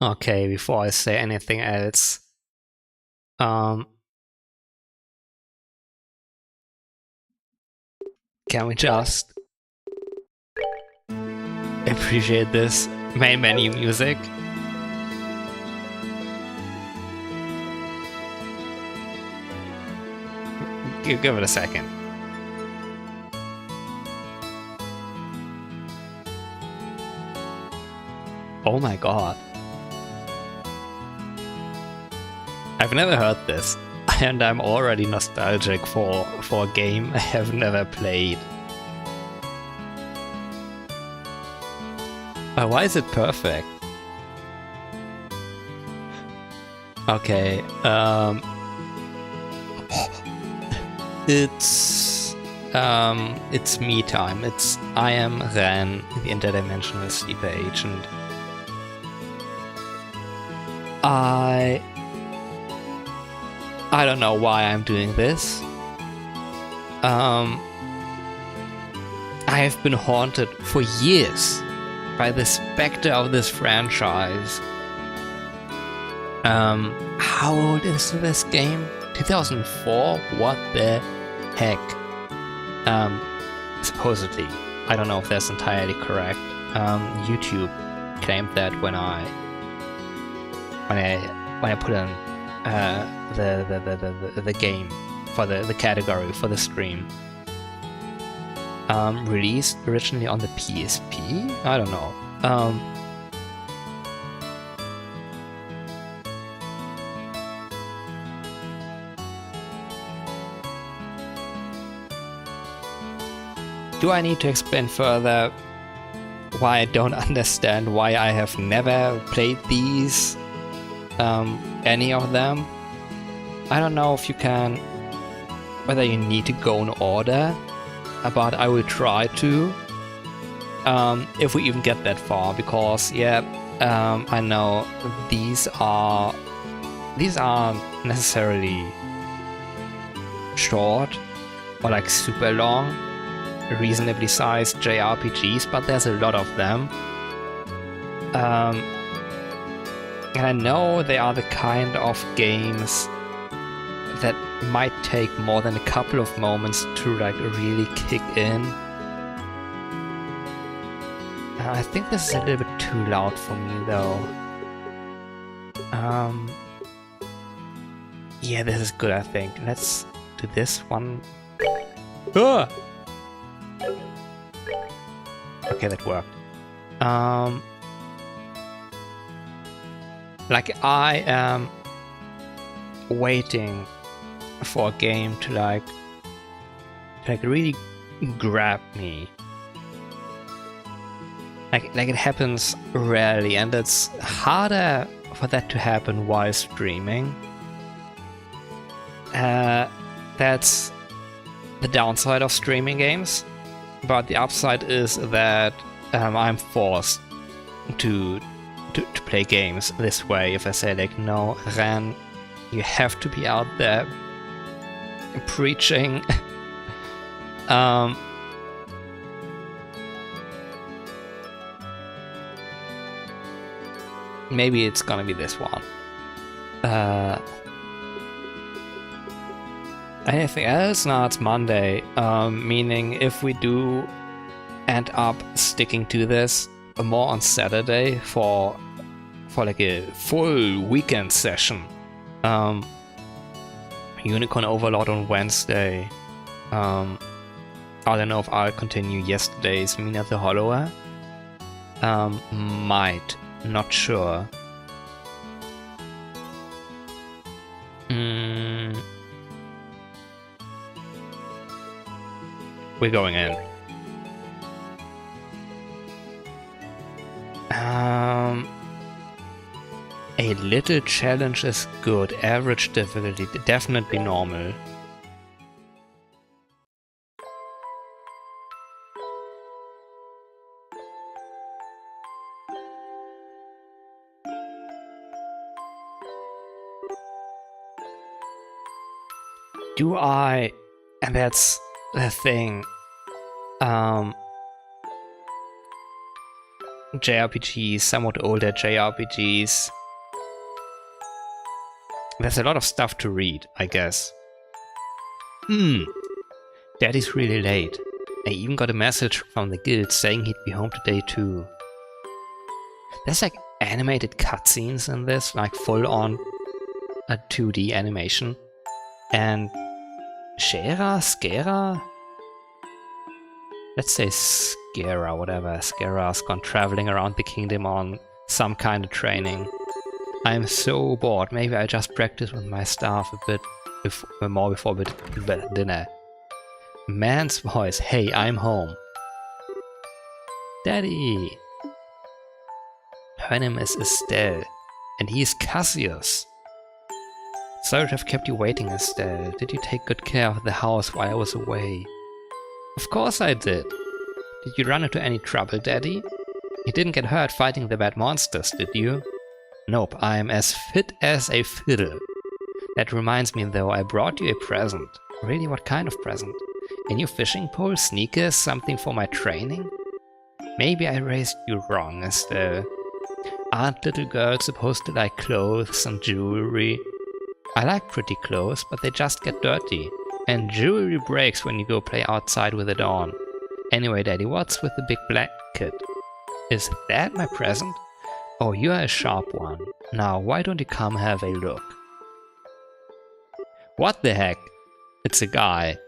Okay, before I say anything else, can we just appreciate this main menu music? Give it a second. Oh my god. I've never heard this, and I'm already nostalgic for a game I have never played. Why is it perfect? Okay, it's me time. I am Ren, the interdimensional sleeper agent. I don't know why I'm doing this. I have been haunted for years by the specter of this franchise. How old is this game? 2004? What the heck? Supposedly. I don't know if that's entirely correct. YouTube claimed that when I put in the game for the category for the stream. Released originally on the PSP? I don't know. Do I need to explain further why I don't understand why I have never played these? Any of them? I don't know if you can, whether you need to go in order, but I will try to, if we even get that far, because yeah, I know these aren't necessarily short or like super long, reasonably sized JRPGs, but there's a lot of them. And I know they are the kind of games that might take more than a couple of moments to like really kick in. I think this is a little bit too loud for me though. Yeah, this is good, I think. Let's do this one. Ah! Okay, that worked. Like, I am waiting for a game to like like really grabbed me. Like it happens rarely, and it's harder for that to happen while streaming. That's the downside of streaming games, but the upside is that I'm forced to play games this way. If I say like, no, Ren, you have to be out there preaching. Maybe it's gonna be this one. Anything else? No, it's Monday. Meaning if we do end up sticking to this more on Saturday for like a full weekend session. Unicorn Overlord on Wednesday. I don't know if I'll continue yesterday's Mina the Hollower. Might. Not sure. We're going in. A little challenge is good. Average difficulty, definitely normal. Do I, and that's the thing, JRPGs, somewhat older JRPGs, there's a lot of stuff to read, I guess. Daddy's really late. I even got a message from the guild saying he'd be home today too. There's like animated cutscenes in this, like full on a 2D animation. And Skera? Let's say Skera, whatever. Skera's gone traveling around the kingdom on some kind of training. I'm so bored. Maybe I just practice with my staff a bit more before dinner. Man's voice. Hey, I'm home. Daddy. Her name is Estelle, and he's Cassius. Sorry to have kept you waiting, Estelle. Did you take good care of the house while I was away? Of course I did. Did you run into any trouble, Daddy? You didn't get hurt fighting the bad monsters, did you? Nope, I'm as fit as a fiddle. That reminds me though, I brought you a present. Really, what kind of present? A new fishing pole, sneakers, something for my training? Maybe I raised you wrong, Estelle. Aren't little girls supposed to like clothes and jewelry? I like pretty clothes, but they just get dirty. And jewelry breaks when you go play outside with it on. Anyway, Daddy, what's with the big black kid? Is that my present? Oh, you're a sharp one. Now, why don't you come have a look? What the heck? It's a guy.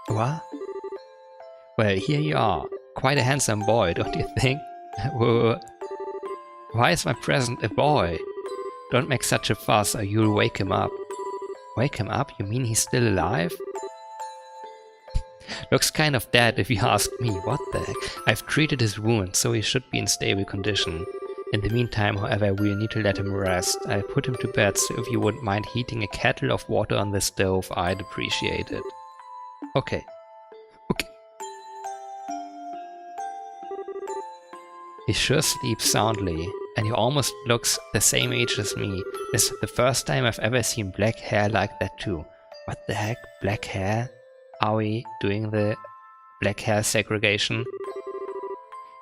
What? Well, here you are. Quite a handsome boy, don't you think? Why is my present a boy? Don't make such a fuss or you'll wake him up. Wake him up? You mean he's still alive? Looks kind of dead if you ask me. What the heck? I've treated his wound, so he should be in stable condition. In the meantime, however, we'll need to let him rest. I put him to bed, so if you wouldn't mind heating a kettle of water on the stove, I'd appreciate it. Okay. He sure sleeps soundly, and he almost looks the same age as me. This is the first time I've ever seen black hair like that too. What the heck? Black hair? Are we doing the black hair segregation?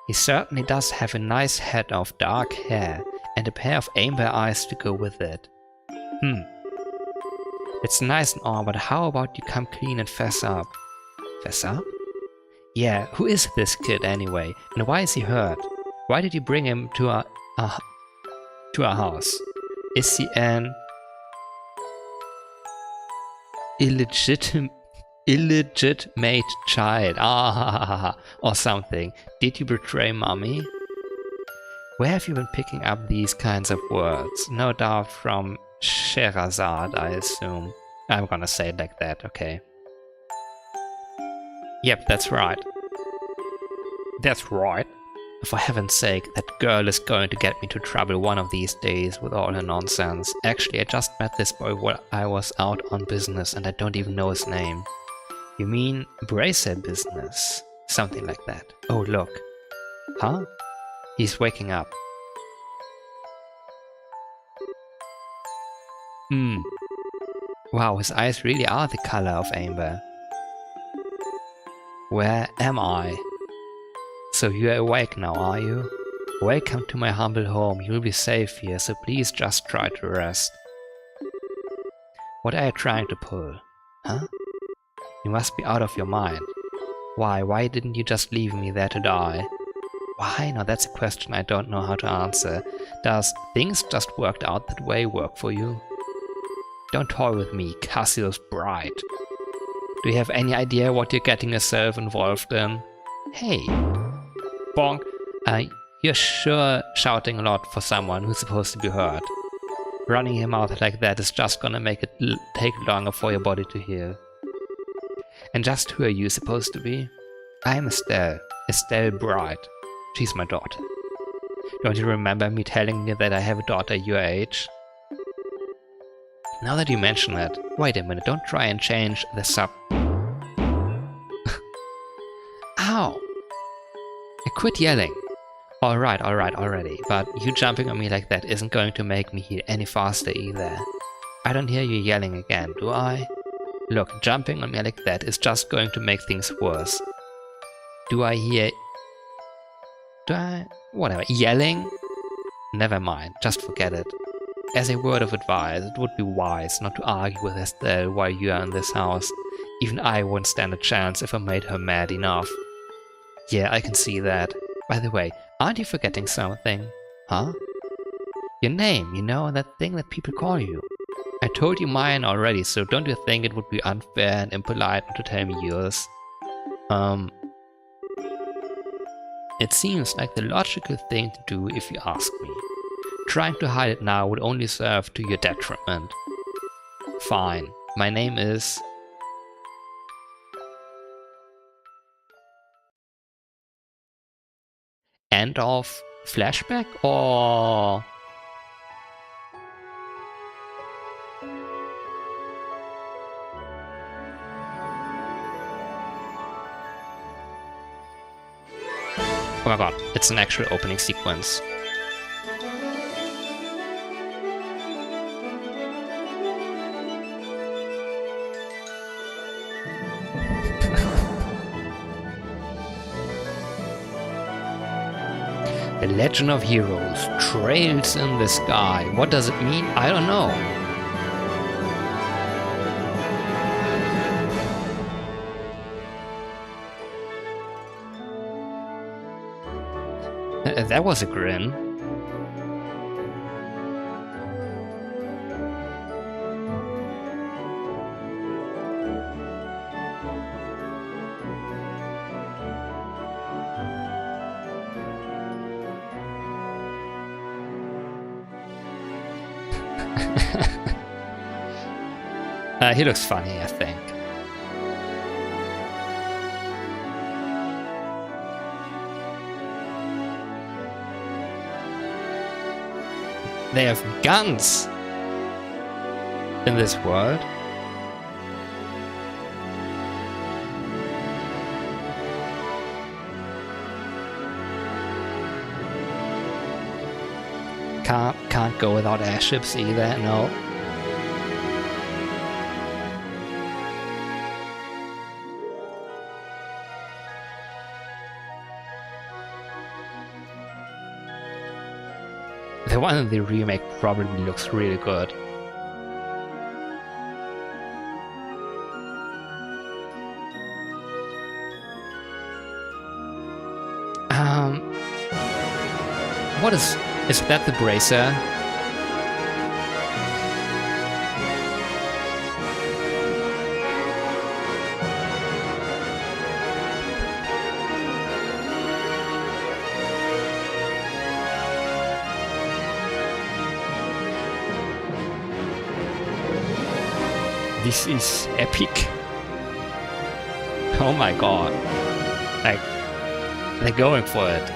He certainly does have a nice head of dark hair, and a pair of amber eyes to go with it. It's nice and all, but how about you come clean and fess up? Fess up? Yeah, who is this kid anyway, and why is he hurt? Why did you bring him to our house? Is he an illegitimate child? Or something. Did you betray mommy? Where have you been picking up these kinds of words? No doubt from Sherazade, I assume. I'm gonna say it like that, okay. Yep, that's right. That's right. For heaven's sake, that girl is going to get me into trouble one of these days with all her nonsense. Actually, I just met this boy while I was out on business and I don't even know his name. You mean bracer business? Something like that. Oh, look. Huh? He's waking up. Wow, his eyes really are the color of amber. Where am I? So you're awake now, are you? Welcome to my humble home. You'll be safe here, so please just try to rest. What are you trying to pull? Huh? You must be out of your mind. Why didn't you just leave me there to die? Why? Now that's a question I don't know how to answer. Does things just worked out that way work for you? Don't toy with me, Cassio's bride. Do you have any idea what you're getting yourself involved in? Hey, bonk, you're sure shouting a lot for someone who's supposed to be heard. Running him out like that is just gonna make it take longer for your body to heal. And just who are you supposed to be? I'm Estelle Bright. She's my daughter. Don't you remember me telling you that I have a daughter your age? Now that you mention it, wait a minute, don't try and change the sub... Ow! I quit yelling. Alright, already, but you jumping on me like that isn't going to make me heal any faster either. I don't hear you yelling again, do I? Look, jumping on me like that is just going to make things worse. Do I hear... Whatever, yelling? Never mind, just forget it. As a word of advice, it would be wise not to argue with Estelle while you are in this house. Even I wouldn't stand a chance if I made her mad enough. Yeah, I can see that. By the way, aren't you forgetting something? Huh? Your name, you know, that thing that people call you. I told you mine already, so don't you think it would be unfair and impolite to tell me yours? It seems like the logical thing to do if you ask me. Trying to hide it now would only serve to your detriment. Fine, my name is... End of flashback or... Oh my god, it's an actual opening sequence. The Legend of Heroes, trails in the sky. What does it mean? I don't know. That was a grin. He looks funny, I think. They have guns in this world. Can't go without airships either, no. The one in the remake probably looks really good. What is that the bracer? This is epic. Oh my god. Like, they're going for it.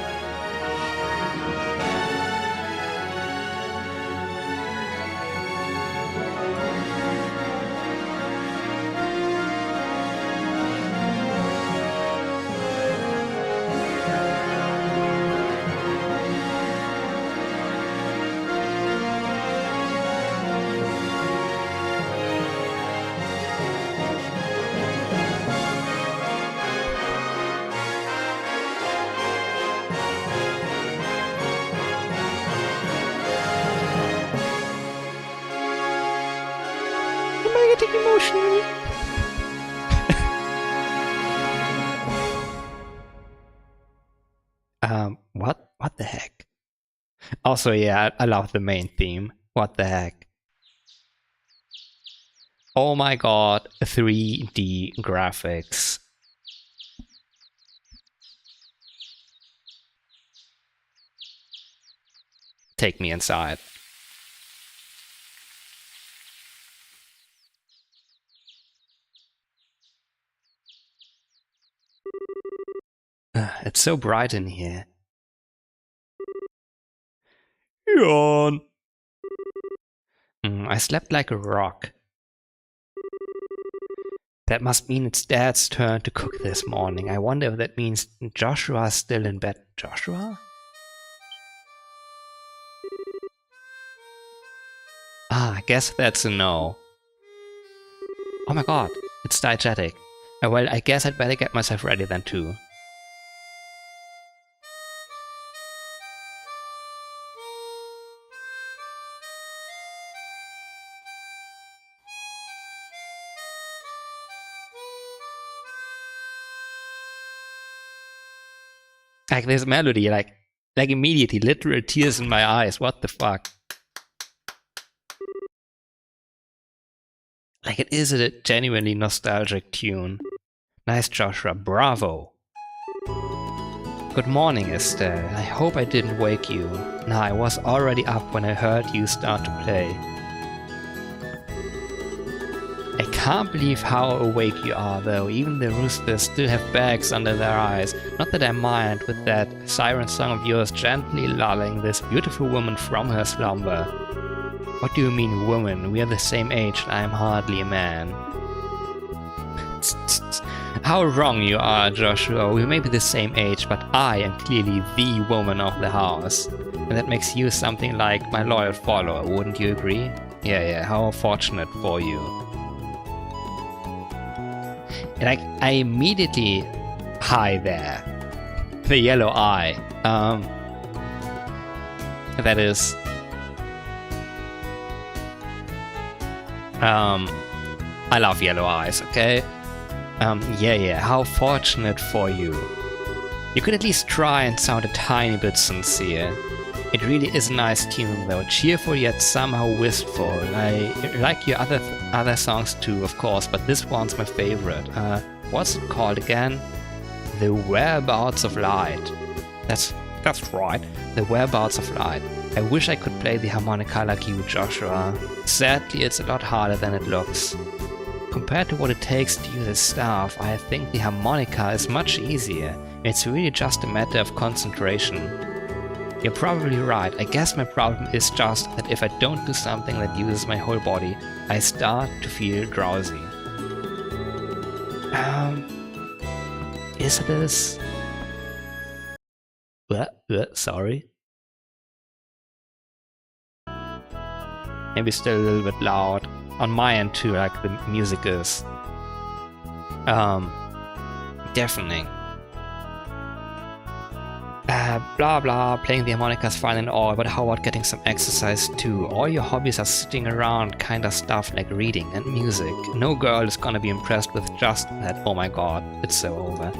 Emotional. What the heck? Also, yeah, I love the main theme. What the heck? Oh my god, 3D graphics. Take me inside. It's so bright in here. Yawn. I slept like a rock. That must mean it's Dad's turn to cook this morning. I wonder if that means Joshua's still in bed. Joshua? I guess that's a no. Oh my god, it's diegetic. Well, I guess I'd better get myself ready then too. Like this melody, like immediately, literal tears in my eyes. What the fuck? Like it is a genuinely nostalgic tune. Nice, Joshua. Bravo. Good morning, Estelle. I hope I didn't wake you. Nah, I was already up when I heard you start to play. I can't believe how awake you are, though. Even the roosters still have bags under their eyes. Not that I mind, with that siren song of yours gently lulling this beautiful woman from her slumber. What do you mean, woman? We are the same age and I am hardly a man. How wrong you are, Joshua. We may be the same age, but I am clearly the woman of the house. And that makes you something like my loyal follower, wouldn't you agree? Yeah, how fortunate for you. Like, I immediately... Hi there. The yellow eye. That is... I love yellow eyes, okay? Yeah, how fortunate for you. You could at least try and sound a tiny bit sincere. It really is a nice tune though, cheerful yet somehow wistful. I like your other songs too, of course, but this one's my favorite. What's it called again? The Whereabouts of Light. That's right, The Whereabouts of Light. I wish I could play the harmonica like you, Joshua. Sadly, it's a lot harder than it looks. Compared to what it takes to use a staff, I think the harmonica is much easier. It's really just a matter of concentration. You're probably right. I guess my problem is just that if I don't do something that uses my whole body, I start to feel drowsy. Is this? Sorry. Maybe still a little bit loud. On my end too, like the music is deafening. Blah blah, playing the harmonica is fine and all, but how about getting some exercise too? All your hobbies are sitting around kinda stuff like reading and music. No girl is gonna be impressed with just that. Oh my god, it's so over.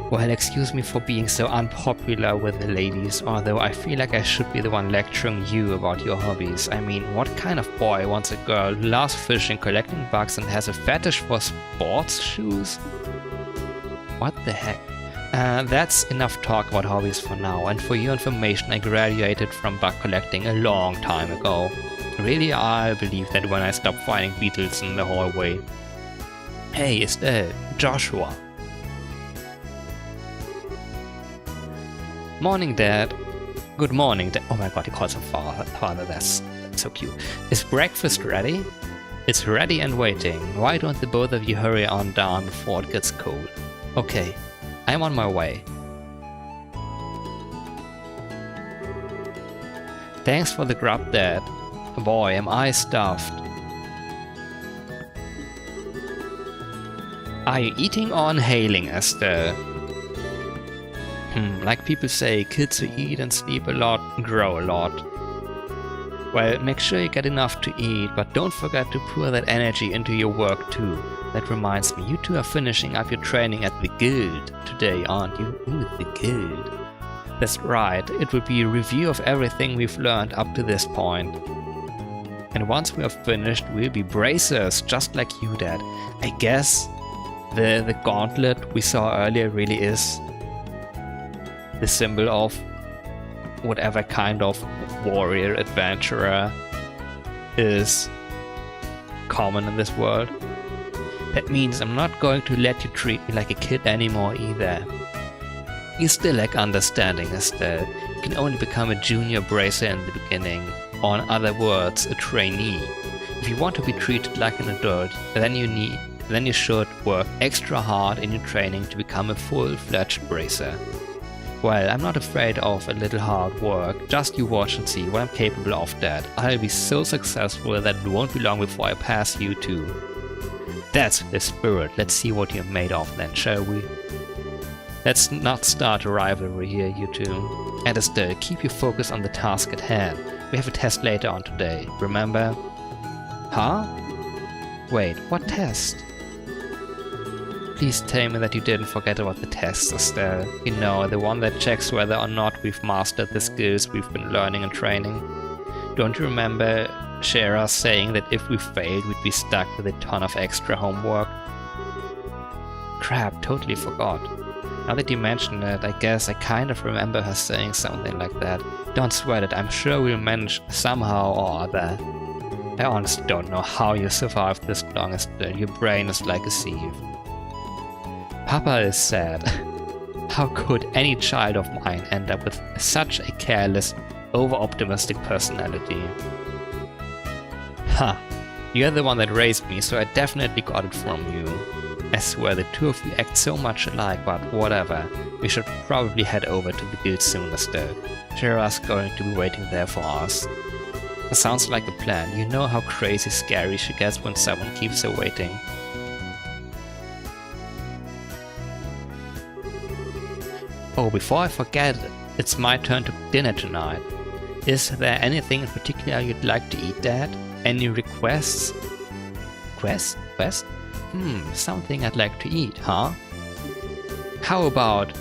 Well, excuse me for being so unpopular with the ladies, although I feel like I should be the one lecturing you about your hobbies. I mean, what kind of boy wants a girl who loves fishing, collecting bugs and has a fetish for sports shoes? What the heck? That's enough talk about hobbies for now, and for your information, I graduated from bug collecting a long time ago. Really, I'll believe that when I stop finding beetles in the hallway. Hey, is that Joshua? Morning, Dad. Good morning, Dad. Oh my god, he calls him father. That's so cute. Is breakfast ready? It's ready and waiting. Why don't the both of you hurry on down before it gets cold? Okay, I'm on my way. Thanks for the grub, Dad. Boy, am I stuffed. Are you eating or inhaling, Estelle? Like people say, kids who eat and sleep a lot grow a lot. Well, make sure you get enough to eat, but don't forget to pour that energy into your work too. That reminds me, you two are finishing up your training at the Guild today, aren't you? Ooh, the Guild. That's right, it will be a review of everything we've learned up to this point. And once we are finished, we'll be bracers, just like you, Dad. I guess the gauntlet we saw earlier really is the symbol of whatever kind of warrior adventurer is common in this world. That means I'm not going to let you treat me like a kid anymore either. You still lack understanding, Estelle. You can only become a junior bracer in the beginning, or in other words, a trainee. If you want to be treated like an adult, then you should work extra hard in your training to become a full-fledged bracer. Well, I'm not afraid of a little hard work, just you watch and see what I'm capable of, Dad. I'll be so successful that it won't be long before I pass you too. That's the spirit. Let's see what you're made of then, shall we? Let's not start a rivalry here, you two. And Estelle, keep your focus on the task at hand. We have a test later on today, remember? Huh? Wait, what test? Please tell me that you didn't forget about the test, Estelle. You know, the one that checks whether or not we've mastered the skills we've been learning and training. Don't you remember Shara saying that if we failed, we'd be stuck with a ton of extra homework? Crap, totally forgot. Now that you mention it, I guess I kind of remember her saying something like that. Don't sweat it, I'm sure we'll manage somehow or other. I honestly don't know how you survived this long, Estelle. Your brain is like a sieve. Papa is sad. How could any child of mine end up with such a careless, over-optimistic personality? Ha! You're the one that raised me, so I definitely got it from you. I swear the two of you act so much alike, but whatever. We should probably head over to the guild soon, Estelle. Shara's going to be waiting there for us. That sounds like a plan. You know how crazy scary she gets when someone keeps her waiting. Oh, before I forget, it's my turn to dinner tonight. Is there anything in particular you'd like to eat, Dad? Any requests? Quest? Something I'd like to eat, huh? How about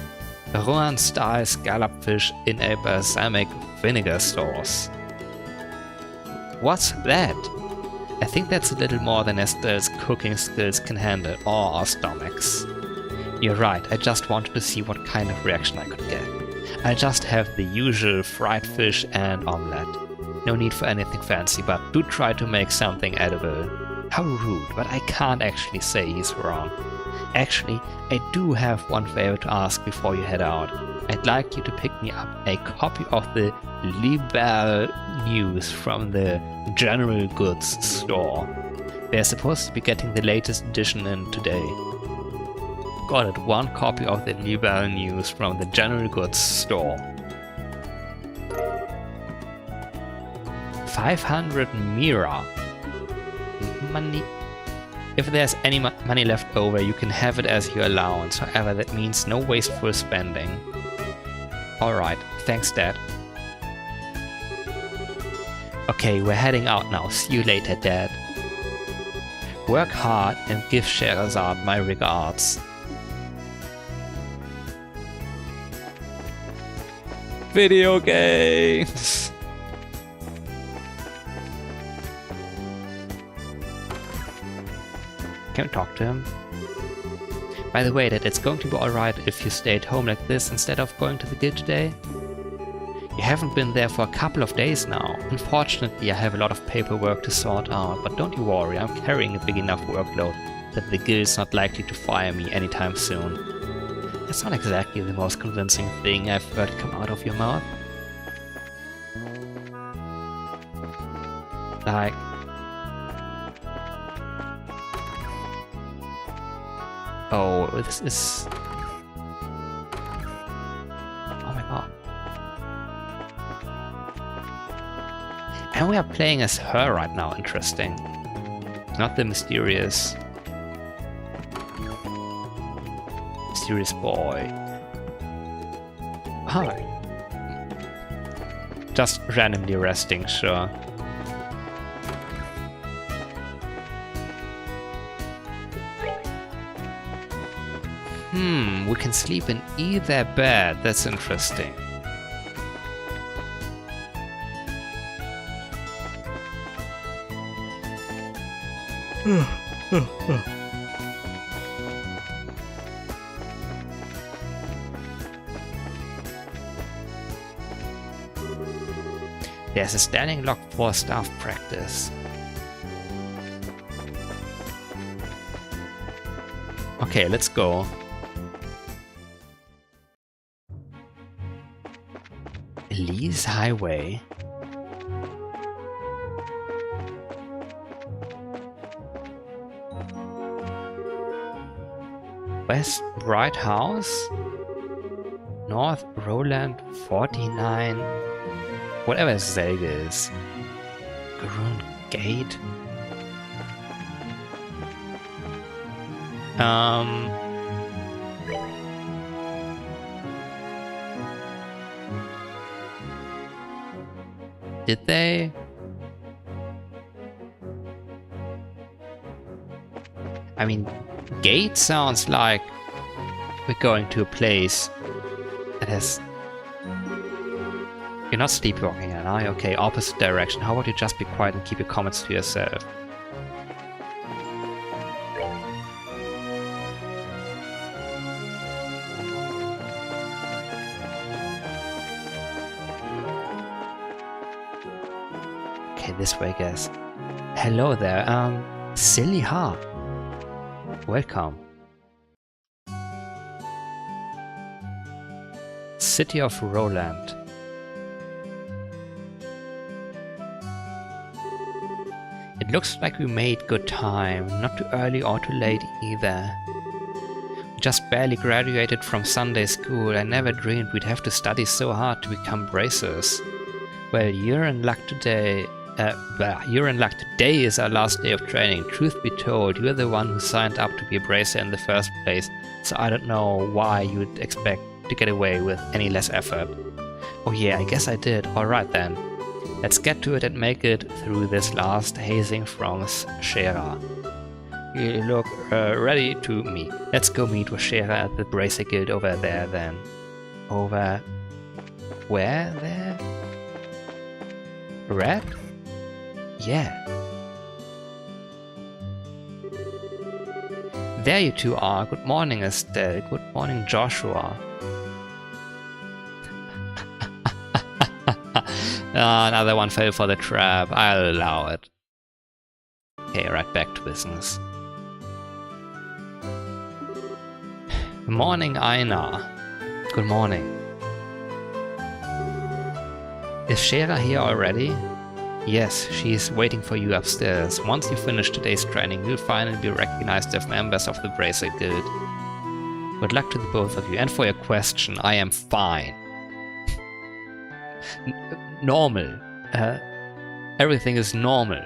Rouen-style scallop fish in a balsamic vinegar sauce? What's that? I think that's a little more than Estelle's cooking skills can handle, or our stomachs. You're right, I just wanted to see what kind of reaction I could get. I'll just have the usual fried fish and omelette. No need for anything fancy, but do try to make something edible. How rude, but I can't actually say he's wrong. Actually, I do have one favor to ask before you head out. I'd like you to pick me up a copy of the Libelle News from the General Goods store. They're supposed to be getting the latest edition in today. Got it, one copy of the Libelle News from the General Goods store. 500 Mira. Money. If there's any money left over, you can have it as your allowance. However, that means no wasteful spending. Alright, thanks, Dad. Okay, we're heading out now. See you later, Dad. Work hard and give Scheherazade my regards. Video games! Can we talk to him? By the way, Dad, it's going to be alright if you stay at home like this instead of going to the guild today? You haven't been there for a couple of days now. Unfortunately, I have a lot of paperwork to sort out, but don't you worry, I'm carrying a big enough workload that the guild's not likely to fire me anytime soon. That's not exactly the most convincing thing I've heard come out of your mouth. Like... Oh, this is... Oh my god. And we are playing as her right now, interesting. Not the mysterious boy. Hi. Just randomly resting, sure. We can sleep in either bed. That's interesting. There's a standing lock for staff practice. Okay, let's go. Elise Highway. West Bright House. North Roland 49. Whatever Zelge is. Grun Gate. Did they? I mean, Gate sounds like we're going to a place that has... You're not sleepwalking, are you? Okay, opposite direction. How about you just be quiet and keep your comments to yourself? Okay, this way, guys. Hello there, Silly Ha. Welcome. City of Roland. It looks like we made good time, not too early or too late either. We just barely graduated from Sunday school. I never dreamed we'd have to study so hard to become bracers. Well, you're in luck today. Today is our last day of training. Truth be told, you're the one who signed up to be a bracer in the first place, so I don't know why you'd expect to get away with any less effort. Oh yeah, I guess I did. Alright then. Let's get to it and make it through this last hazing from Shera. You look ready to meet. Let's go meet with Shera at the Bracer Guild over there then. Over... where there? Red? Yeah. There you two are. Good morning, Estelle. Good morning, Joshua. Another one fell for the trap. I'll allow it. Okay, right back to business. Good morning, Aina. Good morning. Is Shera here already? Yes, she's waiting for you upstairs. Once you finish today's training, you'll finally be recognized as members of the Bracer Guild. Good luck to the both of you. And for your question, I am fine. Normal. Everything is normal.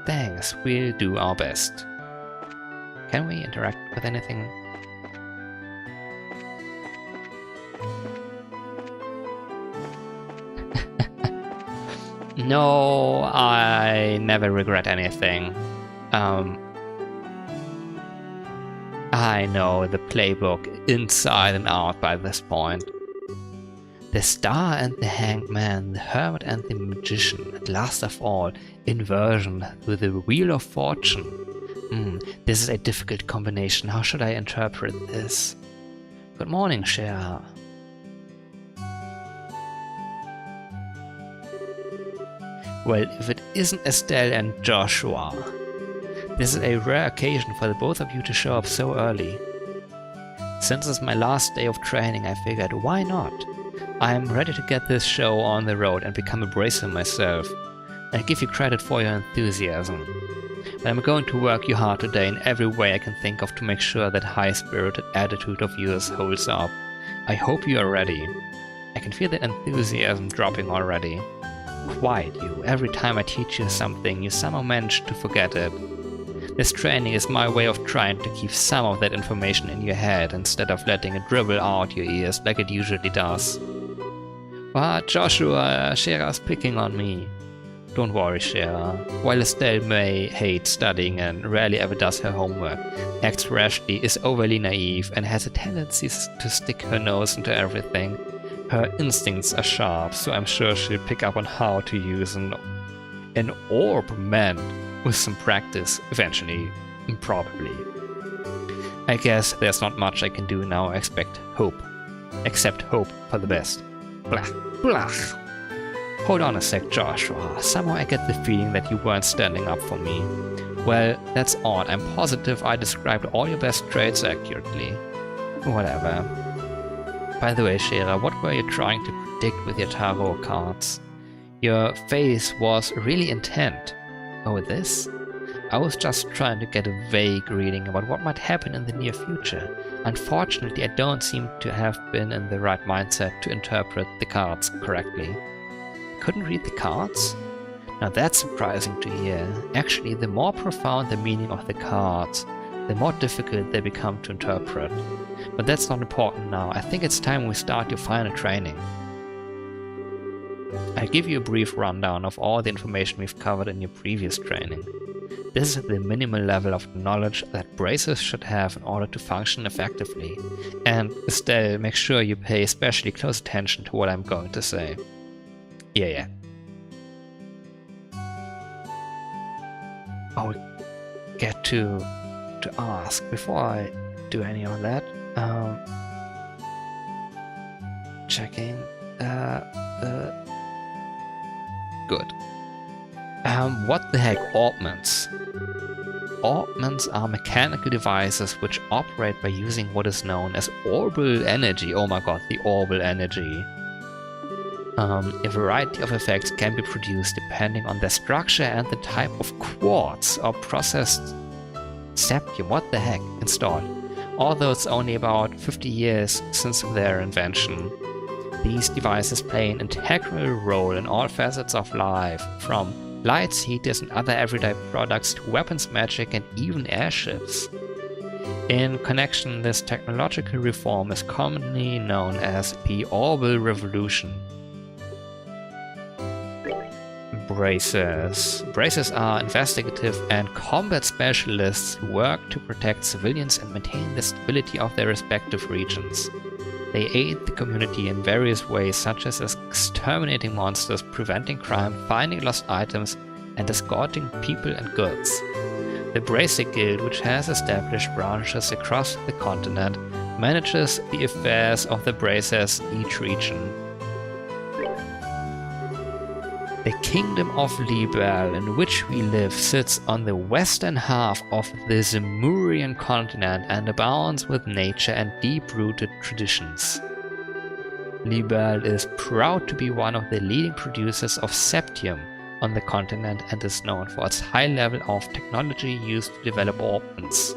Thanks, we'll do our best. Can we interact with anything? No, I never regret anything. I know the playbook inside and out by this point. The Star and the Hanged Man, the Hermit and the Magician, and last of all, inversion through the Wheel of Fortune. This is a difficult combination. How should I interpret this? Good morning, Shera. Well, if it isn't Estelle and Joshua. This is a rare occasion for the both of you to show up so early. Since it's my last day of training, I figured, why not? I'm ready to get this show on the road and become a bracer myself. I give you credit for your enthusiasm. But I'm going to work you hard today in every way I can think of to make sure that high-spirited attitude of yours holds up. I hope you are ready. I can feel the enthusiasm dropping already. Quiet you. Every time I teach you something, you somehow manage to forget it. This training is my way of trying to keep some of that information in your head instead of letting it dribble out your ears like it usually does. But Joshua, Shera's picking on me. Don't worry, Shera. While Estelle may hate studying and rarely ever does her homework, acts rashly, is overly naive, and has a tendency to stick her nose into everything, her instincts are sharp, so I'm sure she'll pick up on how to use an orb meant with some practice, eventually, probably. I guess there's not much I can do now except hope for the best. Blah, blah. Hold on a sec, Joshua. Somehow I get the feeling that you weren't standing up for me. Well, that's odd. I'm positive I described all your best traits accurately. Whatever. By the way, Shera, what were you trying to predict with your tarot cards? Your face was really intent. Oh, this? I was just trying to get a vague reading about what might happen in the near future. Unfortunately, I don't seem to have been in the right mindset to interpret the cards correctly. Couldn't read the cards? Now that's surprising to hear. Actually, the more profound the meaning of the cards, the more difficult they become to interpret. But that's not important now. I think it's time we start your final training. I'll give you a brief rundown of all the information we've covered in your previous training. This is the minimal level of knowledge that bracers should have in order to function effectively. And Estelle, make sure you pay especially close attention to what I'm going to say. Yeah. I'll get to ask before I do any of that. Checking. Good. What the heck, orbments? Orbments are mechanical devices which operate by using what is known as orbital energy. Oh my god, the orbital energy. A variety of effects can be produced depending on their structure and the type of quartz or processed septium, what the heck, installed. Although it's only about 50 years since their invention, these devices play an integral role in all facets of life, from lights, heaters and other everyday products to weapons, magic and even airships. In connection, this technological reform is commonly known as the Orbital Revolution. Bracers. Bracers are investigative and combat specialists who work to protect civilians and maintain the stability of their respective regions. They aid the community in various ways, such as exterminating monsters, preventing crime, finding lost items, and escorting people and goods. The Bracer Guild, which has established branches across the continent, manages the affairs of the bracers in each region. The Kingdom of Libel, in which we live, sits on the western half of the Zemurian continent and abounds with nature and deep-rooted traditions. Libel is proud to be one of the leading producers of septium on the continent and is known for its high level of technology used to develop orbments.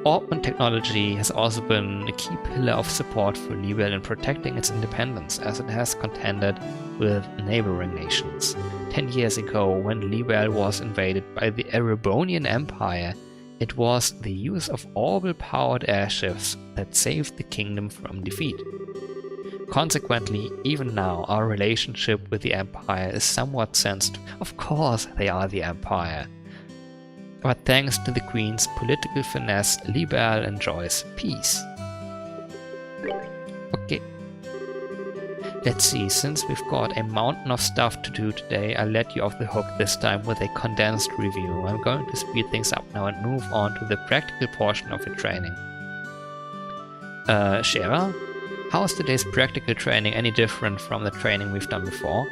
Orbment technology has also been a key pillar of support for Libel in protecting its independence, as it has contended with neighboring nations. 10 years ago, when Libel was invaded by the Erebonian Empire, it was the use of orbital-powered airships that saved the kingdom from defeat. Consequently, even now, our relationship with the Empire is somewhat sensitive. Of course, they are the Empire. But thanks to the Queen's political finesse, Libel enjoys peace. Okay. Let's see, since we've got a mountain of stuff to do today, I'll let you off the hook this time with a condensed review. I'm going to speed things up now and move on to the practical portion of the training. Shera, how is today's practical training any different from the training we've done before?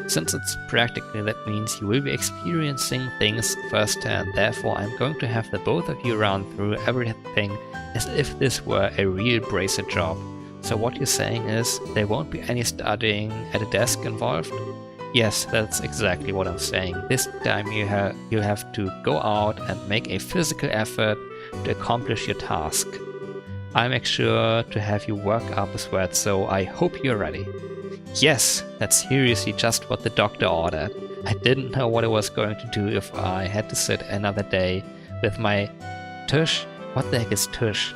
Since it's practical, that means you will be experiencing things firsthand. Therefore, I'm going to have the both of you run through everything as if this were a real bracer job. So what you're saying is, there won't be any studying at a desk involved? Yes, that's exactly what I'm saying. This time you have to go out and make a physical effort to accomplish your task. I'll make sure to have you work up a sweat, so I hope you're ready. Yes, that's seriously just what the doctor ordered. I didn't know what I was going to do if I had to sit another day with my tush. What the heck is tush?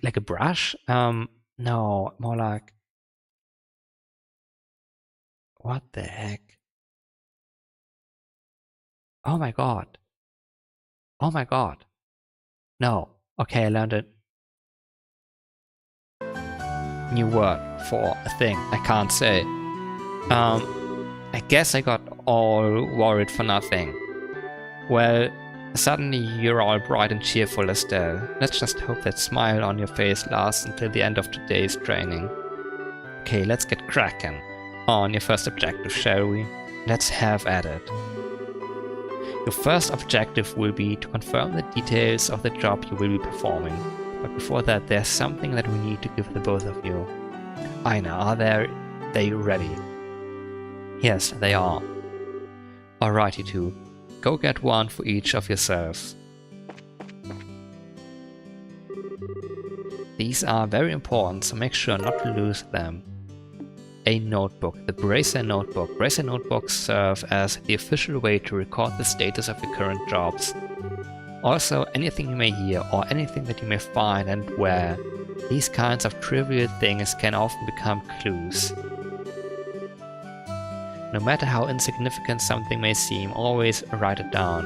Like a brush? No, more like... What the heck? Oh my god. Oh my god. No. Okay, I learned a new word for a thing I can't say. I guess I got all worried for nothing. Well, suddenly you're all bright and cheerful, Estelle. Let's just hope that smile on your face lasts until the end of today's training. Okay, let's get cracking on your first objective, shall we? Let's have at it. Your first objective will be to confirm the details of the job you will be performing. But before that, there's something that we need to give the both of you. Aina, are they ready? Yes, they are. Alright, you two. Go get one for each of yourselves. These are very important, so make sure not to lose them. A notebook, the Bracer Notebook. Bracer notebooks serve as the official way to record the status of your current jobs. Also, anything you may hear or anything that you may find and wear. These kinds of trivial things can often become clues. No matter how insignificant something may seem, always write it down.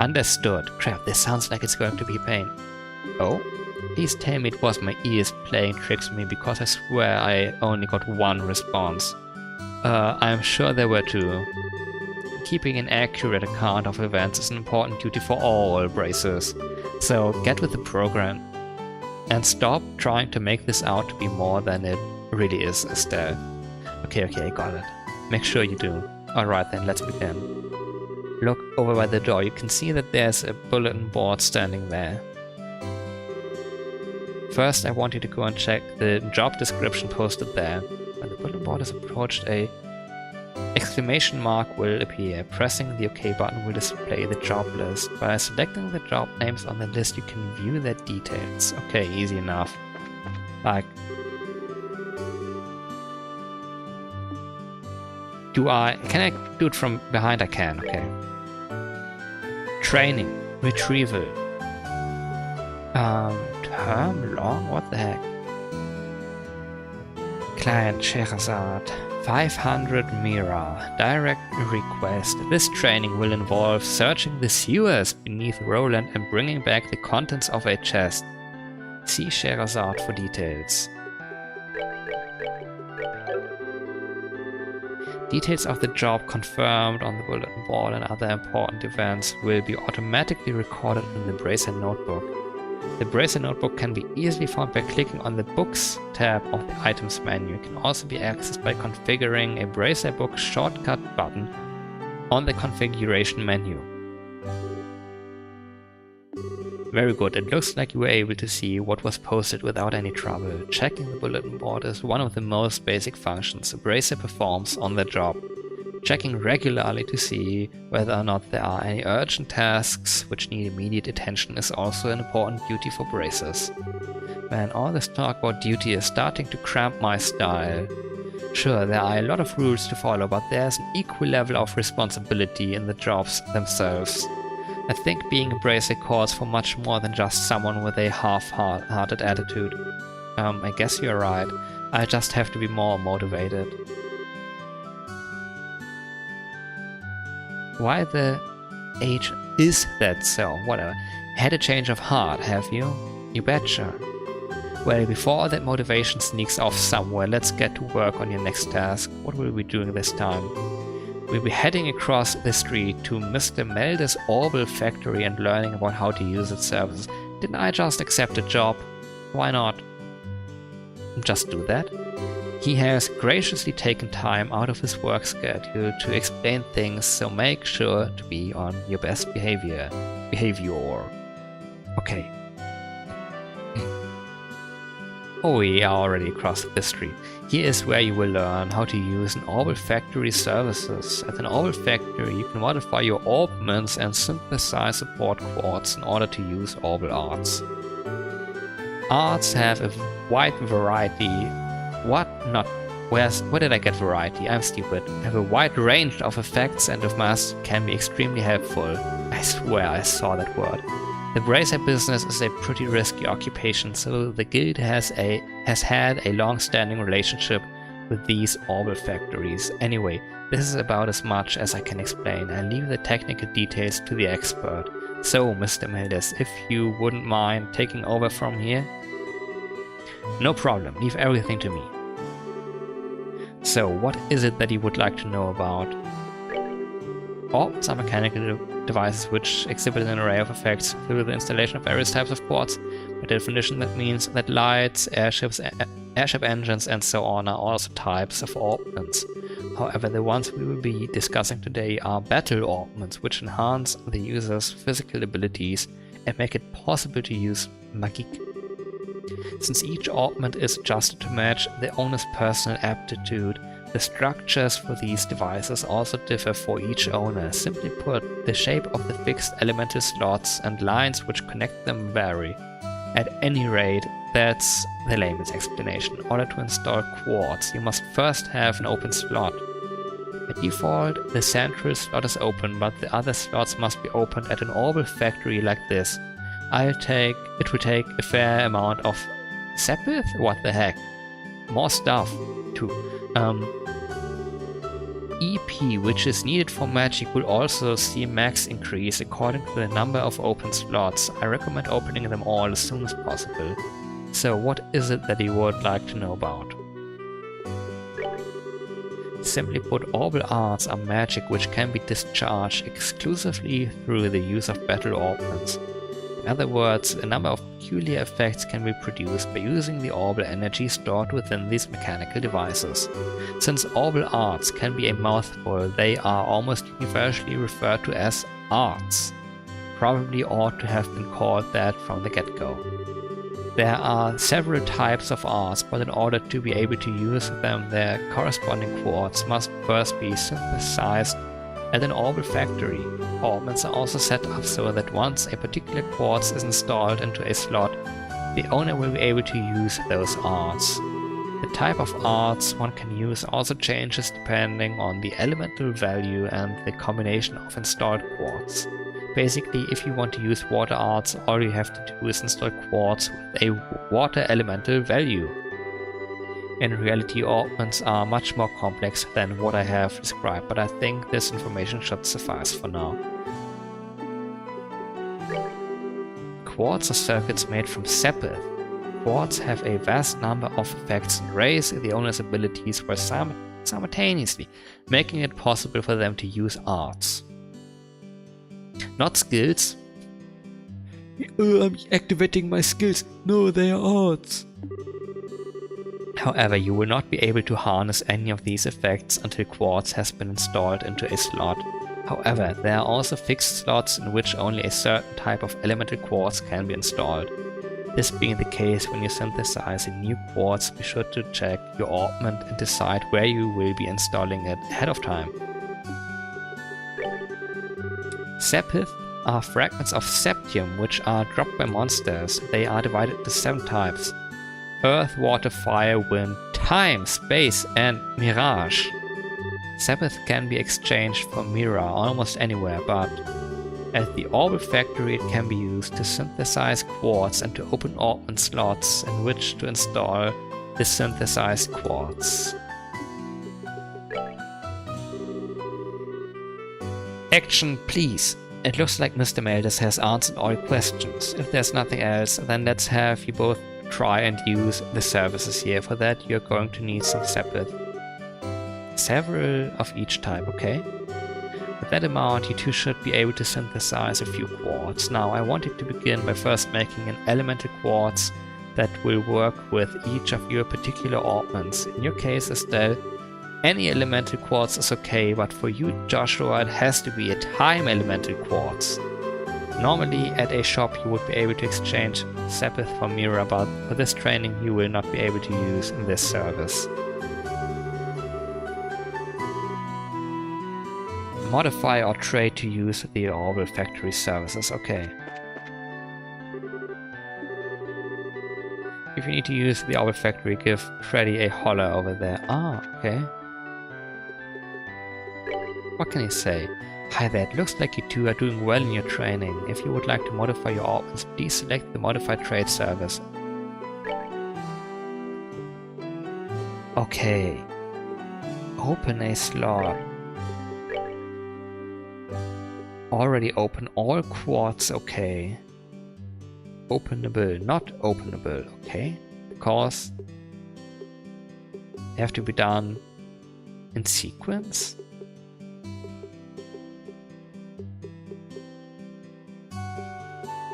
Understood. Crap, this sounds like it's going to be a pain. Oh? Please tell me it was my ears playing tricks on me, because I swear I only got one response. I'm sure there were two. Keeping an accurate account of events is an important duty for all bracers. So get with the program. And stop trying to make this out to be more than it really is, Estelle. Okay, I got it. Make sure you do. Alright then, let's begin. Look over by the door. You can see that there's a bulletin board standing there. First, I want you to go and check the job description posted there. When the bulletin board is approached, a exclamation mark will appear. Pressing the OK button will display the job list. By selecting the job names on the list, you can view their details. Okay, easy enough. Like... Can I do it from behind? I can, okay. Training. Retrieval. Term long? What the heck? Client Scheherazade. 500 Mira. Direct request. This training will involve searching the sewers beneath Roland and bringing back the contents of a chest. See Scheherazade for details. Details of the job confirmed on the bulletin board and other important events will be automatically recorded in the Bracer Notebook. The Bracer Notebook can be easily found by clicking on the Books tab of the Items menu. It can also be accessed by configuring a Bracer Book shortcut button on the Configuration menu. Very good, it looks like you were able to see what was posted without any trouble. Checking the bulletin board is one of the most basic functions a bracer performs on the job. Checking regularly to see whether or not there are any urgent tasks which need immediate attention is also an important duty for bracers. Man, all this talk about duty is starting to cramp my style. Sure, there are a lot of rules to follow, but there's an equal level of responsibility in the jobs themselves. I think being a bracer calls for much more than just someone with a half-hearted attitude. I guess you're right. I just have to be more motivated. Why the H is that so? Whatever. Had a change of heart, have you? You betcha. Well, before all that motivation sneaks off somewhere, let's get to work on your next task. What will we be doing this time? We'll be heading across the street to Mr. Melder's Orbital factory and learning about how to use its services. Didn't I just accept a job? Why not just do that? He has graciously taken time out of his work schedule to explain things, so make sure to be on your best behavior. Okay. Oh, we are already across the street. Here is where you will learn how to use an Orbital Factory services. At an Orbital Factory, you can modify your orbments and synthesize support quartz in order to use Orbital Arts. Arts have a wide variety. Where did I get variety? I'm stupid. Have a wide range of effects and if masked can be extremely helpful. I swear I saw that word. The bracer business is a pretty risky occupation, so the guild has had a long-standing relationship with these Orbital Factories. Anyway, this is about as much as I can explain. I leave the technical details to the expert. So, Mr. Meldes, if you wouldn't mind taking over from here? No problem, leave everything to me. So, what is it that you would like to know about? Orbs are mechanical devices which exhibit an array of effects through the installation of various types of quartz. By definition, that means that lights, airship engines, and so on are also types of orbments. However, the ones we will be discussing today are battle orbments, which enhance the user's physical abilities and make it possible to use magic. Since each orbment is adjusted to match the owner's personal aptitude, the structures for these devices also differ for each owner. Simply put, the shape of the fixed elemental slots and lines which connect them vary. At any rate, that's the layman's explanation. In order to install quartz, you must first have an open slot. By default, the central slot is open, but the other slots must be opened at an Orbital Factory like this. It will take a fair amount of Sepith? What the heck? More stuff, too. EP, which is needed for magic, will also see max increase according to the number of open slots. I recommend opening them all as soon as possible. So what is it that you would like to know about? Simply put, Orbital Arts are magic which can be discharged exclusively through the use of battle orbments. In other words, a number of peculiar effects can be produced by using the orbital energy stored within these mechanical devices. Since Orbital Arts can be a mouthful, they are almost universally referred to as arts. Probably ought to have been called that from the get-go. There are several types of arts, but in order to be able to use them, their corresponding quartz must first be synthesized at an Orbital Factory. Orbments are also set up so that once a particular quartz is installed into a slot, the owner will be able to use those arts. The type of arts one can use also changes depending on the elemental value and the combination of installed quartz. Basically, if you want to use water arts, all you have to do is install quartz with a water elemental value. In reality, orbments are much more complex than what I have described, but I think this information should suffice for now. Quartz are circuits made from Sepith. Quartz have a vast number of effects and raise the owner's abilities for simultaneously, making it possible for them to use arts. Not skills. I'm activating my skills. No, they are arts. However, you will not be able to harness any of these effects until quartz has been installed into a slot. However, there are also fixed slots in which only a certain type of elemental quartz can be installed. This being the case, when you synthesize a new quartz, be sure to check your orbment and decide where you will be installing it ahead of time. Sepith are fragments of septium which are dropped by monsters. They are divided into 7 types: Earth, Water, Fire, Wind, Time, Space, and Mirage. Sepith can be exchanged for Mira almost anywhere, but at the Orbital Factory it can be used to synthesize quartz and to open orbment slots in which to install the synthesized quartz. Action, please! It looks like Mr. Meldes has answered all questions. If there's nothing else, then let's have you both try and use the services here. For that you're going to need some Sepith. Several of each type, okay? With that amount, you too should be able to synthesize a few quartz. Now, I wanted to begin by first making an elemental quartz that will work with each of your particular augments. In your case, Estelle, any elemental quartz is okay, but for you, Joshua, it has to be a time elemental quartz. Normally, at a shop, you would be able to exchange Sepith for Mira, but for this training, you will not be able to use in this service. Modify or trade to use the Orbital Factory services. Okay. If you need to use the Orbital Factory, give Freddy a holler over there. Ah, okay. What can he say? Hi there, it looks like you two are doing well in your training. If you would like to modify your augments, please select the Modified Trade service. Okay. Open a slot. Already open all quartz, okay. Openable, not openable, okay. Because they have to be done in sequence.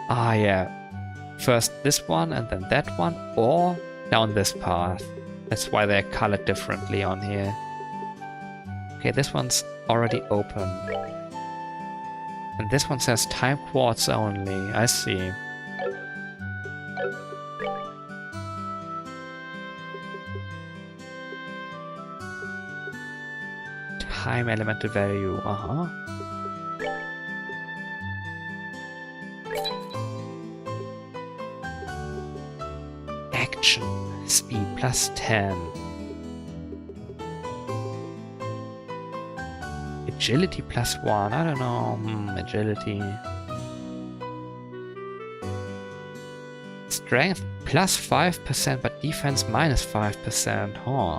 Ah, yeah. First this one and then that one, or down this path. That's why they're colored differently on here. Okay, this one's already open. And this one says time quartz only. I see. Time elemental value. Uh-huh. Action speed plus 10. Agility plus 1. I don't know. Agility. Strength plus 5%, but defense minus 5%. Huh.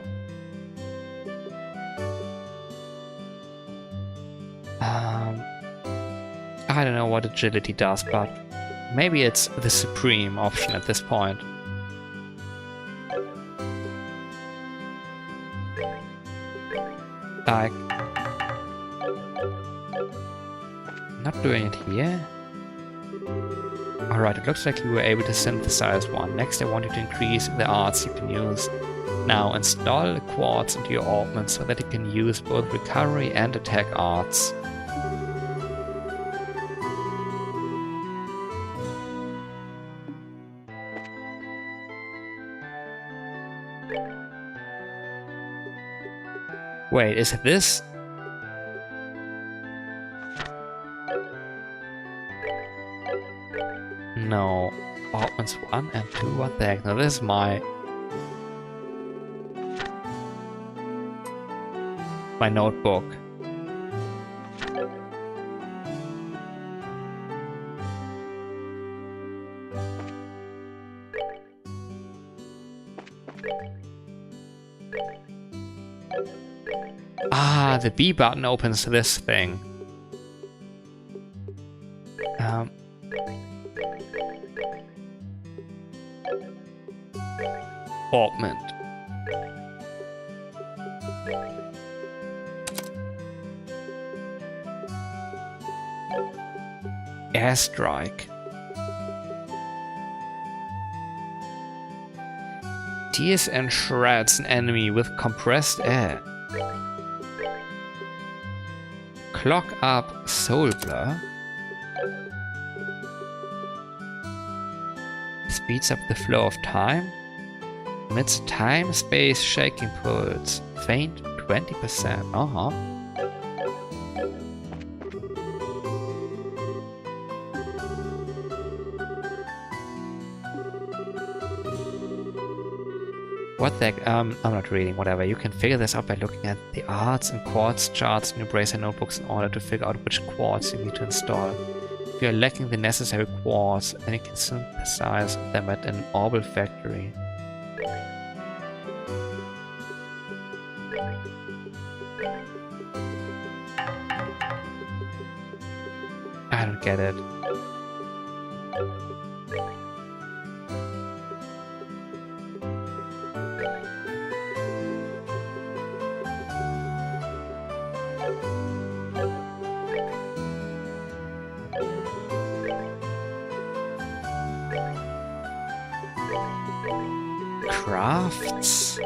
I don't know what agility does, but maybe it's the supreme option at this point. Like, not doing it here. Alright, it looks like you were able to synthesize one. Next, I want you to increase the arts you can use. Now, install the quartz into your augment so that you can use both recovery and attack arts. Wait, is it this? No. Augments 1 and 2, what the heck? Now this is my notebook. Ah, the B button opens this thing. Augment. Airstrike. Tears and shreds an enemy with compressed air. Clog up Soul Blur. Speeds up the flow of time. Emits time-space shaking pulse. Faint 20%. Uh-huh. What the heck? I'm not reading, whatever. You can figure this out by looking at the arts and quartz charts in your Bracer notebooks in order to figure out which quartz you need to install. If you are lacking the necessary quartz, then you can synthesize them at an Orbital Factory. I don't get it. Naughts.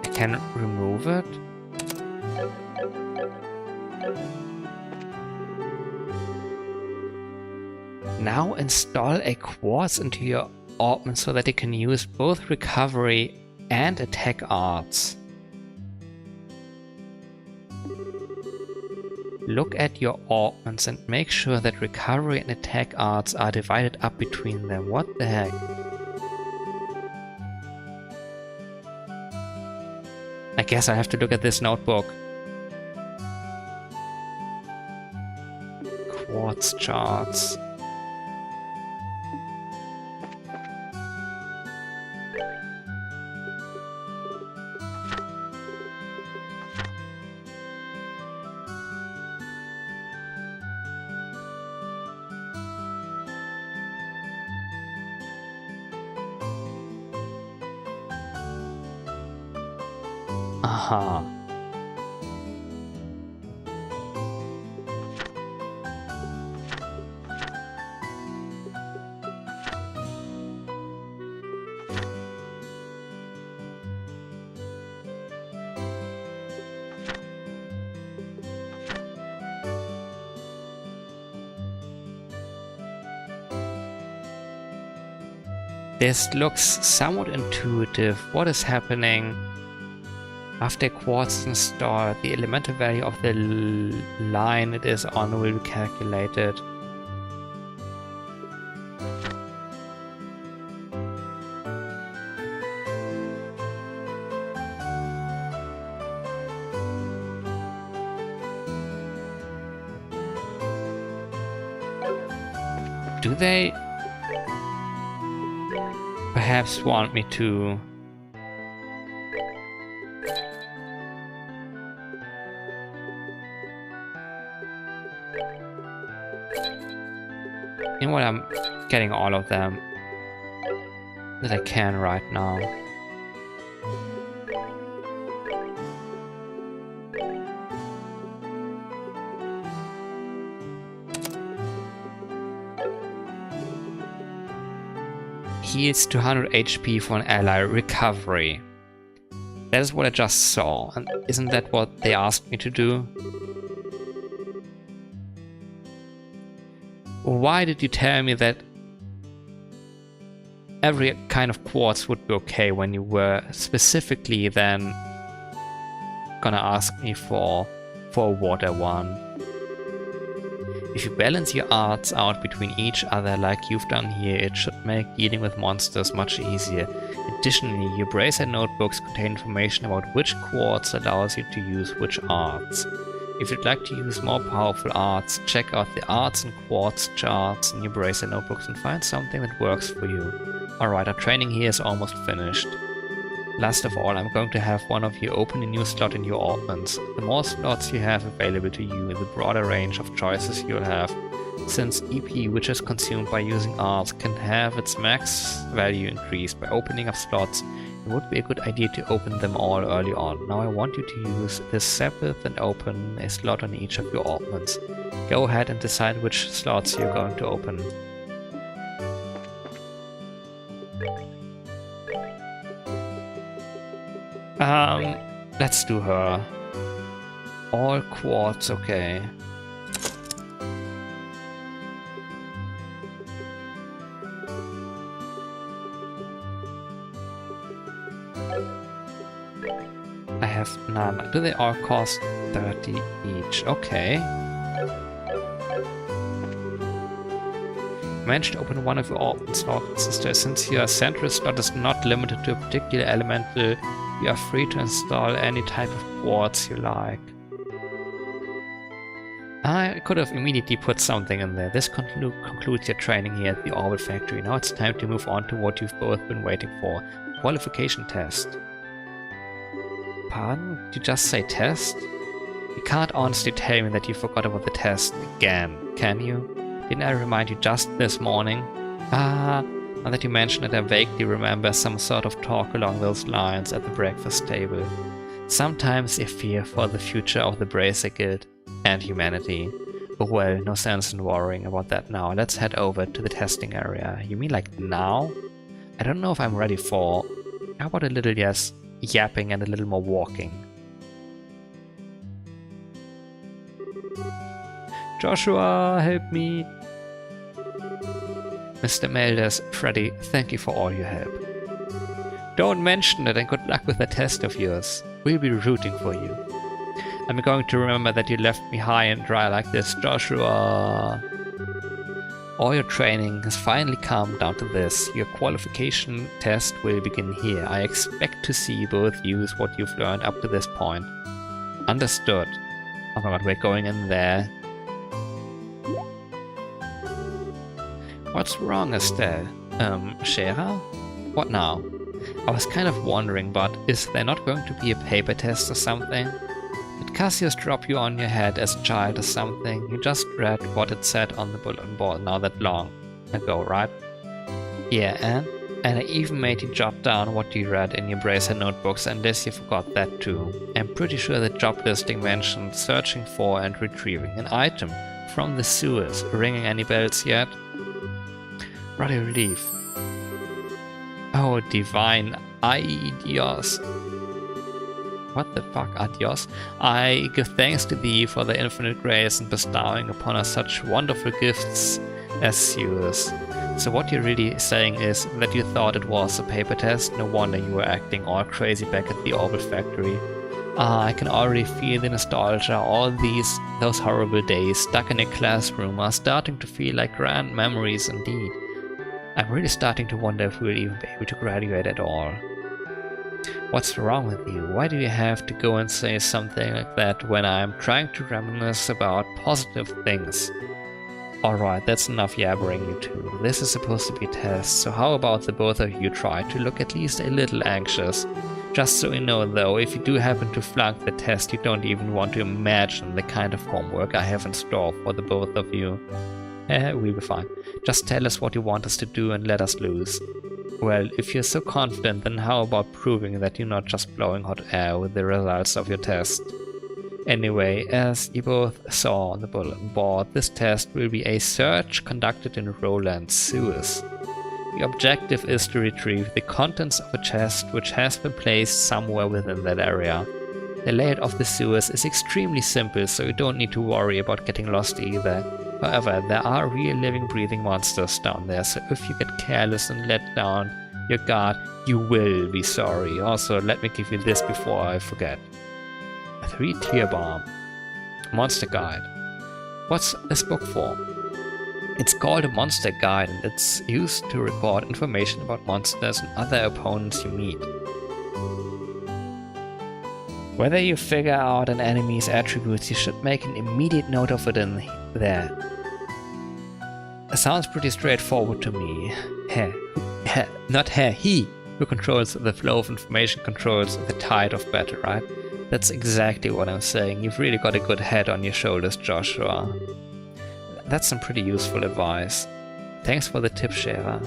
I can remove it. Now install a quartz into your orbment so that you can use both recovery and attack arts. Look at your orbments and make sure that recovery and attack arts are divided up between them. What the heck? I guess I have to look at this notebook. Quartz charts. Aha. This looks somewhat intuitive. What is happening? After quartz is installed, the elemental value of the line it is on will be calculated. Do they perhaps want me to you know what, I'm getting all of them that I can right now. Heals 200 HP for an ally. Recovery. That is what I just saw. And isn't that what they asked me to do? Why did you tell me that every kind of quartz would be okay when you were specifically then gonna ask me for a water one? If you balance your arts out between each other like you've done here, it should make dealing with monsters much easier. Additionally, your bracer notebooks contain information about which quartz allows you to use which arts. If you'd like to use more powerful arts, check out the arts and quartz charts in your bracer notebooks and find something that works for you. Alright, our training here is almost finished. Last of all, I'm going to have one of you open a new slot in your orbments. The more slots you have available to you, the broader range of choices you'll have. Since EP, which is consumed by using arts, can have its max value increased by opening up slots, it would be a good idea to open them all early on. Now I want you to use this Sabbath and open a slot on each of your orbments. Go ahead and decide which slots you're going to open. Let's do her. All quartz, okay. I have none. Do they all cost 30 each? Okay. Managed to open one of your orbit slots. Since your central slot is not limited to a particular elemental, you are free to install any type of quartz you like. I could have immediately put something in there. This concludes your training here at the Orbit Factory. Now it's time to move on to what you've both been waiting for. Qualification test. Pardon? Did you just say test? You can't honestly tell me that you forgot about the test again, can you? Didn't I remind you just this morning? Ah, now that you mention it, I vaguely remember some sort of talk along those lines at the breakfast table. Sometimes I fear for the future of the Bracer Guild and humanity. Oh well, no sense in worrying about that now. Let's head over to the testing area. You mean like now? I don't know if I'm ready for... How about a little yes, yapping and a little more walking? Joshua, help me! Mr. Melders, Freddy, thank you for all your help. Don't mention it and good luck with that test of yours. We'll be rooting for you. I'm going to remember that you left me high and dry like this, Joshua. All your training has finally come down to this. Your qualification test will begin here. I expect to see you both use what you've learned up to this point. Understood. Oh my god, we're going in there. What's wrong, Estelle? Shera? What now? I was kind of wondering, but is there not going to be a paper test or something? Did Cassius drop you on your head as a child or something? You just read what it said on the bulletin board not that long ago, right? Yeah, and I even made you jot down what you read in your Bracer notebooks, unless you forgot that too. I'm pretty sure the job listing mentioned searching for and retrieving an item from the sewers. Ringing any bells yet? What a relief. Oh, divine Adios. What the fuck, Adios? I give thanks to thee for the infinite grace and bestowing upon us such wonderful gifts as sewers. So what you're really saying is that you thought it was a paper test? No wonder you were acting all crazy back at the Orbital Factory. Ah, I can already feel the nostalgia. All those horrible days stuck in a classroom are starting to feel like grand memories indeed. I'm really starting to wonder if we'll even be able to graduate at all. What's wrong with you? Why do you have to go and say something like that when I'm trying to reminisce about positive things? Alright, that's enough yabbering, you two. This is supposed to be a test, so how about the both of you try to look at least a little anxious? Just so you know though, if you do happen to flunk the test, you don't even want to imagine the kind of homework I have in store for the both of you. We'll be fine. Just tell us what you want us to do and let us loose. Well, if you're so confident, then how about proving that you're not just blowing hot air with the results of your test? Anyway, as you both saw on the bulletin board, this test will be a search conducted in Roland's sewers. The objective is to retrieve the contents of a chest which has been placed somewhere within that area. The layout of the sewers is extremely simple, so you don't need to worry about getting lost either. However, there are real living breathing monsters down there, so if you get careless and let down your guard, you will be sorry. Also, let me give you this before I forget. A 3-tier bomb. Monster Guide. What's this book for? It's called a Monster Guide and it's used to record information about monsters and other opponents you meet. Whether you figure out an enemy's attributes, you should make an immediate note of it in there. It sounds pretty straightforward to me. He who controls the flow of information controls the tide of battle, right? That's exactly what I'm saying. You've really got a good head on your shoulders, Joshua. That's some pretty useful advice. Thanks for the tip, Shera.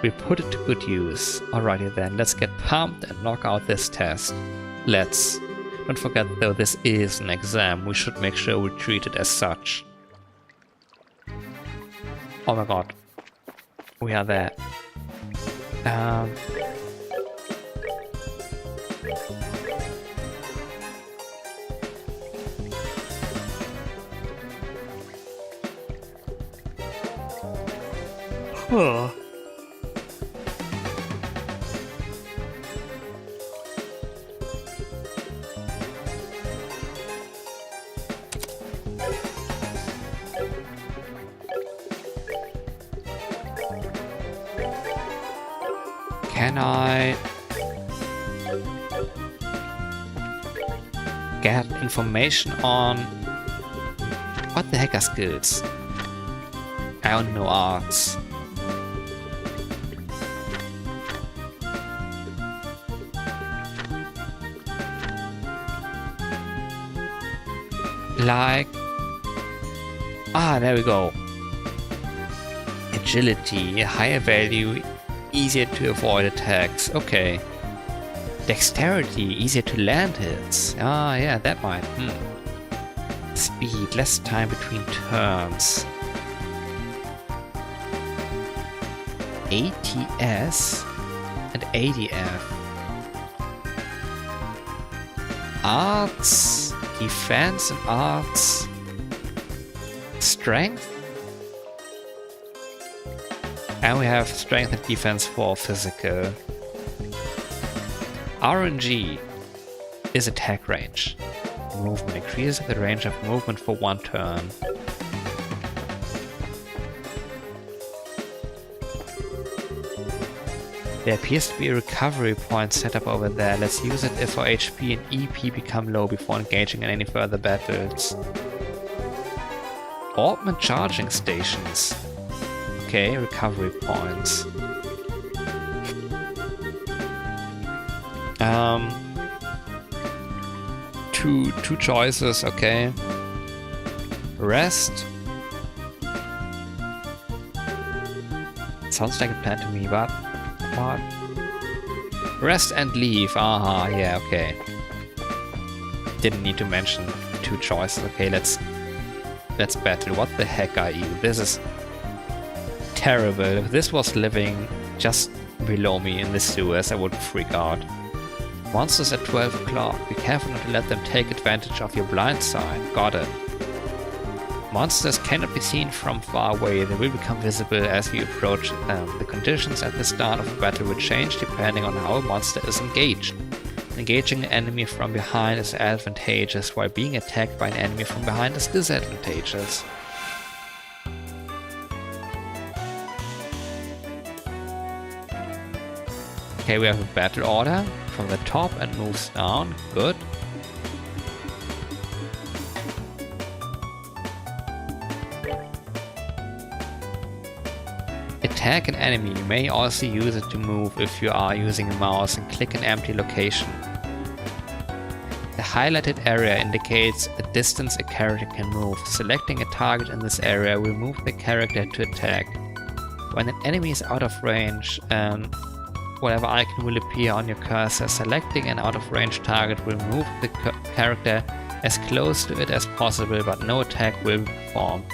We'll put it to good use. Alrighty then, let's get pumped and knock out this test. Let's. Don't forget though, this is an exam. We should make sure we treat it as such. Oh my god. We are there. Huh. Can I get information on what the heck are skills? I don't know arts. Like, there we go. Agility, higher value, easier to avoid attacks. Okay. Dexterity, easier to land hits. Ah, yeah, that might. Speed, less time between turns. ATS and ADF. Arts, defense and arts. Strength? And we have strength and defense for physical. RNG is attack range. Movement increases the range of movement for 1 turn. There appears to be a recovery point set up over there. Let's use it if our HP and EP become low before engaging in any further battles. Orbment charging stations. Okay, recovery points. Two choices, okay. Rest. Sounds like a plan to me, but what? Rest and leave. Aha, yeah, okay. Didn't need to mention 2 choices. Okay, let's battle. What the heck are you? This is terrible. If this was living just below me in the sewers, I would freak out. Monsters at 12 o'clock. Be careful not to let them take advantage of your blind side. Got it. Monsters cannot be seen from far away. They will become visible as we approach them. The conditions at the start of the battle will change depending on how a monster is engaged. Engaging an enemy from behind is advantageous, while being attacked by an enemy from behind is disadvantageous. Okay, we have a battle order from the top and moves down. Good. Attack an enemy. You may also use it to move if you are using a mouse and click an empty location. The highlighted area indicates a distance a character can move. Selecting a target in this area will move the character to attack. When an enemy is out of range, whatever icon will appear on your cursor. Selecting an out-of-range target will move the character as close to it as possible, but no attack will be performed.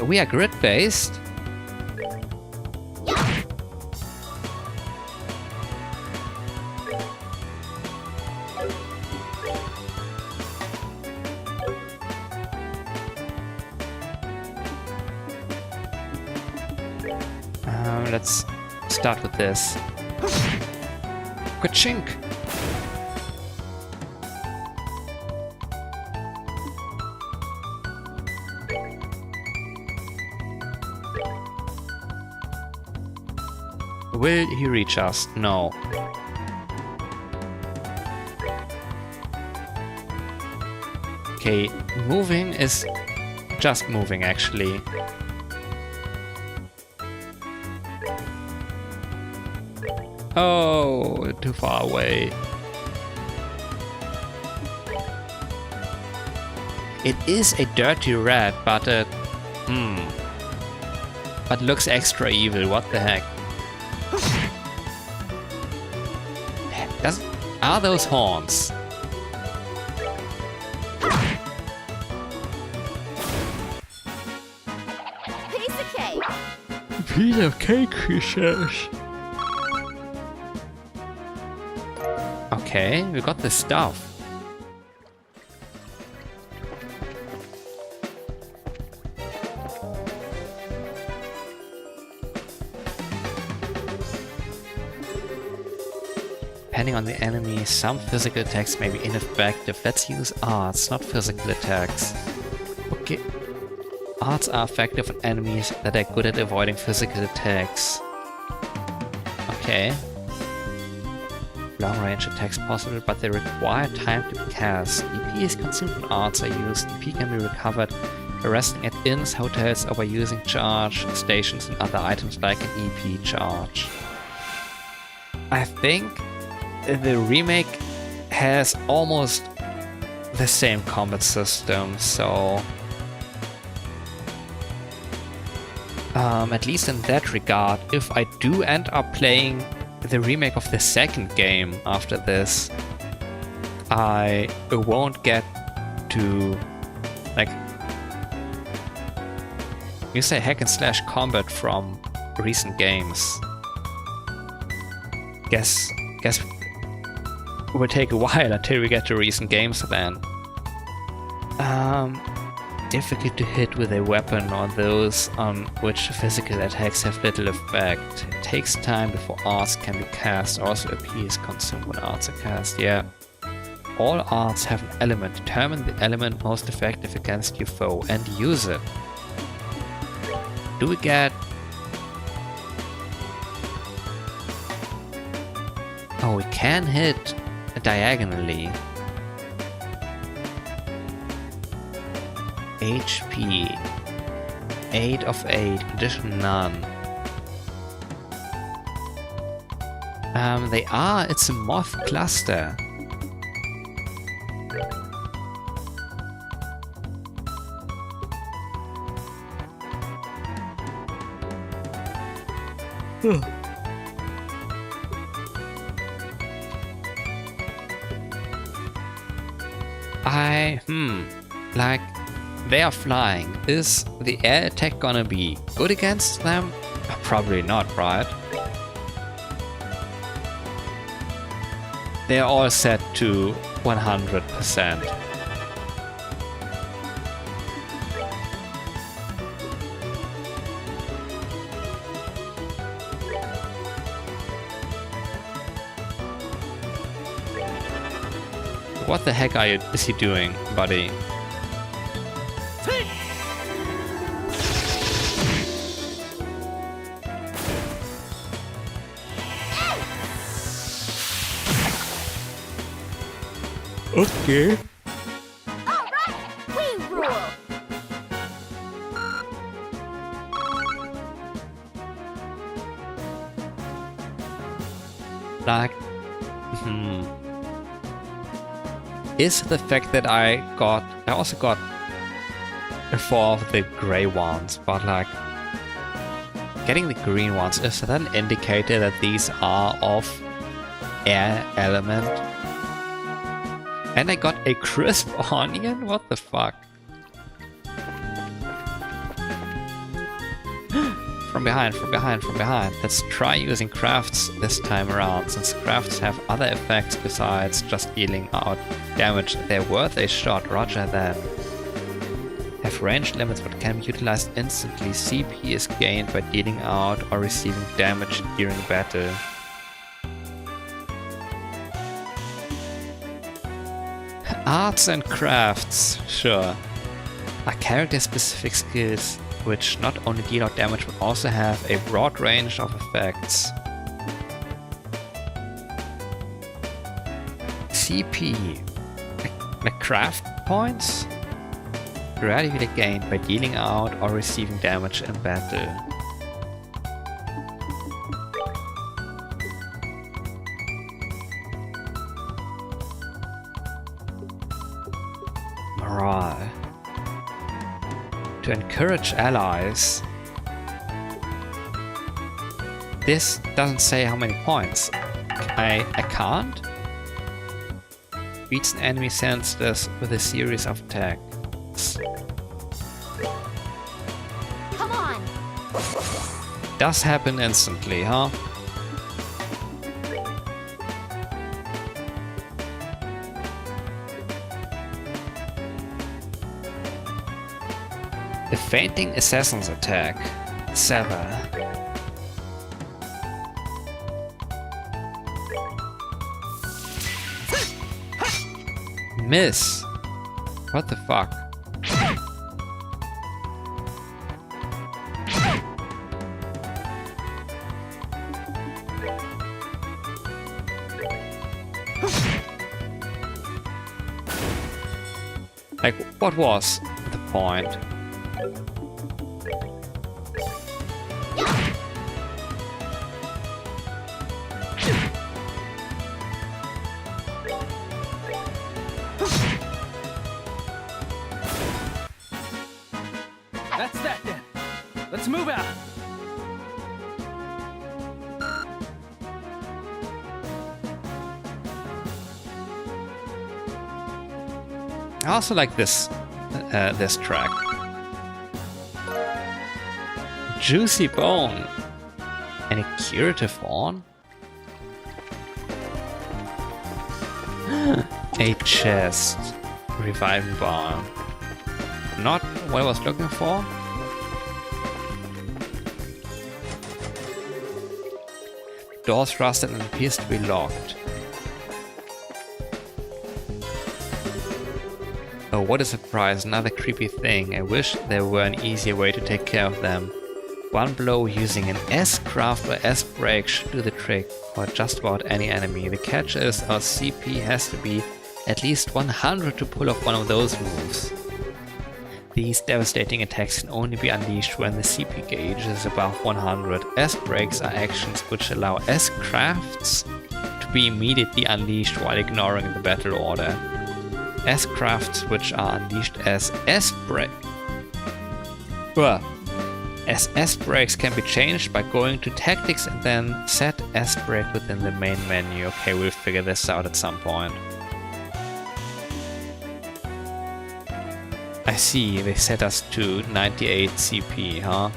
We are grid-based. Let's start with this. Ka-chink! Will he reach us? No. Okay, moving is just moving actually. Oh, too far away. It is a dirty rat, but but looks extra evil. What the heck? Are those horns? Piece of cake. Piece of cake, he says. Okay, we got the stuff. Depending on the enemy, some physical attacks may be ineffective. Let's use arts, not physical attacks. Okay. Arts are effective on enemies that are good at avoiding physical attacks. Okay. Long-range attacks possible, but they require time to be cast. EP is consumed when arts are used. EP can be recovered by resting at inns, hotels, or by using charge stations and other items like an EP charge. I think the remake has almost the same combat system, so At least in that regard, if I do end up playing the remake of the second game after this, I won't get to, like, you say hack and slash combat from recent games. Guess it will take a while until we get to recent games then. Difficult to hit with a weapon or those on which physical attacks have little effect. It takes time before arts can be cast. Also appears consumed when arts are cast. Yeah. All arts have an element. Determine the element most effective against your foe and use it. Do we get... Oh, we can hit diagonally. HP 8 of 8, condition none. They are, it's a moth cluster. Like, they are flying. Is the air attack gonna be good against them? Probably not, right? They're all set to 100%. What the heck is he doing, buddy? Okay. All right, we rule. Like, is the fact that I also got 4 of the gray ones, but like, getting the green ones, is that an indicator that these are of air element? And I got a crisp onion? What the fuck? From behind, from behind, from behind. Let's try using crafts this time around, since crafts have other effects besides just dealing out damage. They're worth a shot, roger that. Have range limits but can be utilized instantly. CP is gained by dealing out or receiving damage during battle. Arts and crafts, sure, are character-specific skills which not only deal out damage but also have a broad range of effects. CP, like craft points, gradually gained by dealing out or receiving damage in battle. Morale. To encourage allies. This doesn't say how many points. I can't? Beats an enemy senseless with a series of attacks. Come on. Does happen instantly, huh? The fainting assassin's attack. Sever. Miss. What the fuck? Like, what was the point? That's that then. Let's move out. I also like this this track. Juicy bone. Any curative on? A chest. Reviving barn. Not what I was looking for. Doors rusted and appears to be locked. Oh, what a surprise, another creepy thing. I wish there were an easier way to take care of them. One blow using an S-craft or S-break should do the trick for just about any enemy. The catch is our CP has to be at least 100 to pull off one of those moves. These devastating attacks can only be unleashed when the CP gauge is above 100. S-breaks are actions which allow S-crafts to be immediately unleashed while ignoring the battle order. S-crafts which are unleashed as S-break. As S-breaks can be changed by going to tactics and then set S-break within the main menu. Okay, we'll figure this out at some point. I see, they set us to 98 CP, huh?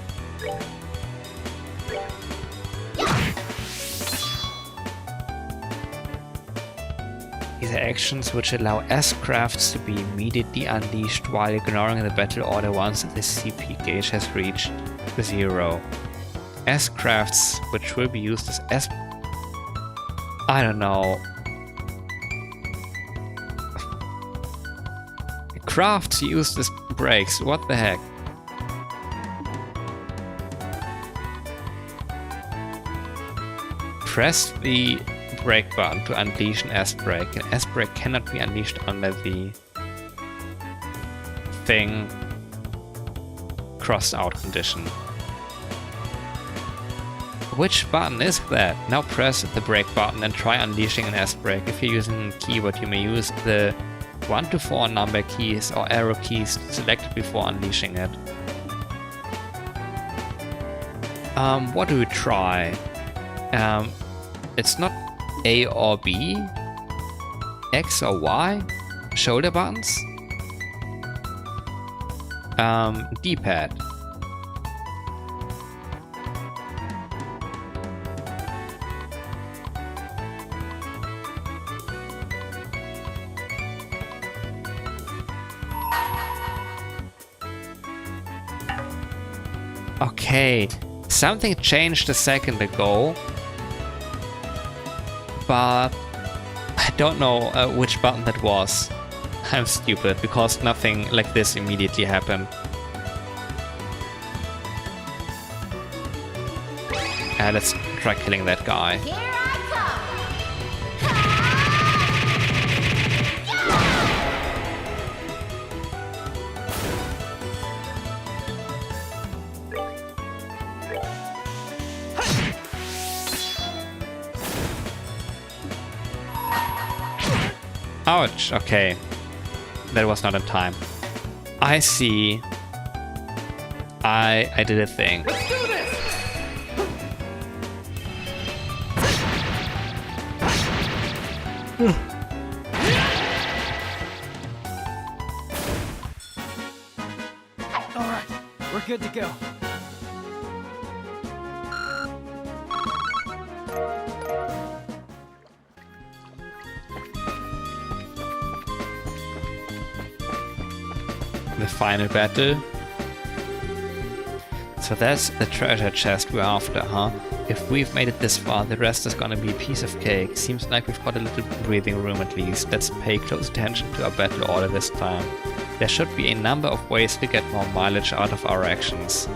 These are actions which allow S-crafts to be immediately unleashed while ignoring the battle order once the CP gauge has reached 0. S-crafts which will be used as S... I don't know. Crafts used as breaks, what the heck? Press the break button to unleash an S-break. An S-break cannot be unleashed under the thing crossed out condition. Which button is that? Now press the break button and try unleashing an S-break. If you're using a keyboard, you may use the 1 to 4 number keys or arrow keys selected before unleashing it. What do we try? It's not A or B, X or Y, shoulder buttons, D-pad. Okay, something changed a second ago, but I don't know which button that was. I'm stupid, because nothing like this immediately happened. Let's try killing that guy. Here I come. Ouch, okay. That was not in time. I see. I did a thing. Let's do this! All right, we're good to go. The final battle. So that's the treasure chest we're after, huh? If we've made it this far, the rest is gonna be a piece of cake. Seems like we've got a little breathing room at least. Let's pay close attention to our battle order this time. There should be a number of ways to get more mileage out of our actions.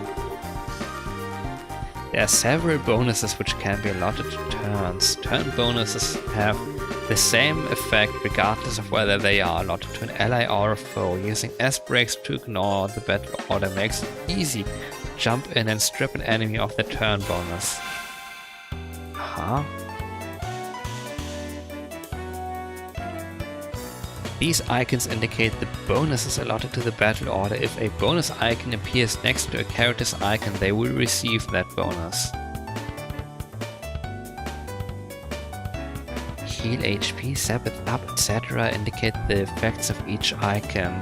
There are several bonuses which can be allotted to turns. Turn bonuses have the same effect regardless of whether they are allotted to an ally or a foe. Using S-breaks to ignore the battle order makes it easy to jump in and strip an enemy of their turn bonus. Huh? These icons indicate the bonuses allotted to the battle order. If a bonus icon appears next to a character's icon, they will receive that bonus. Heal HP, zap it up, etc. indicate the effects of each icon.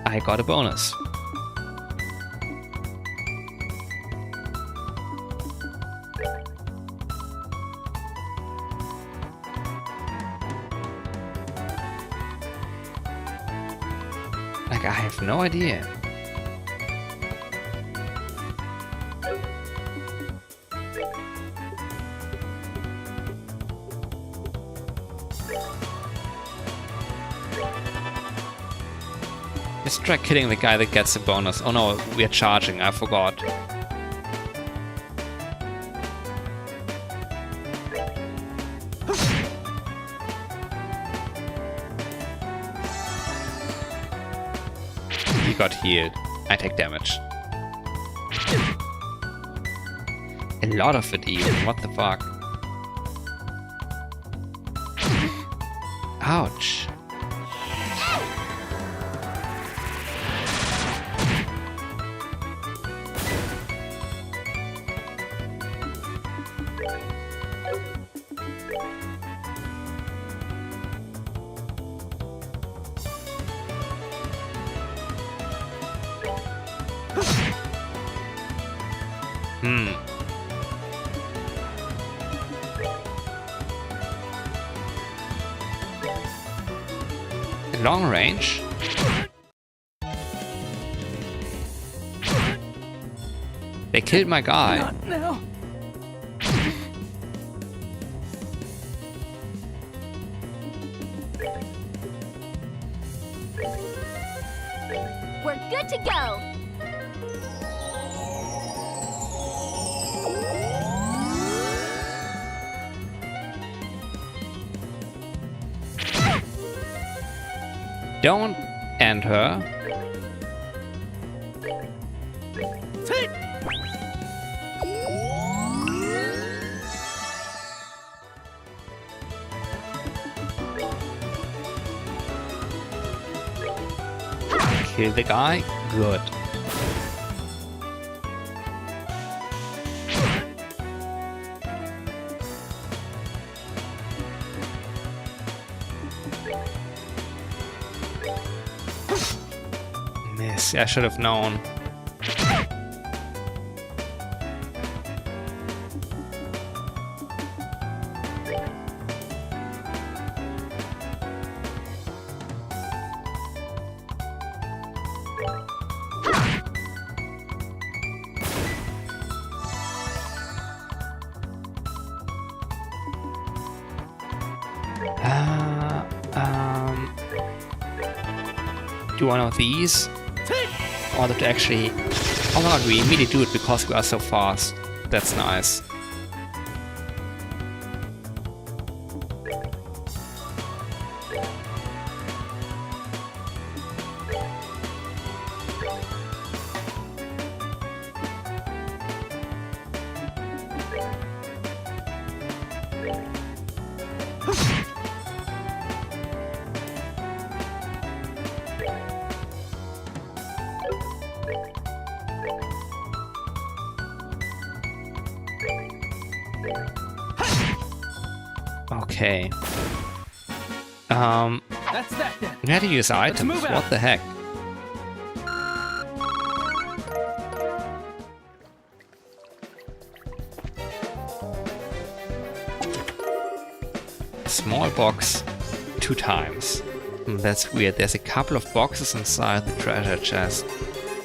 I got a bonus. Like, I have no idea. Let's try killing the guy that gets the bonus. Oh no, we are charging, I forgot. He got healed. I take damage. A lot of it even, what the fuck? Ouch. Long range? They killed my guy. Not now. We're good to go. Don't end her. Kill the guy. Good. Miss. I should have known. Do one of these. In order to actually... Oh my god, we immediately do it because we are so fast. That's nice. Okay. That's that then. We had to use items. move out. What the heck? Small box 2 times. That's weird. There's a couple of boxes inside the treasure chest.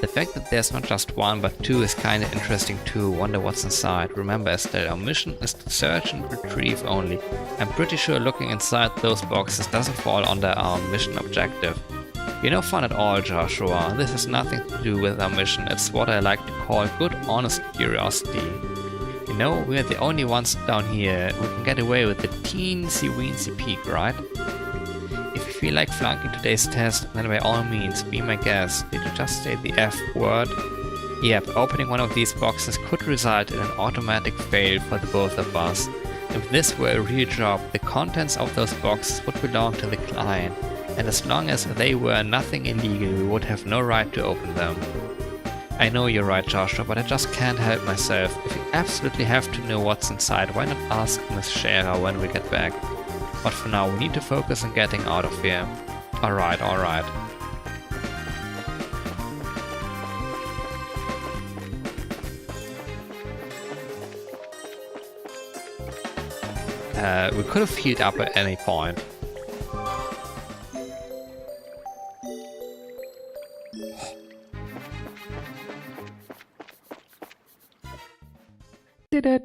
The fact that there's not just 1 but 2 is kinda interesting too. Wonder what's inside. Remember, Estelle, our mission is to search and retrieve only. I'm pretty sure looking inside those boxes doesn't fall under our mission objective. You're no fun at all, Joshua. This has nothing to do with our mission. It's what I like to call good, honest curiosity. You know, we're the only ones down here who can get away with the teensy-weensy peek, right? If you feel like flunking today's test, then by all means, be my guest. Did you just say the F word? Yep, opening one of these boxes could result in an automatic fail for the both of us. If this were a real job, the contents of those boxes would belong to the client, and as long as they were nothing illegal, we would have no right to open them. I know you're right, Joshua, but I just can't help myself. If you absolutely have to know what's inside, why not ask Miss Scherer when we get back? But for now, we need to focus on getting out of here. Alright, alright. We could have healed up at any point. Did it!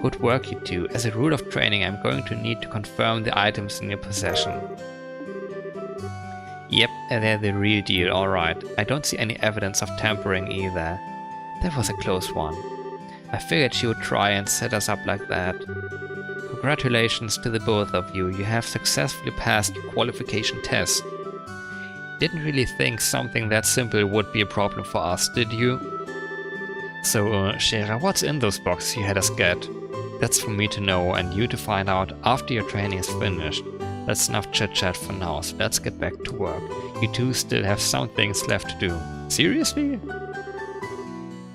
Good work, you two. As a rule of training, I'm going to need to confirm the items in your possession. Yep, they're the real deal, alright. I don't see any evidence of tampering either. That was a close one. I figured she would try and set us up like that. Congratulations to the both of you. You have successfully passed your qualification test. Didn't really think something that simple would be a problem for us, did you? So, Scherer, what's in those boxes you had us get? That's for me to know and you to find out after your training is finished. That's enough chit-chat for now, so let's get back to work. You two still have some things left to do. Seriously?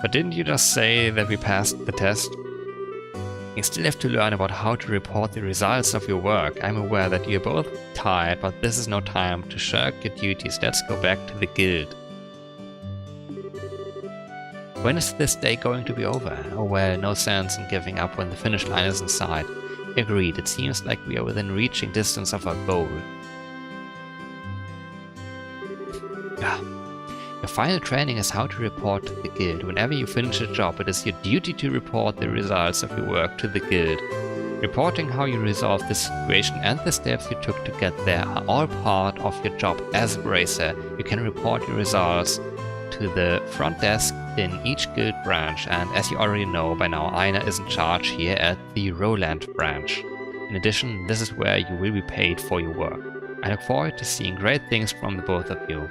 But didn't you just say that we passed the test? You still have to learn about how to report the results of your work. I'm aware that you're both tired, but this is no time to shirk your duties. Let's go back to the guild. When is this day going to be over? Oh well, no sense in giving up when the finish line is in sight. Agreed, it seems like we are within reaching distance of our goal. Your final training is how to report to the guild. Whenever you finish a job, it is your duty to report the results of your work to the guild. Reporting how you resolved the situation and the steps you took to get there are all part of your job as a bracer. You can report your results to the front desk in each guild branch, and as you already know by now, Aina is in charge here at the Roland branch. In addition, this is where you will be paid for your work. I look forward to seeing great things from the both of you.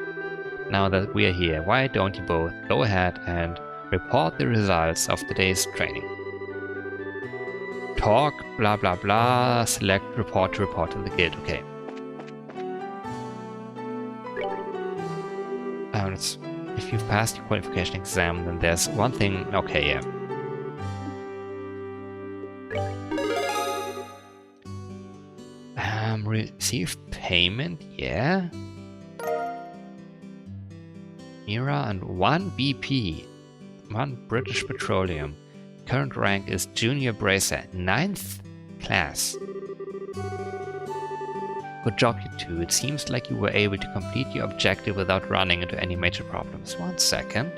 Now that we are here, why don't you both go ahead and report the results of today's training? Talk, blah blah blah, select report to the guild, okay. If you've passed your qualification exam, then there's one thing, okay, yeah. Receive payment, yeah. Mira and 1 BP, 1 British Petroleum. Current rank is Junior Bracer, 9th class. Good job, you two. It seems like you were able to complete your objective without running into any major problems. 1 second.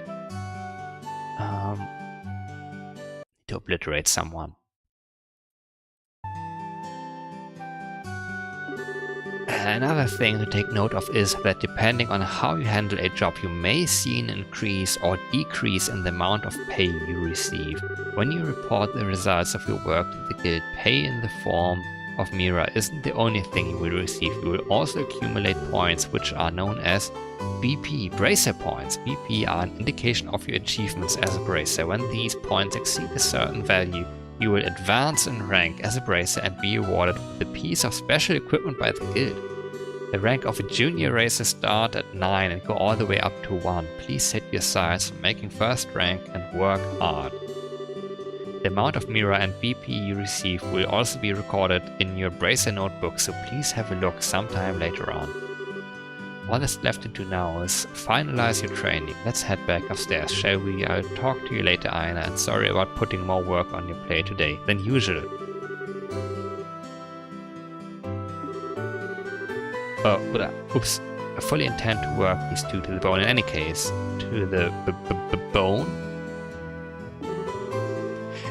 To obliterate someone. Another thing to take note of is that depending on how you handle a job, you may see an increase or decrease in the amount of pay you receive. When you report the results of your work to the guild, pay in the form of Mira isn't the only thing you will receive. You will also accumulate points which are known as BP, Bracer points. BP are an indication of your achievements as a Bracer. When these points exceed a certain value, you will advance in rank as a Bracer and be awarded with a piece of special equipment by the guild. The rank of a junior racer start at 9 and go all the way up to 1. Please set your sights on making first rank and work hard. The amount of Mira and BP you receive will also be recorded in your Bracer notebook, so please have a look sometime later on. All that's left to do now is finalize your training. Let's head back upstairs, shall we? I'll talk to you later, Aina, and sorry about putting more work on your plate today than usual. Oops. I fully intend to work these two to the bone in any case. To the bone?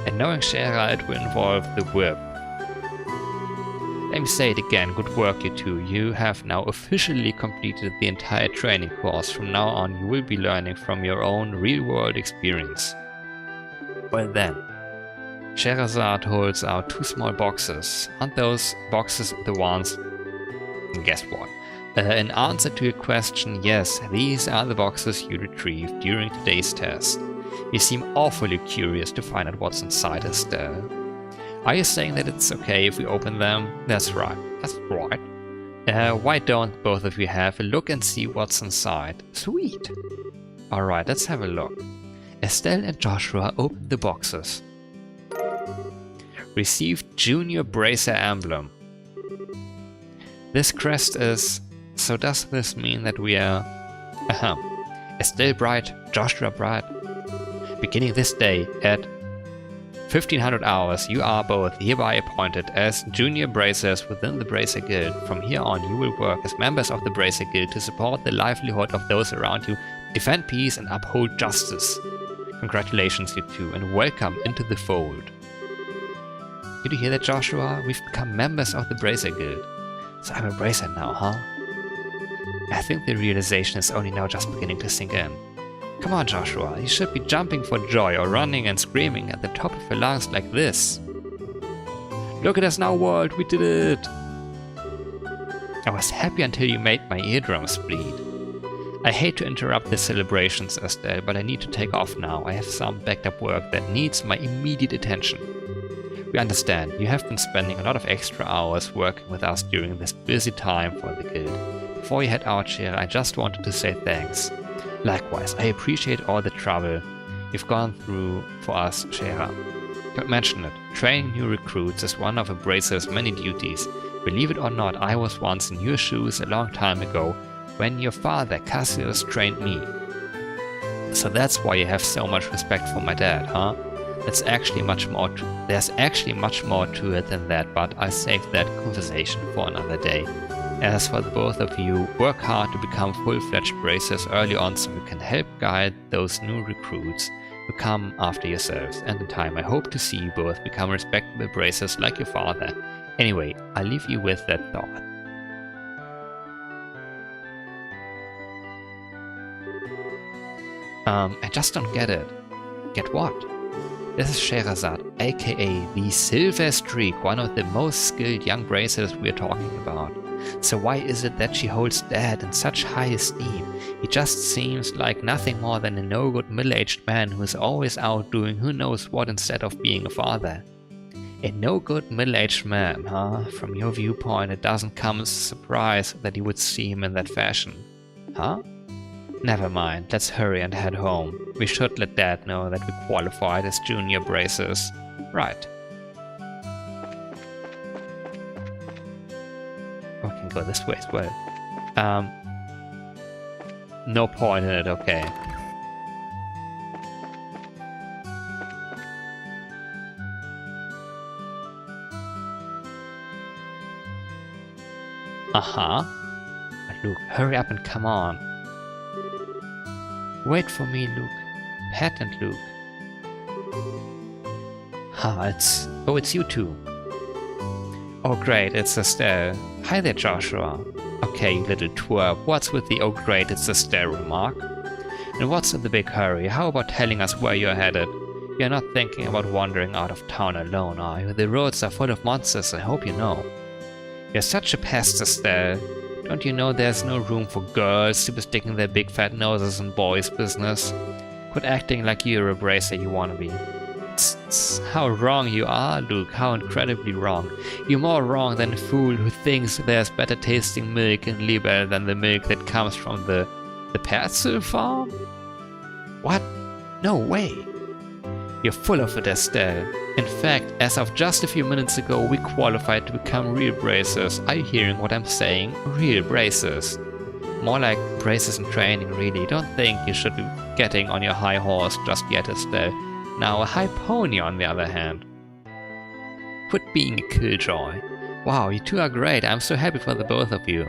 And knowing Scherer, it will involve the whip. Let me say it again, good work you two. You have now officially completed the entire training course. From now on you will be learning from your own real-world experience. Well then, Scheherazade holds out 2 small boxes. Aren't those boxes the ones? Guess what? In answer to your question, yes, these are the boxes you retrieved during today's test. You seem awfully curious to find out what's inside, Estelle. Are you saying that it's okay if we open them? That's right. That's right. Why don't both of you have a look and see what's inside? Sweet. Alright, let's have a look. Estelle and Joshua opened the boxes. Received Junior Bracer Emblem. This crest is... So does this mean that we are... Estelle Bright, Joshua Bright. Beginning this day at 1500 hours, you are both hereby appointed as junior bracers within the Bracer Guild. From here on, you will work as members of the Bracer Guild to support the livelihood of those around you, defend peace and uphold justice. Congratulations, you two, and welcome into the fold. Did you hear that, Joshua? We've become members of the Bracer Guild. So I'm a bracer now, huh? I think the realization is only now just beginning to sink in. Come on, Joshua, you should be jumping for joy or running and screaming at the top of your lungs like this. Look at us now, world, we did it! I was happy until you made my eardrums bleed. I hate to interrupt the celebrations, Estelle, but I need to take off now. I have some backed up work that needs my immediate attention. We understand, you have been spending a lot of extra hours working with us during this busy time for the guild. Before you head out, Shera, I just wanted to say thanks. Likewise, I appreciate all the trouble you've gone through for us, Shera. Don't mention it. Training new recruits is one of a bracer's many duties. Believe it or not, I was once in your shoes a long time ago when your father, Cassius, trained me. So that's why you have so much respect for my dad, huh? There's actually much more to it than that, but I'll save that conversation for another day. As for the both of you, work hard to become full-fledged bracers early on so you can help guide those new recruits who come after yourselves. And in time, I hope to see you both become respectable bracers like your father. Anyway, I'll leave you with that thought. I just don't get it. Get what? This is Sherazad, aka the Silver Streak, one of the most skilled young bracers we're talking about. So why is it that she holds Dad in such high esteem? He just seems like nothing more than a no-good middle-aged man who is always out doing who knows what instead of being a father. A no-good middle-aged man, huh? From your viewpoint, it doesn't come as a surprise that you would see him in that fashion. Huh? Never mind, let's hurry and head home. We should let Dad know that we qualified as junior bracers. Right. Oh, I can go this way as well. No point in it, okay. Luke, hurry up and come on. Wait for me, Luke. Pat and Luke. It's you two. Oh great, it's Estelle. Hi there, Joshua. Okay, you little twerp, what's with the "oh great, it's Estelle" remark? And what's in the big hurry? How about telling us where you're headed? You're not thinking about wandering out of town alone, are you? The roads are full of monsters, I hope you know. You're such a pest, Estelle. Don't you know there's no room for girls to be sticking their big fat noses in boys' business? Quit acting like you're a bracer you wanna be. How wrong you are, Luke, how incredibly wrong. You're more wrong than a fool who thinks there's better tasting milk in Liebel than the milk that comes from the Perzel farm? What? No way. You're full of it, Estelle. In fact, as of just a few minutes ago, we qualified to become real bracers. Are you hearing what I'm saying? Real bracers. More like bracers in training, really. Don't think you should be getting on your high horse just yet, Estelle. Now, a high pony, on the other hand. Quit being a killjoy. Wow, you two are great. I'm so happy for the both of you.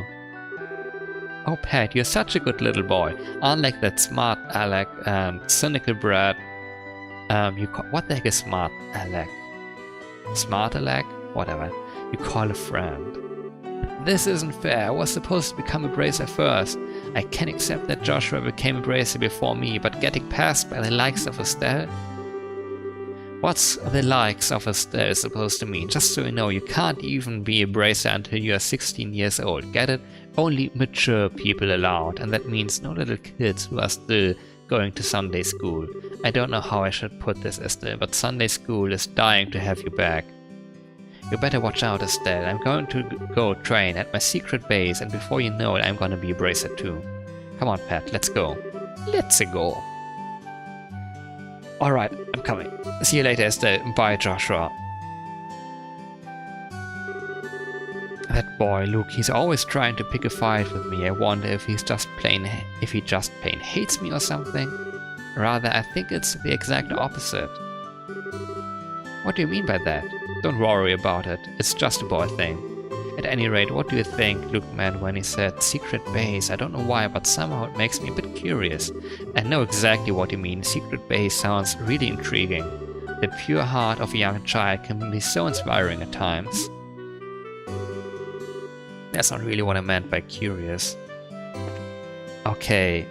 Oh, Pat, you're such a good little boy. Unlike that smart Alec and cynical Brad. What the heck is smart Alec? Smart Alec? Whatever. You call a friend. This isn't fair. I was supposed to become a bracer first. I can accept that Joshua became a bracer before me, but getting passed by the likes of Estelle? What's the likes of Estelle supposed to mean? Just so you know, you can't even be a bracer until you are 16 years old. Get it? Only mature people allowed, and that means no little kids who are still going to Sunday school. I don't know how I should put this, Estelle, but Sunday school is dying to have you back. You better watch out, Estelle. I'm going to go train at my secret base, and before you know it, I'm gonna be a bracer too. Come on, Pat, let's go. Let's go. Alright, I'm coming. See you later, Estelle. Bye, Joshua. That boy, Luke, he's always trying to pick a fight with me. I wonder if he just plain hates me or something. Rather, I think it's the exact opposite. What do you mean by that? Don't worry about it. It's just a boy thing. At any rate, what do you think Luke meant when he said secret base? I don't know why, but somehow it makes me a bit curious. I know exactly what you mean. Secret base sounds really intriguing. The pure heart of a young child can be so inspiring at times. That's not really what I meant by curious. Okay.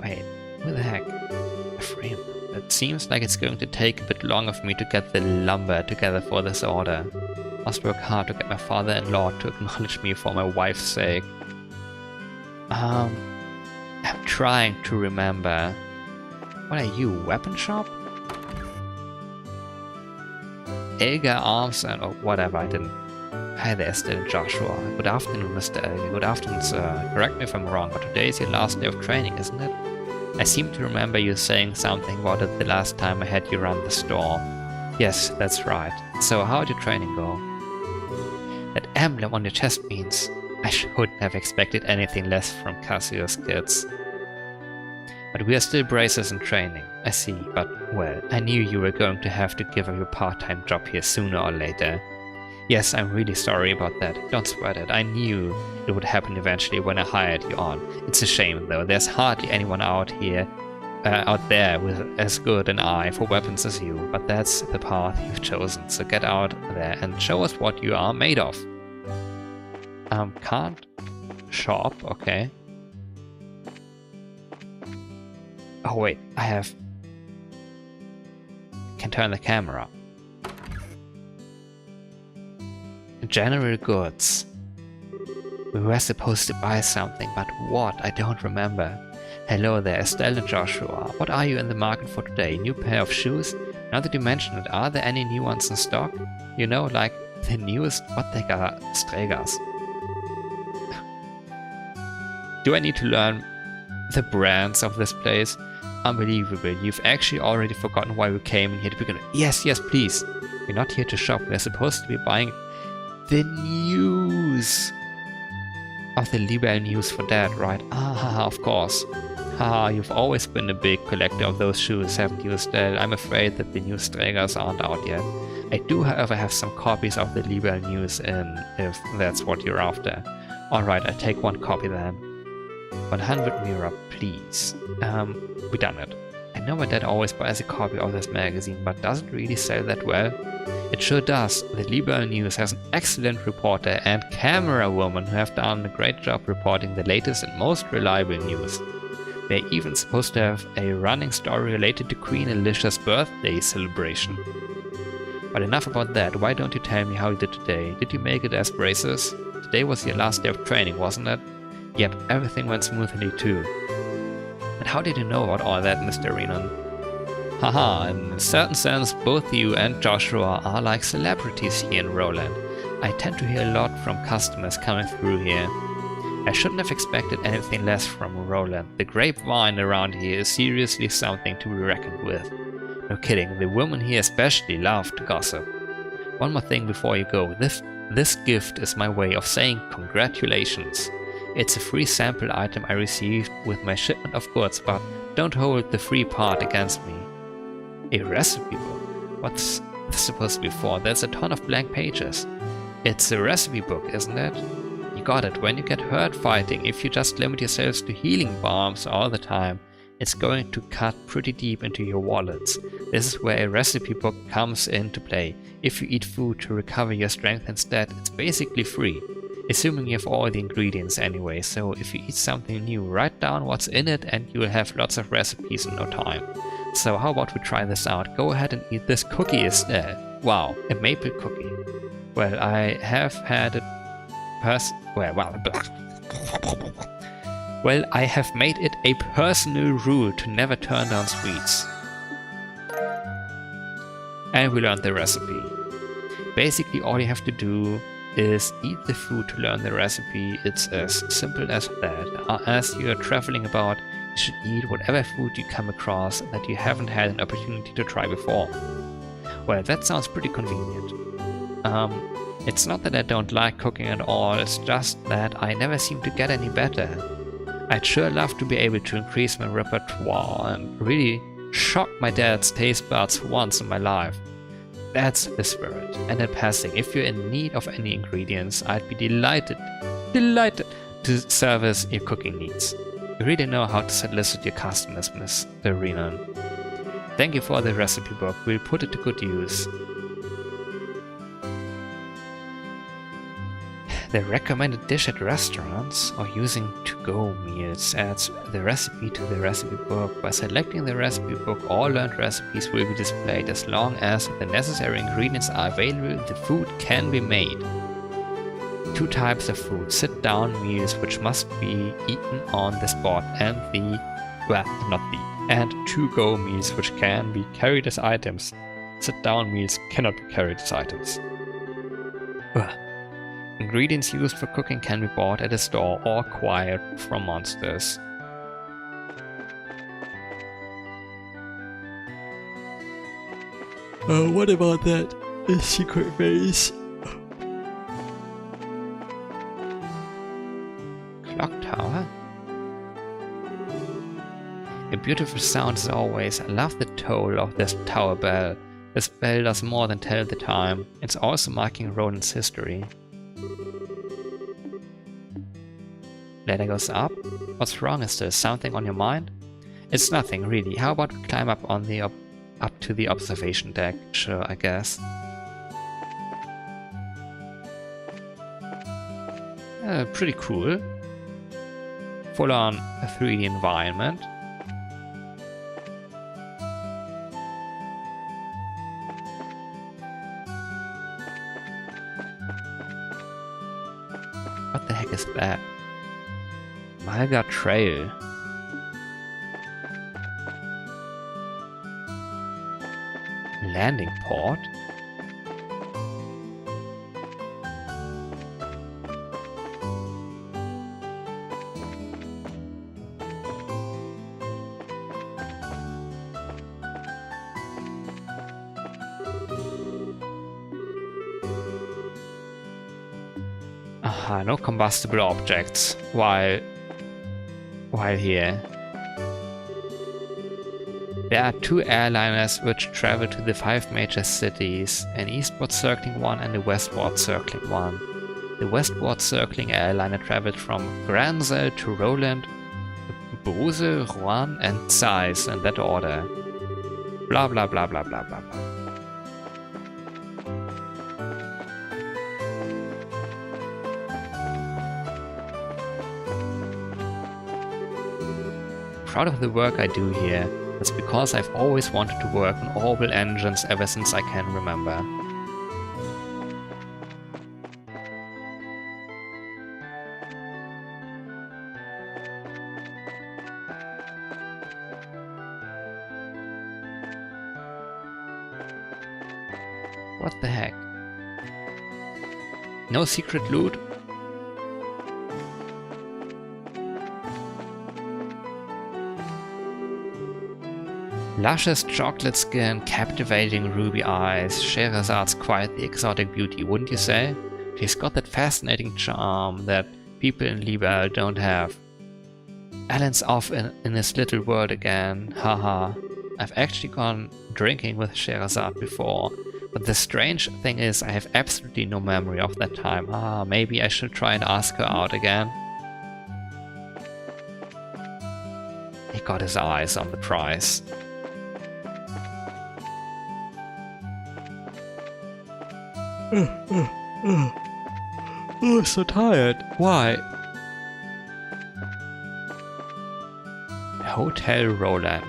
Wait, who the heck? A frame. It seems like it's going to take a bit longer for me to get the lumber together for this order. Must work hard to get my father-in-law to acknowledge me for my wife's sake. I'm trying to remember. What are you, weapon shop? Elga Arms and or whatever, I didn't. Hi there, Estelle and Joshua. Good afternoon, Mr. Elga. Good afternoon, sir. Correct me if I'm wrong, but today is your last day of training, isn't it? I seem to remember you saying something about it the last time I had you run the store. Yes, that's right. So how did your training go? That emblem on your chest means I shouldn't have expected anything less from Cassio's kids. But we are still bracers in training. I see, but well, I knew you were going to have to give up your part-time job here sooner or later. Yes, I'm really sorry about that. Don't sweat it. I knew it would happen eventually when I hired you on. It's a shame though. There's hardly anyone out there with as good an eye for weapons as you. But that's the path you've chosen. So get out there and show us what you are made of. Can't shop. Okay. Oh wait, can turn the camera. General goods. We were supposed to buy something, but what? I don't remember. Hello there, Estelle and Joshua. What are you in the market for today? New pair of shoes? Now that you mention it, are there any new ones in stock? You know, like the newest Bottega Stregas. Do I need to learn the brands of this place? Unbelievable. You've actually already forgotten why we came in here to begin with. Yes, yes, please. We're not here to shop. We're supposed to be buying the news of the Libel news for that, right? Ah, of course. Haha, you've always been a big collector of those shoes, haven't you, Estelle? I'm afraid that the new Stregas aren't out yet. I do, however, have some copies of the Libel news in, if that's what you're after. Alright, I'll take one copy then. 100 Mira, please. We done it. I know my dad always buys a copy of this magazine, but does it really sell that well? It sure does. The Libel News has an excellent reporter and camera woman who have done a great job reporting the latest and most reliable news. They're even supposed to have a running story related to Queen Alicia's birthday celebration. But enough about that, why don't you tell me how you did today? Did you make it as bracers? Today was your last day of training, wasn't it? Yep, everything went smoothly too. And how did you know about all that, Mr. Renan? Haha, in a certain sense, both you and Joshua are like celebrities here in Roland. I tend to hear a lot from customers coming through here. I shouldn't have expected anything less from Roland. The grapevine around here is seriously something to be reckoned with. No kidding, the women here especially love to gossip. One more thing before you go. This gift is my way of saying congratulations. It's a free sample item I received with my shipment of goods, but don't hold the free part against me. A recipe book? What's this supposed to be for? There's a ton of blank pages. It's a recipe book, isn't it? You got it. When you get hurt fighting, if you just limit yourselves to healing bombs all the time, it's going to cut pretty deep into your wallets. This is where a recipe book comes into play. If you eat food to recover your strength instead, it's basically free. Assuming you have all the ingredients anyway, so if you eat something new, write down what's in it and you'll have lots of recipes in no time. So how about we try this out? Go ahead and eat this cookie instead. Wow, a maple cookie. Well, I have had it Well, I have made it a personal rule to never turn down sweets. And we learned the recipe. Basically, all you have to do is eat the food to learn the recipe. It's as simple as that. As you are traveling about, you should eat whatever food you come across that you haven't had an opportunity to try before. Well, that sounds pretty convenient. It's not that I don't like cooking at all, it's just that I never seem to get any better. I'd sure love to be able to increase my repertoire and really shock my dad's taste buds for once in my life. That's the spirit. And in passing, if you're in need of any ingredients, I'd be delighted to service your cooking needs. You really know how to solicit your customers, Mr. Renan. Thank you for the recipe book. We'll put it to good use. The recommended dish at restaurants or using to-go meals adds the recipe to the recipe book. By selecting the recipe book, all learned recipes will be displayed. As long as the necessary ingredients are available, the food can be made. 2 types of food: sit-down meals, which must be eaten on the spot, and and to-go meals, which can be carried as items. Sit-down meals cannot be carried as items. Ingredients used for cooking can be bought at a store or acquired from monsters. What about that secret base? Clock tower? A beautiful sound as always. I love the toll of this tower bell. This bell does more than tell the time. It's also marking Roland's history. Ladder goes up. What's wrong? Is there something on your mind? It's nothing, really. How about we climb up on the up to the observation deck? Sure, I guess. Pretty cool. Full on a 3D environment. What the heck is that? Malga Trail. Landing port? Aha, no combustible objects while here. There are 2 airliners which travel to the 5 major cities, an eastward circling one and a westward circling one. The westward circling airliner traveled from Granzel to Roland, Bruse, Rouen and Zeiss in that order. Blah blah blah blah blah blah blah. Proud of the work I do here. That's because I've always wanted to work on orbital engines ever since I can remember. What the heck? No secret loot? Luscious chocolate skin, captivating ruby eyes. Scheherazad's quite the exotic beauty, wouldn't you say? She's got that fascinating charm that people in Libel don't have. Alan's off in his little world again, haha. I've actually gone drinking with Scheherazade before, but the strange thing is I have absolutely no memory of that time. Maybe I should try and ask her out again. He got his eyes on the prize. Oh, so tired. Why? Hotel Roland.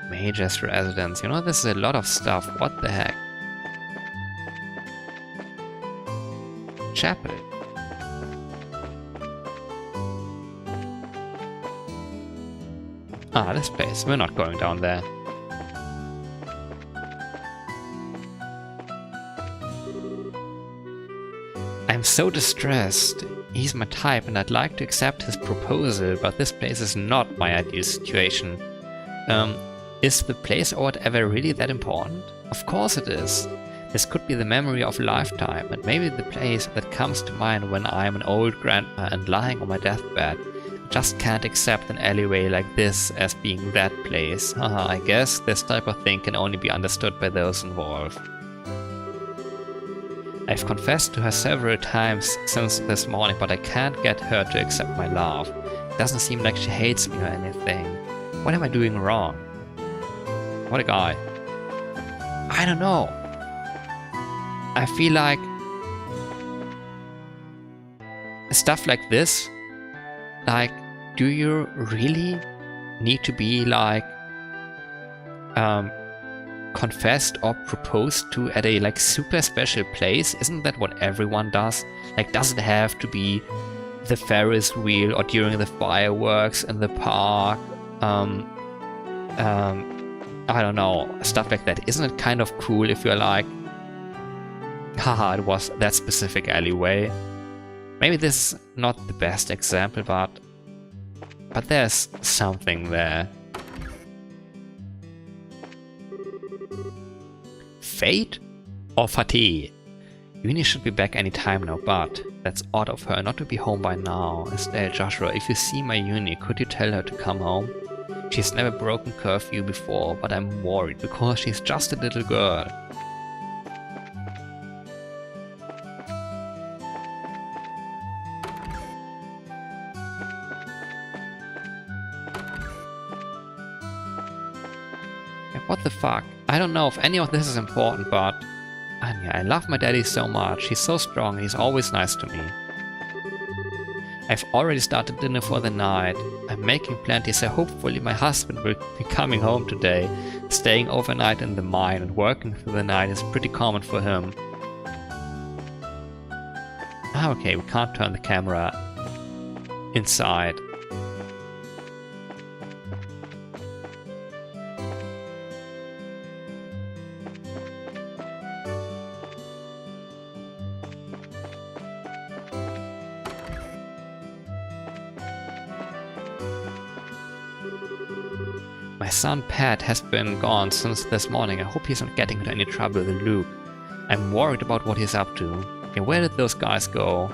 Major's residence. You know, this is a lot of stuff. What the heck? Chapel. This place. We're not going down there. I'm so distressed. He's my type and I'd like to accept his proposal, but this place is not my ideal situation. Is the place or whatever really that important? Of course it is. This could be the memory of a lifetime, and maybe the place that comes to mind when I'm an old grandma and lying on my deathbed. I just can't accept an alleyway like this as being that place. I guess this type of thing can only be understood by those involved. I've confessed to her several times since this morning, but I can't get her to accept my love. It doesn't seem like she hates me or anything. What am I doing wrong? What a guy. I don't know. I feel like stuff like this, like, do you really need to be like confessed or proposed to at a like super special place? Isn't that what everyone does? Like, does it have to be the Ferris wheel or during the fireworks in the park? I don't know, stuff like that. Isn't it kind of cool if you're like, haha, it was that specific alleyway? Maybe this is not the best example, but there's something there. Fate or fatigue? Uni should be back any time now, but that's odd of her not to be home by now. Estelle, Joshua, if you see my Uni, could you tell her to come home? She's never broken curfew before, but I'm worried because she's just a little girl. What the fuck? I don't know if any of this is important, but Anya, I love my daddy so much. He's so strong and he's always nice to me. I've already started dinner for the night. I'm making plenty, so hopefully my husband will be coming home today. Staying overnight in the mine and working through the night is pretty common for him. Ah, okay, we can't turn the camera inside. My son Pat has been gone since this morning. I hope he's not getting into any trouble with Luke. I'm worried about what he's up to. Okay, where did those guys go?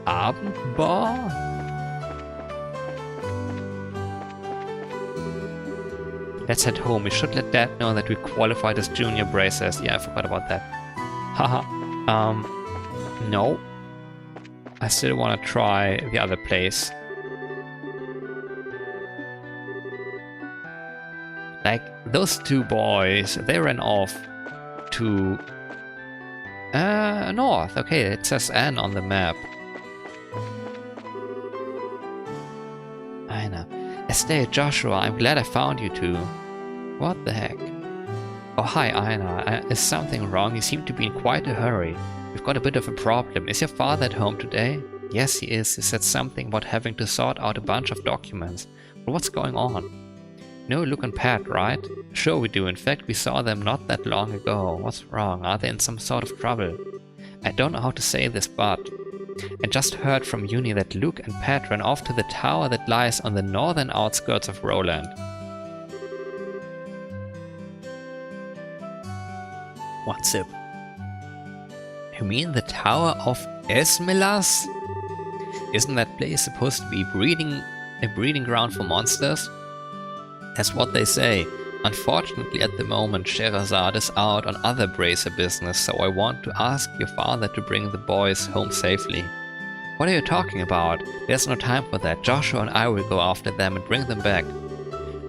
Abendbar? Let's head home. We should let Dad know that we qualified as junior bracers. Yeah, I forgot about that. Haha. No. I still want to try the other place. Like, those two boys, they ran off to north. Okay, it says N on the map. I know. Estelle, Joshua, I'm glad I found you two. What the heck? Oh, hi, Aina. Is something wrong? You seem to be in quite a hurry. We've got a bit of a problem. Is your father at home today? Yes, he is. He said something about having to sort out a bunch of documents. But what's going on? No, Luke and Pat, right? Sure we do. In fact, we saw them not that long ago. What's wrong? Are they in some sort of trouble? I don't know how to say this, but I just heard from Uni that Luke and Pat ran off to the tower that lies on the northern outskirts of Roland. What's up? You mean the Tower of Esmelas? Isn't that place supposed to be a breeding ground for monsters? That's what they say. Unfortunately, at the moment, Sherazade is out on other bracer business, so I want to ask your father to bring the boys home safely. What are you talking about? There's no time for that. Joshua and I will go after them and bring them back.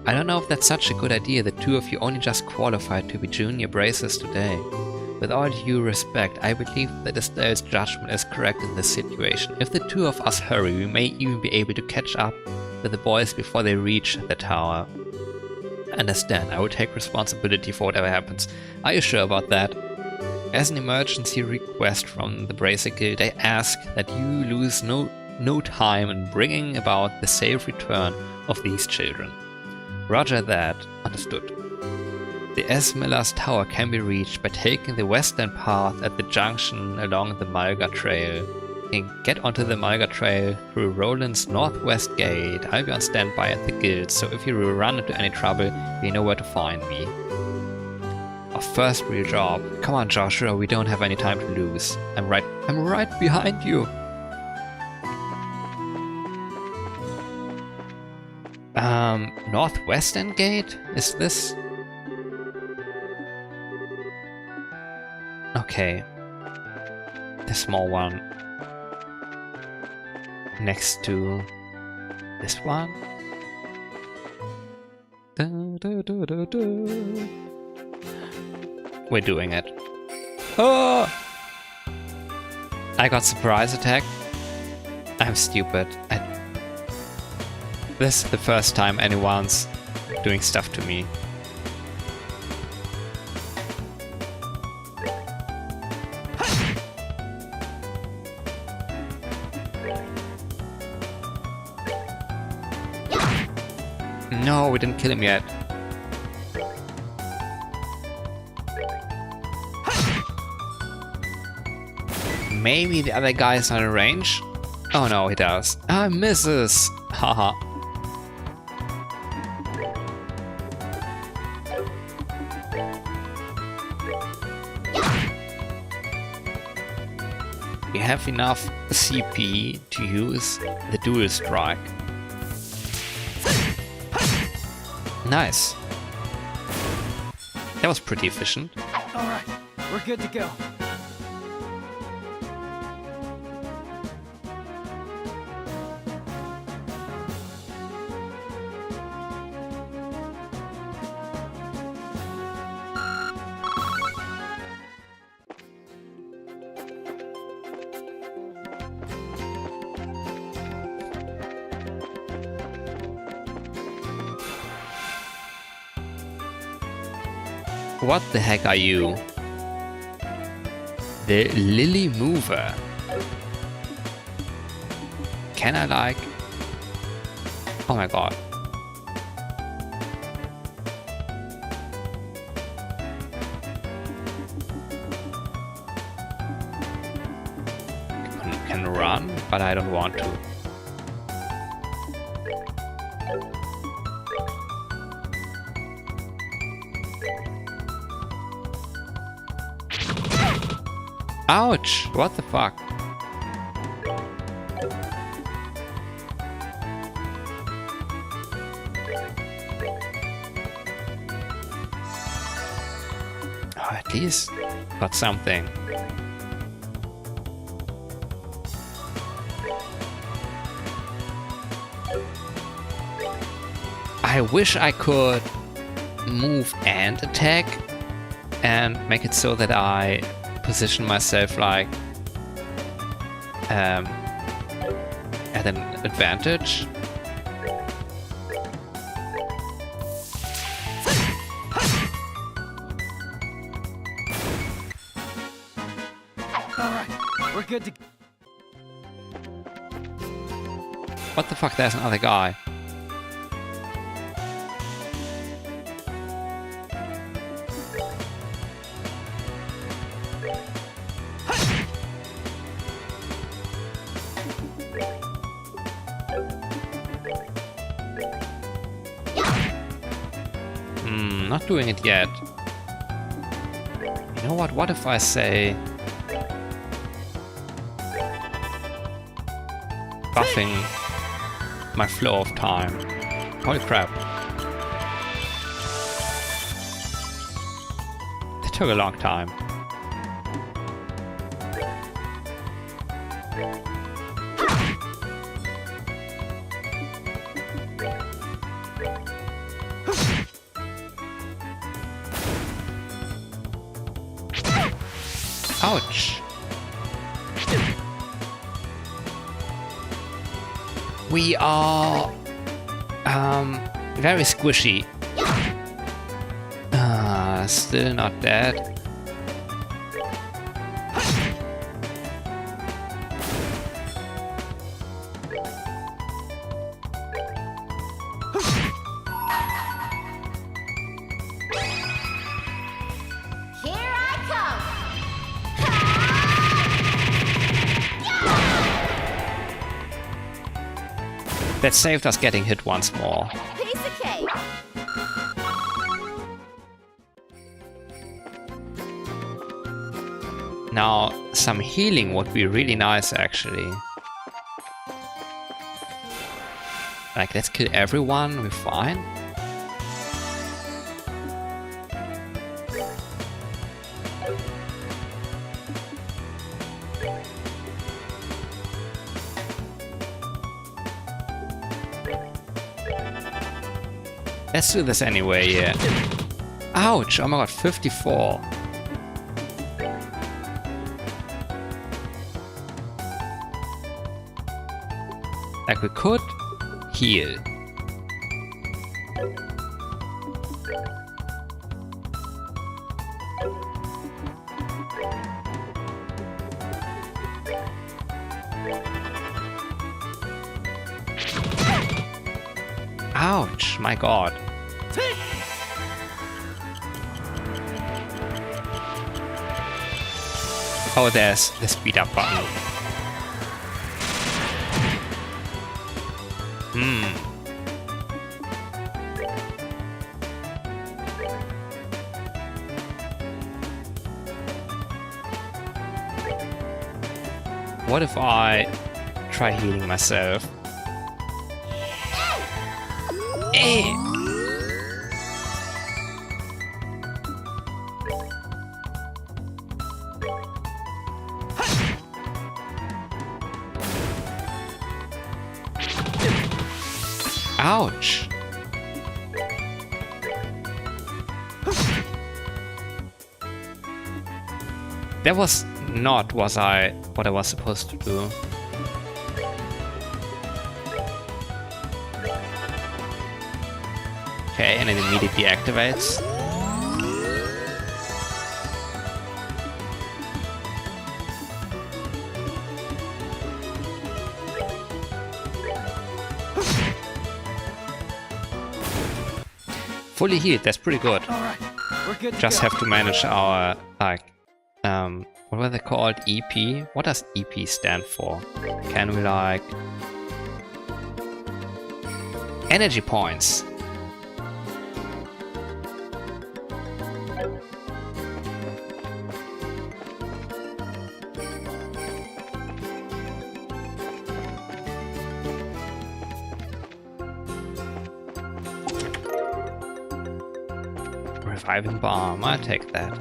I don't know if that's such a good idea. The two of you only just qualified to be junior bracers today. With all due respect, I believe that Estelle's judgment is correct in this situation. If the two of us hurry, we may even be able to catch up with the boys before they reach the tower. Understand, I will take responsibility for whatever happens. Are you sure about that? As an emergency request from the Bracer Guild, I ask that you lose no time in bringing about the safe return of these children. Roger that. Understood. The S. Miller's Tower can be reached by taking the western path at the junction along the Mulga Trail. You can get onto the Mulga Trail through Roland's northwest gate. I'll be on standby at the guild, so if you run into any trouble, you know where to find me. Our first real job. Come on, Joshua, we don't have any time to lose. I'm right behind you. Northwestern gate? Is this? Okay. The small one. Next to this one. We're doing it. Oh! I got surprise attack. I'm stupid. This is the first time anyone's doing stuff to me. No, we didn't kill him yet. Maybe the other guy is not in range? Oh no, he does. Ah, misses! Haha. We have enough CP to use the dual strike. Nice. That was pretty efficient. Alright, we're good to go. What the heck are you? The Lily Mover. Can I like... Oh my god. Can run, but I don't want to. Ouch! What the fuck? Oh, at least got something. I wish I could move and attack and make it so that I position myself like at an advantage. Alright, we're good to... What the fuck, there's another guy. Not doing it yet. You know what? What if I say buffing my flow of time? Holy crap. It took a long time. Ouch! We are very squishy. Still not dead. That saved us getting hit once more. Piece of cake. Now, some healing would be really nice, actually. Like, let's kill everyone, we're fine. Let's do this anyway, yeah. Ouch! Oh my god, 54. Like, we could heal. Ouch, my god. Oh, there's the speed up button. What if I try healing myself? Eh. Ouch. That was not what I was supposed to do. Okay, and it immediately activates. Fully healed, that's pretty good. All right, we're good to Just go. have to manage our, like, what were they called? EP? What does EP stand for? Can we, like... Energy points. Reviving bomb, I'll take that.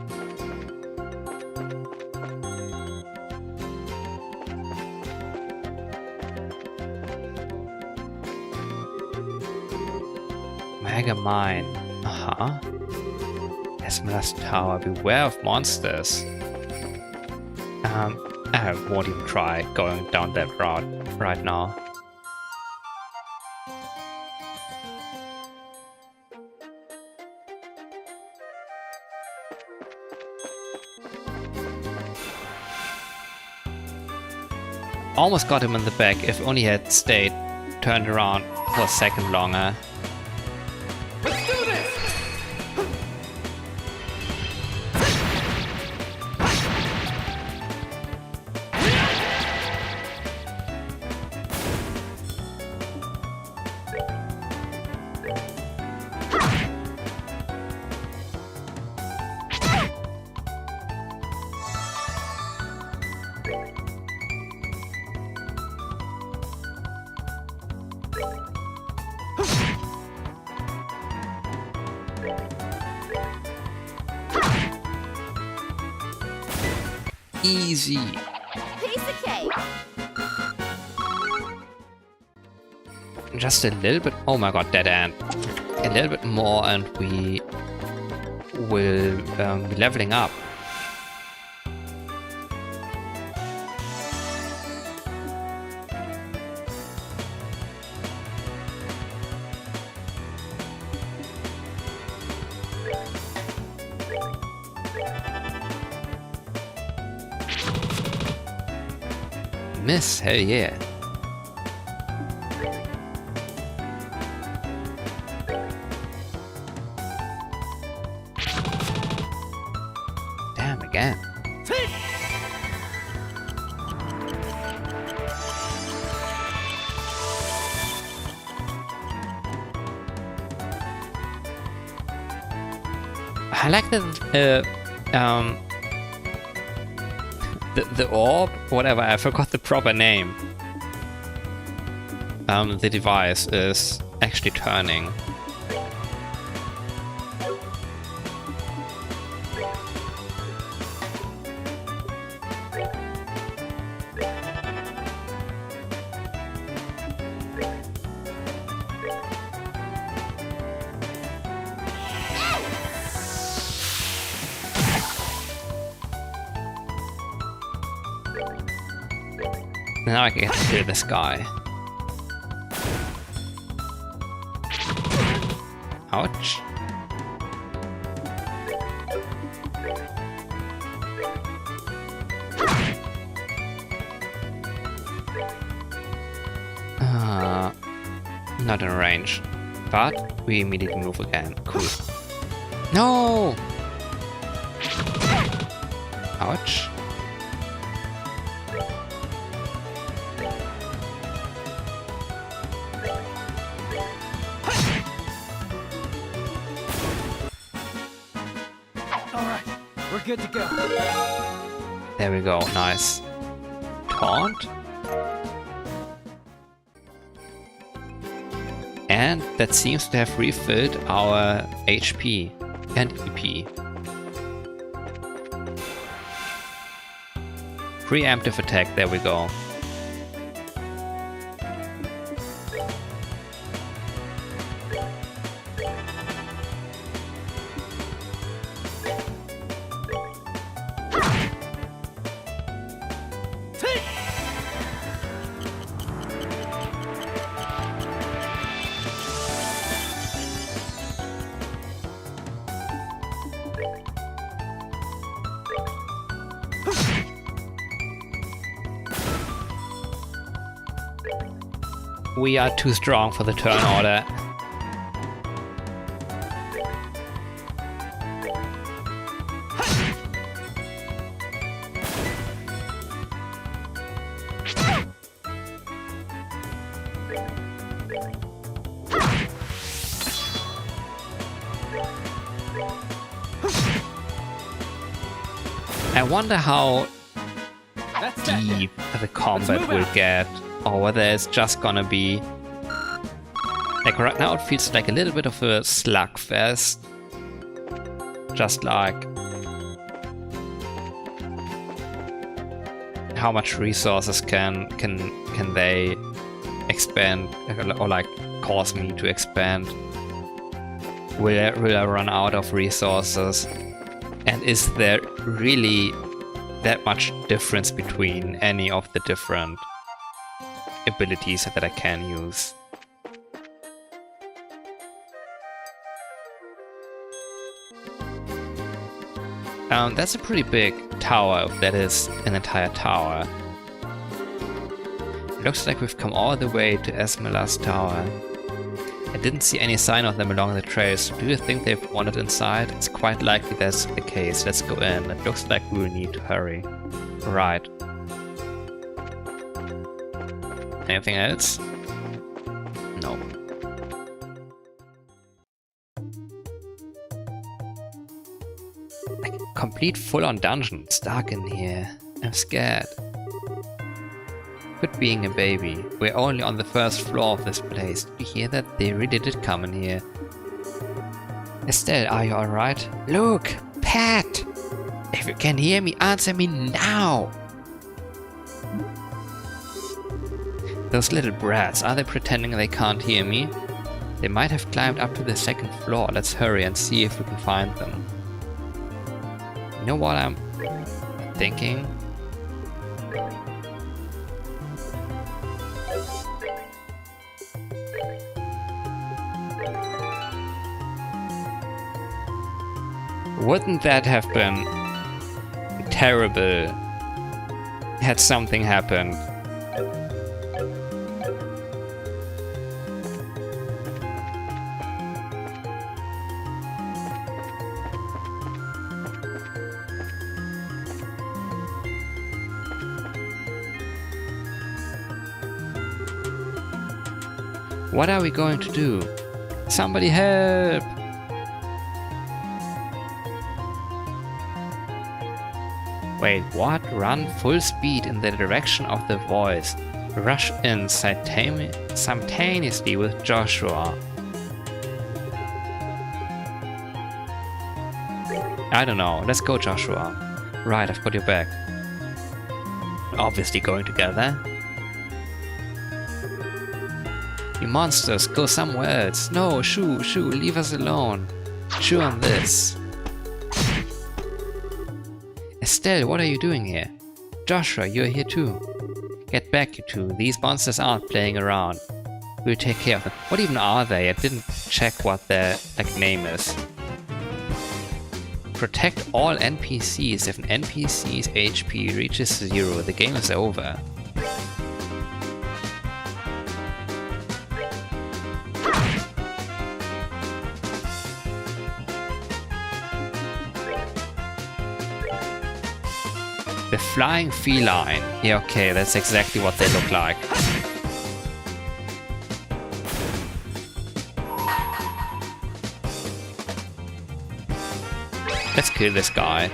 Mega mine. Uh-huh. Esmeralda's tower, beware of monsters. I won't even try going down that route right now. Almost got him in the back, if only he had stayed turned around for a second longer. Let's do this! Easy. Piece of cake. Just a little bit. Oh my god, dead end. A little bit more, and we will be leveling up. Miss, hell yeah. Damn, again. I like that the orb, whatever, I forgot the proper name. The device is actually turning. Now I can get to kill this guy. Ouch. Not in range. But we immediately move again. Cool. No! Ouch. We're good to go. There we go, nice. Taunt. And that seems to have refilled our HP and EP. Preemptive attack, there we go. We are too strong for the turn order. I wonder how deep the combat will get, or whether it's just gonna be like right now it feels like a little bit of a slugfest, just like how much resources can they expand, or like cause me to expand. Will I run out of resources? And is there really that much difference between any of the different abilities that I can use? That's a pretty big tower, if that is an entire tower. Looks like we've come all the way to Esmela's tower. I didn't see any sign of them along the trail, so do you think they've wandered inside? It's quite likely that's the case. Let's go in. It looks like we'll need to hurry. Right. Anything else? No. Like a complete full-on dungeon. It's dark in here. I'm scared. Quit being a baby. We're only on the first floor of this place. Did you hear that? They really did come in here. Estelle, are you alright? Look! Pat! If you can hear me, answer me now! Those little brats, are they pretending they can't hear me? They might have climbed up to the second floor. Let's hurry and see if we can find them. You know what I'm thinking? Wouldn't that have been terrible had something happened? What are we going to do? Somebody help! Wait, what? Run full speed in the direction of the voice. Rush in simultaneously with Joshua. I don't know. Let's go, Joshua. Right, I've got your back. Obviously going together. You monsters, go somewhere else. No, Shoo, leave us alone. Chew on this. Estelle, what are you doing here? Joshua, you're here too. Get back, you two. These monsters aren't playing around. We'll take care of them. What even are they? I didn't check what their name is. Protect all NPCs. If an NPC's HP reaches 0, the game is over. The flying feline. Yeah, okay, that's exactly what they look like. Let's kill this guy.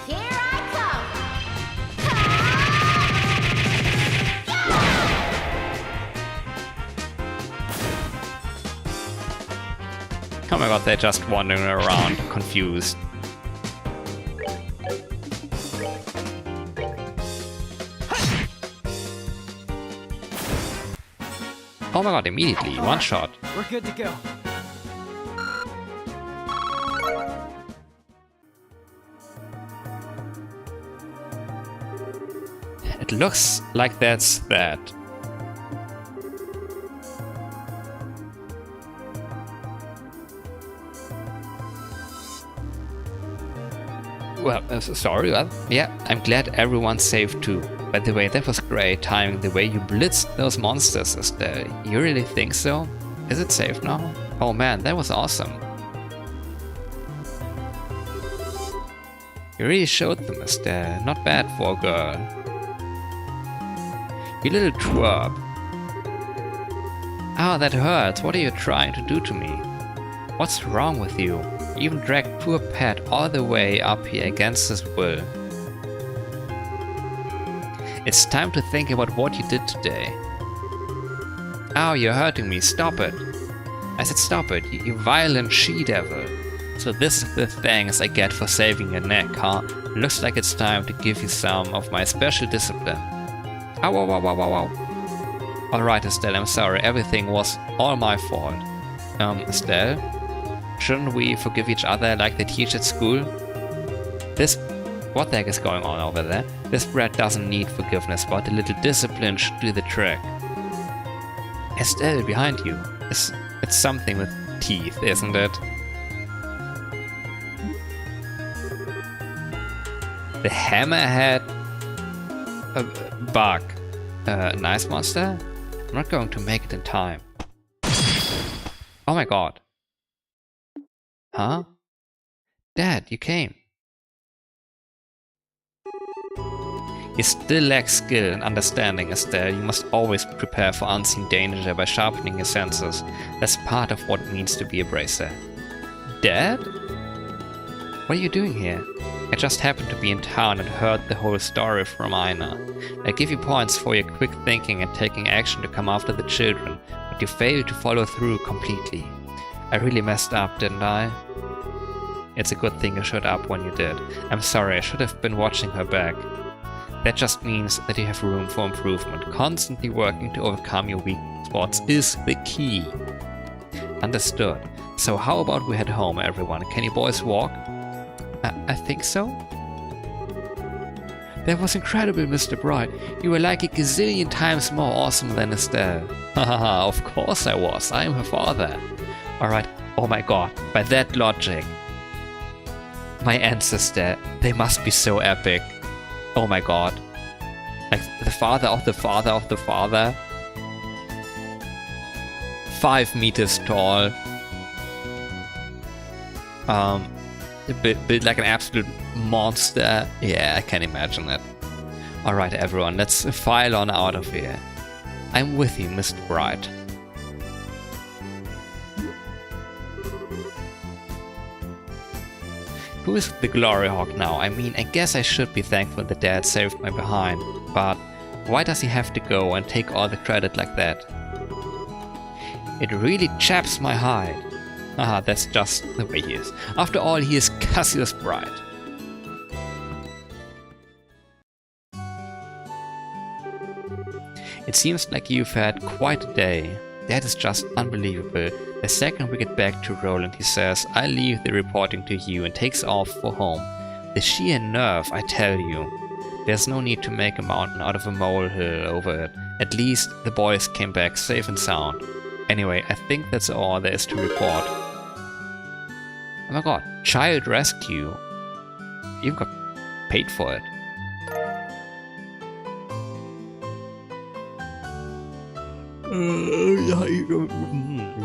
Here I Oh my god, they're just wandering around, confused. Oh my god, immediately, one shot. We're good to go. It looks like that's that. Well, sorry, well, yeah, I'm glad everyone's safe too. By the way, that was great timing, the way you blitzed those monsters, Estelle. You really think so? Is it safe now? Oh man, that was awesome. You really showed them, Estelle. Not bad for a girl. You little twerp. Ah, that hurts. What are you trying to do to me? What's wrong with you? You even dragged poor Pat all the way up here against his will. It's time to think about what you did today. Ow, you're hurting me. Stop it. I said stop it, you violent she-devil. So this is the thanks I get for saving your neck, huh? Looks like it's time to give you some of my special discipline. Ow, ow, ow, ow, ow, ow. Alright, Estelle, I'm sorry. Everything was all my fault. Estelle? Shouldn't we forgive each other like they teach at school? What the heck is going on over there? This brat doesn't need forgiveness, but a little discipline should do the trick. Estelle, behind you. It's something with teeth, isn't it? The hammerhead bug. Nice monster? I'm not going to make it in time. Oh my god. Huh? Dad, you came. You still lack skill and understanding, Estelle. You must always prepare for unseen danger by sharpening your senses. That's part of what it means to be a bracer. Dad? What are you doing here? I just happened to be in town and heard the whole story from Ina. I give you points for your quick thinking and taking action to come after the children, but you failed to follow through completely. I really messed up, didn't I? It's a good thing you showed up when you did. I'm sorry, I should have been watching her back. That just means that you have room for improvement. Constantly working to overcome your weak spots is the key. Understood. So how about we head home, everyone? Can you boys walk? I think so. That was incredible, Mr. Bright. You were like a gazillion times more awesome than Estelle. Haha, of course I was. I am her father. Alright, oh my god, by that logic. My ancestor, they must be so epic. Oh my god. Like the father of the father of the father. 5 meters tall. Built like an absolute monster. Yeah, I can imagine it. Alright everyone, let's file on out of here. I'm with you, Mr. Bright. who's the glory hog now? I mean, I guess I should be thankful that Dad saved my behind, but why does he have to go and take all the credit like that? It really chaps my hide. Haha, that's just the way he is. After all, he is Cassius' bride. It seems like you've had quite a day. That is just unbelievable. The second we get back to Roland, he says, "I'll leave the reporting to you," and takes off for home. The sheer nerve, I tell you. There's no need to make a mountain out of a molehill over it. At least the boys came back safe and sound. Anyway, I think that's all there is to report. Oh my god, child rescue. You got paid for it.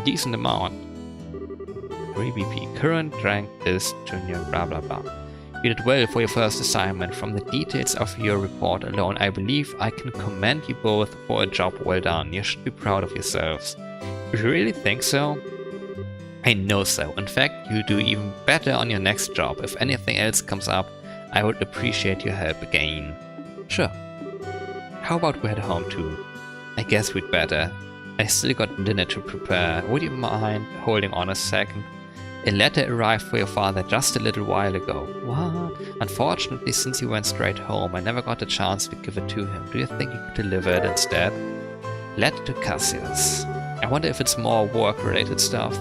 Decent amount. 3 BP. Current rank is junior, blah blah blah. You did well for your first assignment. From the details of your report alone, I believe I can commend you both for a job well done. You should be proud of yourselves. You really think so? I know so. In fact, you'll do even better on your next job. If anything else comes up, I would appreciate your help again. Sure. How about we head home too? I guess we'd better. I still got dinner to prepare. Would you mind holding on a second? A letter arrived for your father just a little while ago. What? Unfortunately, since he went straight home, I never got a chance to give it to him. Do you think you could deliver it instead? Letter to Cassius. I wonder if it's more work-related stuff.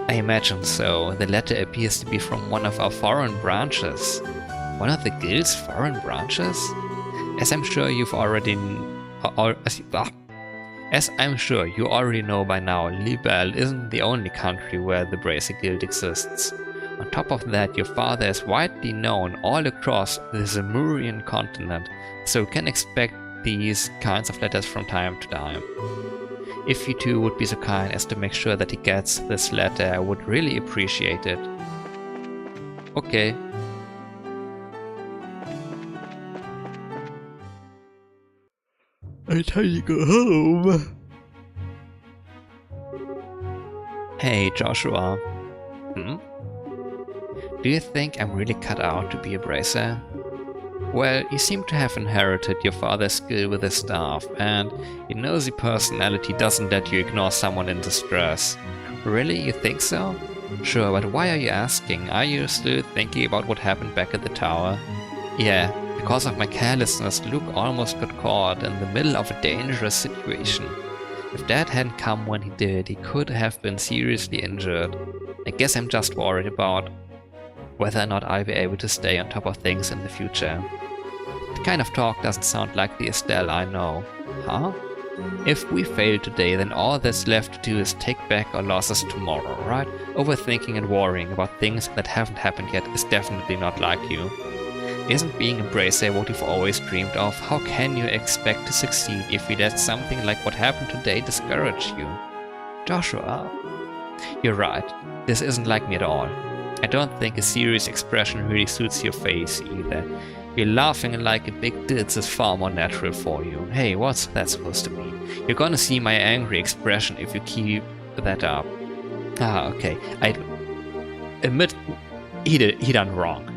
I imagine so. The letter appears to be from one of our foreign branches. One of the guild's foreign branches? As I'm sure you already know by now, Libel isn't the only country where the Bracer Guild exists. On top of that, your father is widely known all across the Zemurian continent, so you can expect these kinds of letters from time to time. If you two would be so kind as to make sure that he gets this letter, I would really appreciate it. Okay. I tell you go home. Hey, Joshua. Do you think I'm really cut out to be a bracer? Well, you seem to have inherited your father's skill with his staff, and your nosy personality doesn't let you ignore someone in distress. Really? You think so? Sure, but why are you asking? Are you still thinking about what happened back at the tower? Yeah. Because of my carelessness, Luke almost got caught in the middle of a dangerous situation. If Dad hadn't come when he did, he could have been seriously injured. I guess I'm just worried about whether or not I'll be able to stay on top of things in the future. That kind of talk doesn't sound like the Estelle I know. Huh? If we fail today, then all that's left to do is take back our losses tomorrow, right? Overthinking and worrying about things that haven't happened yet is definitely not like you. Isn't being a bracer what you've always dreamed of? How can you expect to succeed if you let something like what happened today discourage you? Joshua, you're right. This isn't like me at all. I don't think a serious expression really suits your face either. You're laughing like a big ditz is far more natural for you. Hey, what's that supposed to mean? You're gonna see my angry expression if you keep that up. Ah, okay. I admit he done wrong.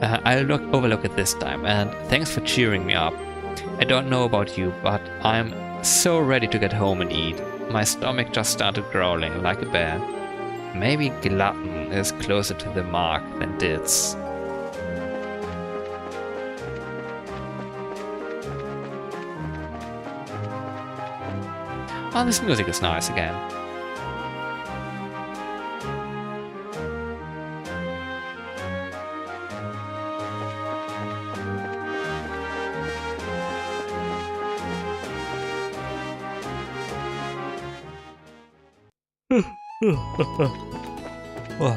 I'll overlook it this time, and thanks for cheering me up. I don't know about you, but I'm so ready to get home and eat. My stomach just started growling like a bear. Maybe glutton is closer to the mark than ditz. Oh, this music is nice again. Oh.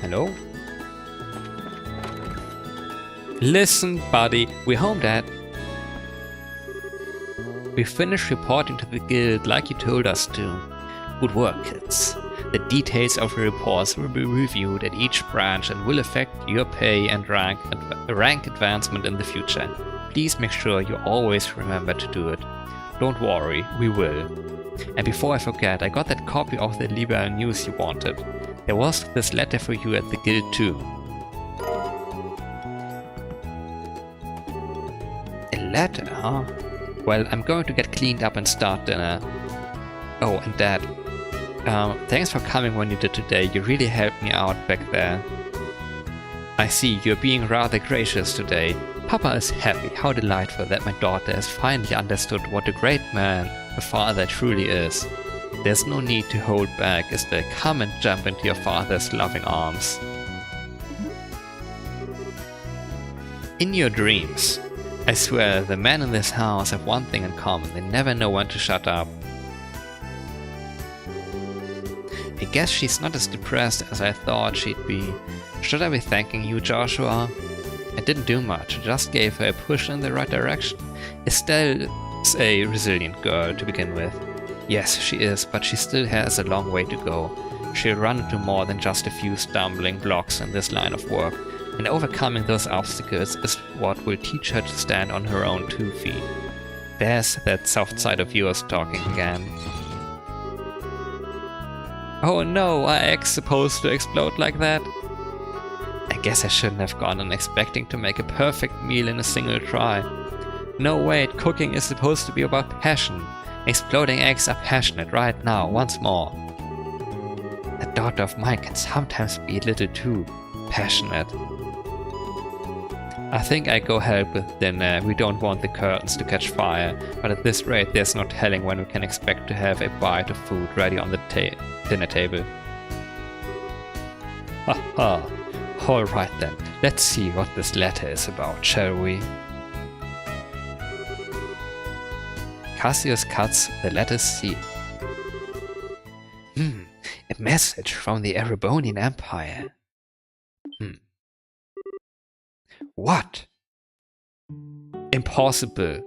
Hello? Listen, buddy, we're home, Dad. We finished reporting to the guild like you told us to. Good work, kids. The details of the reports will be reviewed at each branch and will affect your pay and rank advancement in the future. Please make sure you always remember to do it. don't worry, we will. And before I forget, I got that copy of the liberal news you wanted. There was this letter for you at the guild too. A letter, huh? Well, I'm going to get cleaned up and start dinner. Oh, and Dad. Thanks for coming when you did today. You really helped me out back there. I see, you're being rather gracious today. Papa is happy. How delightful that my daughter has finally understood what a great man a father truly is. There's no need to hold back as they come and jump into your father's loving arms. In your dreams. I swear, the men in this house have one thing in common. They never know when to shut up. I guess she's not as depressed as I thought she'd be. Should I be thanking you, Joshua? I didn't do much, I just gave her a push in the right direction. Estelle's a resilient girl to begin with. Yes, she is, but she still has a long way to go. She'll run into more than just a few stumbling blocks in this line of work, and overcoming those obstacles is what will teach her to stand on her own 2 feet. There's that soft side of yours talking again. Oh no, are eggs supposed to explode like that? I guess I shouldn't have gone on expecting to make a perfect meal in a single try. No wait, cooking is supposed to be about passion. Exploding eggs are passionate right now, once more. That daughter of mine can sometimes be a little too passionate. I think I go help with dinner. We don't want the curtains to catch fire, but at this rate there's no telling when we can expect to have a bite of food ready on the dinner table. Haha. Alright then, let's see what this letter is about, shall we? Cassius cuts the letter's seal. A message from the Erebonian Empire. What? Impossible.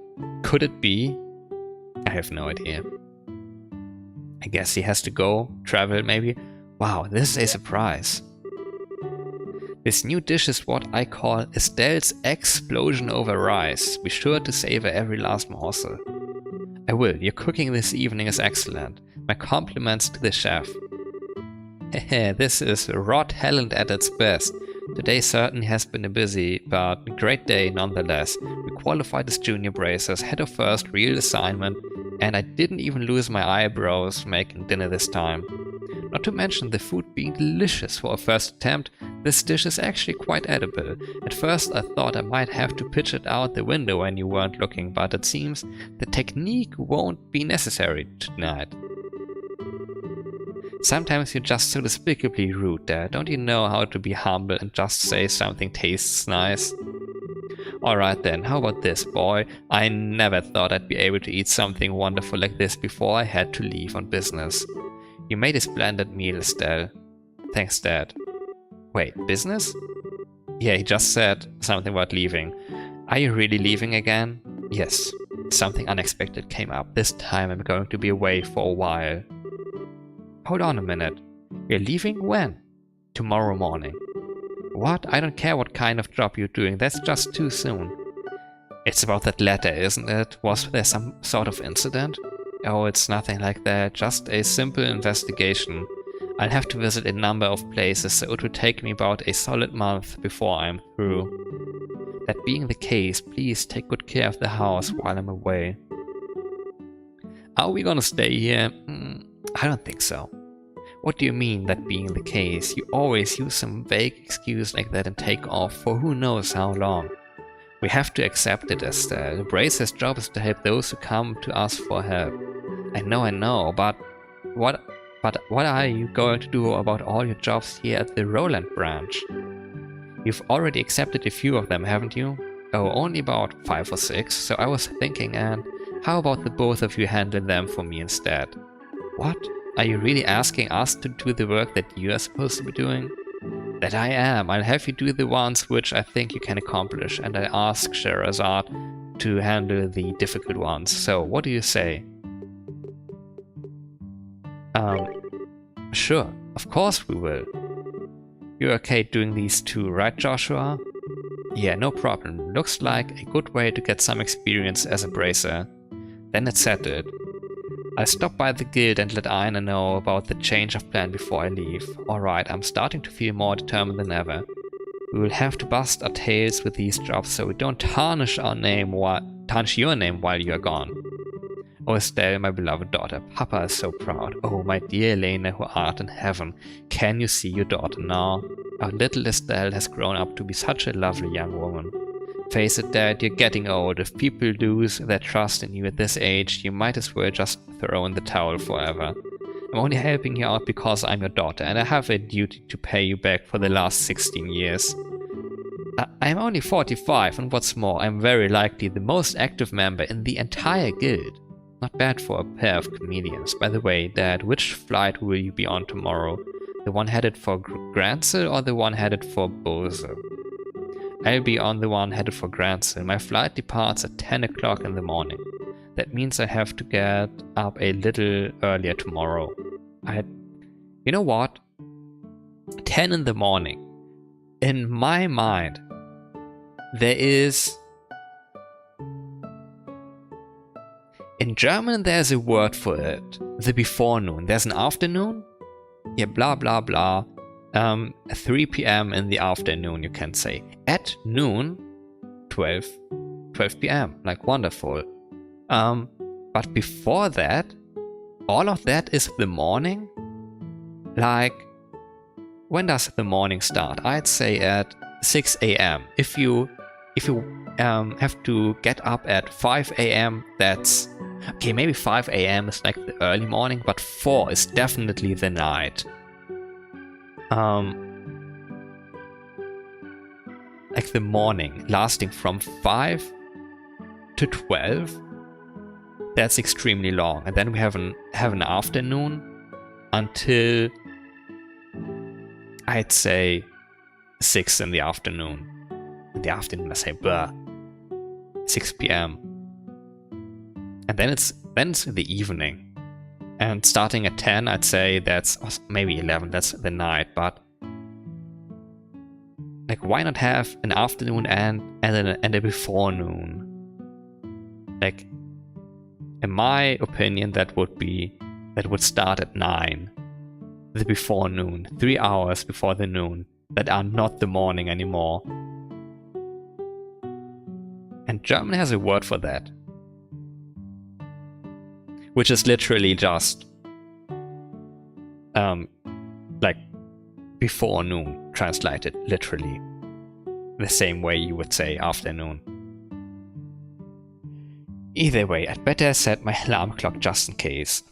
Could it be? I have no idea. I guess he has to go, travel maybe. Wow, this is a surprise. This new dish is what I call Estelle's explosion over rice. Be sure to savor every last morsel. I will. Your cooking this evening is excellent. My compliments to the chef. Hehe, this is raw talent at its best. Today certainly has been a busy, but a great day nonetheless. We qualified as junior bracers, had our first real assignment, and I didn't even lose my eyebrows making dinner this time. Not to mention the food being delicious for a first attempt, this dish is actually quite edible. At first I thought I might have to pitch it out the window when you weren't looking, but it seems the technique won't be necessary tonight. Sometimes you're just so despicably rude, Dad. Don't you know how to be humble and just say something tastes nice? Alright then, how about this, boy? I never thought I'd be able to eat something wonderful like this before I had to leave on business. You made a splendid meal, Estelle. Thanks, Dad. Wait, business? Yeah, he just said something about leaving. Are you really leaving again? Yes. Something unexpected came up. This time I'm going to be away for a while. Hold on a minute. You're leaving when? Tomorrow morning. What? I don't care what kind of job you're doing. That's just too soon. It's about that letter, isn't it? Was there some sort of incident? Oh, it's nothing like that. Just a simple investigation. I'll have to visit a number of places, so it will take me about a solid month before I'm through. That being the case, please take good care of the house while I'm away. Are we gonna stay here? I don't think so. What do you mean, that being the case? You always use some vague excuse like that and take off for who knows how long. We have to accept it, Estelle. The Bracer's job is to help those who come to us for help. I know, but what are you going to do about all your jobs here at the Roland branch? You've already accepted a few of them, haven't you? Oh, only about 5 or 6, so I was thinking, and how about the both of you handle them for me instead? What? Are you really asking us to do the work that you are supposed to be doing? That I am. I'll have you do the ones which I think you can accomplish, and I ask Scheherazade to handle the difficult ones. So, what do you say? Sure. Of course we will. You're okay doing these two, right, Joshua? Yeah, no problem. Looks like a good way to get some experience as a bracer. Then it's settled. I'll stop by the guild and let Aina know about the change of plan before I leave. Alright, I'm starting to feel more determined than ever. We will have to bust our tails with these jobs so we don't tarnish your name while you are gone. Oh Estelle, my beloved daughter, Papa is so proud. Oh my dear Elena who art in heaven, can you see your daughter now? Our little Estelle has grown up to be such a lovely young woman. Face it, Dad, you're getting old. If people lose their trust in you at this age, you might as well just throw in the towel forever. I'm only helping you out because I'm your daughter, and I have a duty to pay you back for the last 16 years. I'm only 45, and what's more, I'm very likely the most active member in the entire guild. Not bad for a pair of comedians. By the way, Dad, which flight will you be on tomorrow? The one headed for Granzel or the one headed for Bose? I'll be on the one headed for Granzel. My flight departs at 10 o'clock in the morning. That means I have to get up a little earlier tomorrow. You know what? 10 in the morning. In my mind, there is... In German, there's a word for it. The before noon. There's an afternoon. Yeah, blah, blah, blah. 3 p.m. in the afternoon, you can say. At noon, 12 p.m. Like, wonderful. But before that, all of that is the morning. Like, when does the morning start? I'd say at 6 a.m. If you have to get up at 5 a.m., that's... Okay, maybe 5 a.m. is like the early morning, but 4 is definitely the night. Like the morning, lasting from 5 to 12. That's extremely long. And then we have an afternoon until, I'd say, 6 in the afternoon. In the afternoon, I say, blah, 6 p.m. And then it's the evening. And starting at 10, I'd say that's maybe 11, that's the night. But like, why not have an afternoon and a before noon? Like, in my opinion, that would start at 9. The before noon, 3 hours before the noon, that are not the morning anymore. And German has a word for that. Which is literally just like before noon, translated literally the same way you would say afternoon. Either way, I'd better set my alarm clock just in case.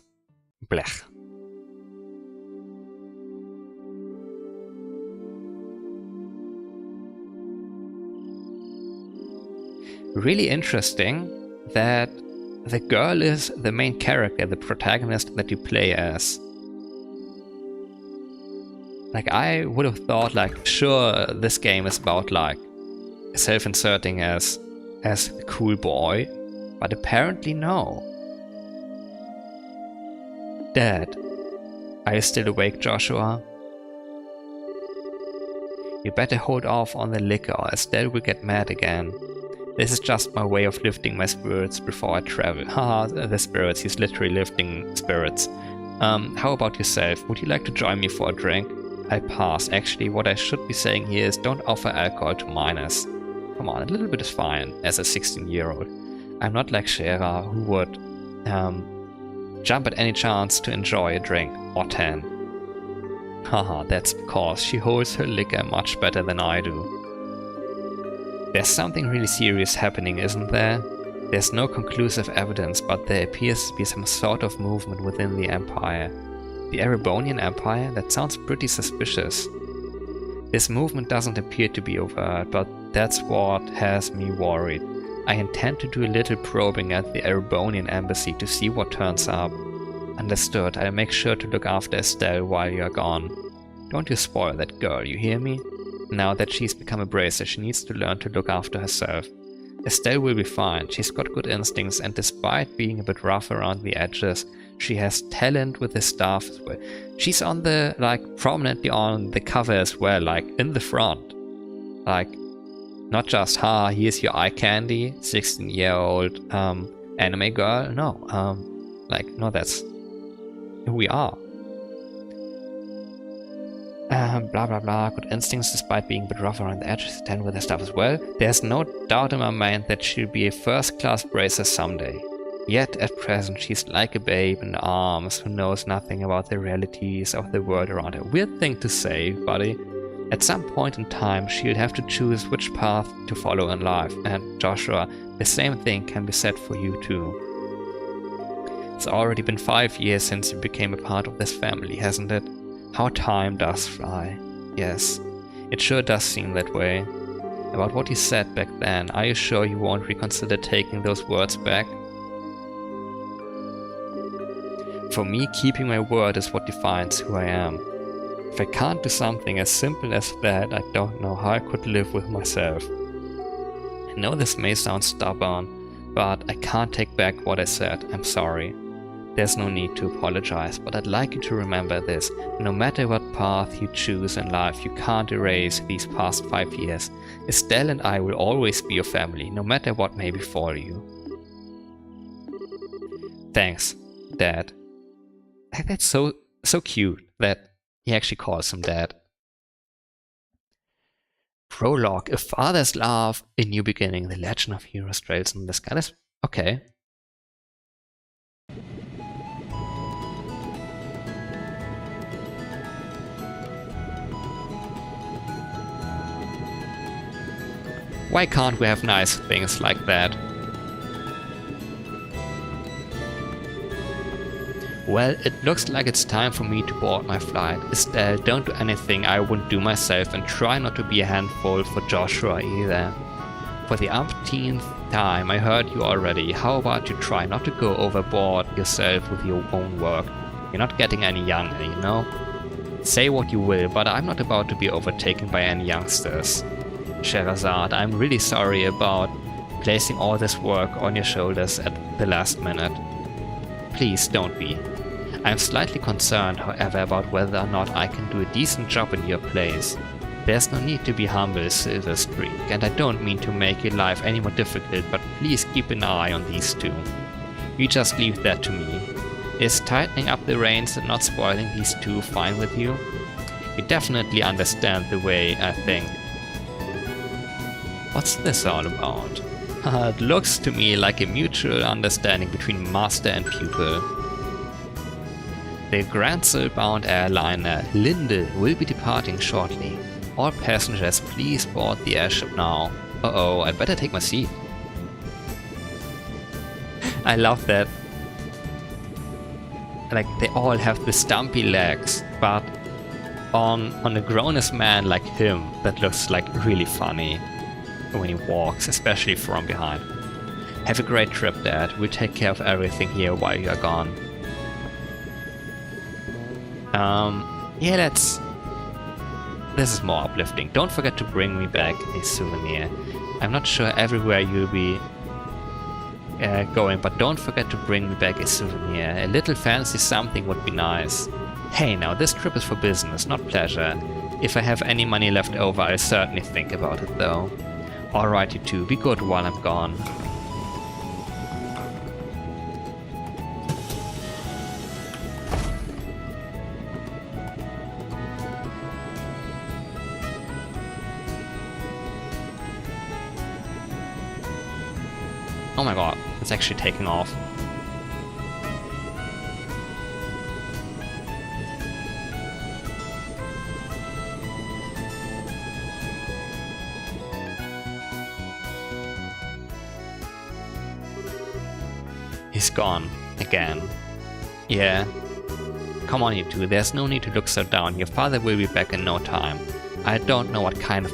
Blech. Really interesting that the girl is the main character, the protagonist that you play as. Like, I would have thought, like, sure, this game is about, like, self-inserting as the cool boy, but apparently no. Dad, are you still awake, Joshua? You better hold off on the liquor or Estelle will get mad again. This is just my way of lifting my spirits before I travel. Haha, the spirits, he's literally lifting spirits. How about yourself? Would you like to join me for a drink? I pass. Actually, what I should be saying here is don't offer alcohol to minors. Come on, a little bit is fine as a 16-year-old. I'm not like Shera, who would jump at any chance to enjoy a drink, or 10. Haha, that's because she holds her liquor much better than I do. There's something really serious happening, isn't there? There's no conclusive evidence, but there appears to be some sort of movement within the Empire. The Erebonian Empire? That sounds pretty suspicious. This movement doesn't appear to be overt, but that's what has me worried. I intend to do a little probing at the Erebonian embassy to see what turns up. Understood, I'll make sure to look after Estelle while you're gone. Don't you spoil that girl, you hear me? Now that she's become a bracer, she needs to learn to look after herself. Estelle will be fine, she's got good instincts, and despite being a bit rough around the edges, she has talent with the staff as well. She's on the, like, prominently on the cover as well, like, in the front. Like, not just, here's your eye candy, 16-year-old Anime girl? No. No, that's who we are. Blah blah blah. Good instincts despite being a bit rough around the edges. Stand with her stuff as well. There's no doubt in my mind that she'll be a first-class bracer someday. Yet at present she's like a babe in arms who knows nothing about the realities of the world around her. Weird thing to say, buddy. At some point in time she'll have to choose which path to follow in life. And Joshua, the same thing can be said for you too. It's already been 5 years since you became a part of this family, hasn't it? How time does fly. Yes, it sure does seem that way. About what you said back then, are you sure you won't reconsider taking those words back? For me, keeping my word is what defines who I am. If I can't do something as simple as that, I don't know how I could live with myself. I know this may sound stubborn, but I can't take back what I said. I'm sorry. There's no need to apologize, but I'd like you to remember this. No matter what path you choose in life, you can't erase these past 5 years. Estelle and I will always be your family, no matter what may befall you. Thanks, Dad. That's so cute that he actually calls him Dad. Prologue, A Father's Love, A New Beginning, The Legend of Heroes Trails in the Sky. That's okay. Why can't we have nice things like that? Well, it looks like it's time for me to board my flight. Estelle, don't do anything I wouldn't do myself, and try not to be a handful for Joshua either. For the umpteenth time, I heard you already. How about you try not to go overboard yourself with your own work? You're not getting any younger, you know? Say what you will, but I'm not about to be overtaken by any youngsters. Sherazade, I'm really sorry about placing all this work on your shoulders at the last minute. Please don't be. I'm slightly concerned, however, about whether or not I can do a decent job in your place. There's no need to be humble, Silver Streak, and I don't mean to make your life any more difficult, but please keep an eye on these two. You just leave that to me. Is tightening up the reins and not spoiling these two fine with you? You definitely understand the way I think. What's this all about? It looks to me like a mutual understanding between master and pupil. The Granzel-bound airliner Linde will be departing shortly. All passengers, please board the airship now. Uh-oh, I better take my seat. I love that. Like, they all have the stumpy legs, but on a grown-ass man like him, that looks like really funny when he walks, especially from behind. Have a great trip, Dad. We'll take care of everything here while you are gone. Yeah, this is more uplifting. Don't forget to bring me back a souvenir. I'm not sure everywhere you'll be going, but don't forget to bring me back a souvenir. A little fancy something would be nice. Hey now, this trip is for business, not pleasure. If I have any money left over, I'll certainly think about it though. Alright, you two, be good while I'm gone. Oh my god, it's actually taking off. He's gone. Again. Yeah. Come on, you two, there's no need to look so down. Your father will be back in no time. I don't know what kind of...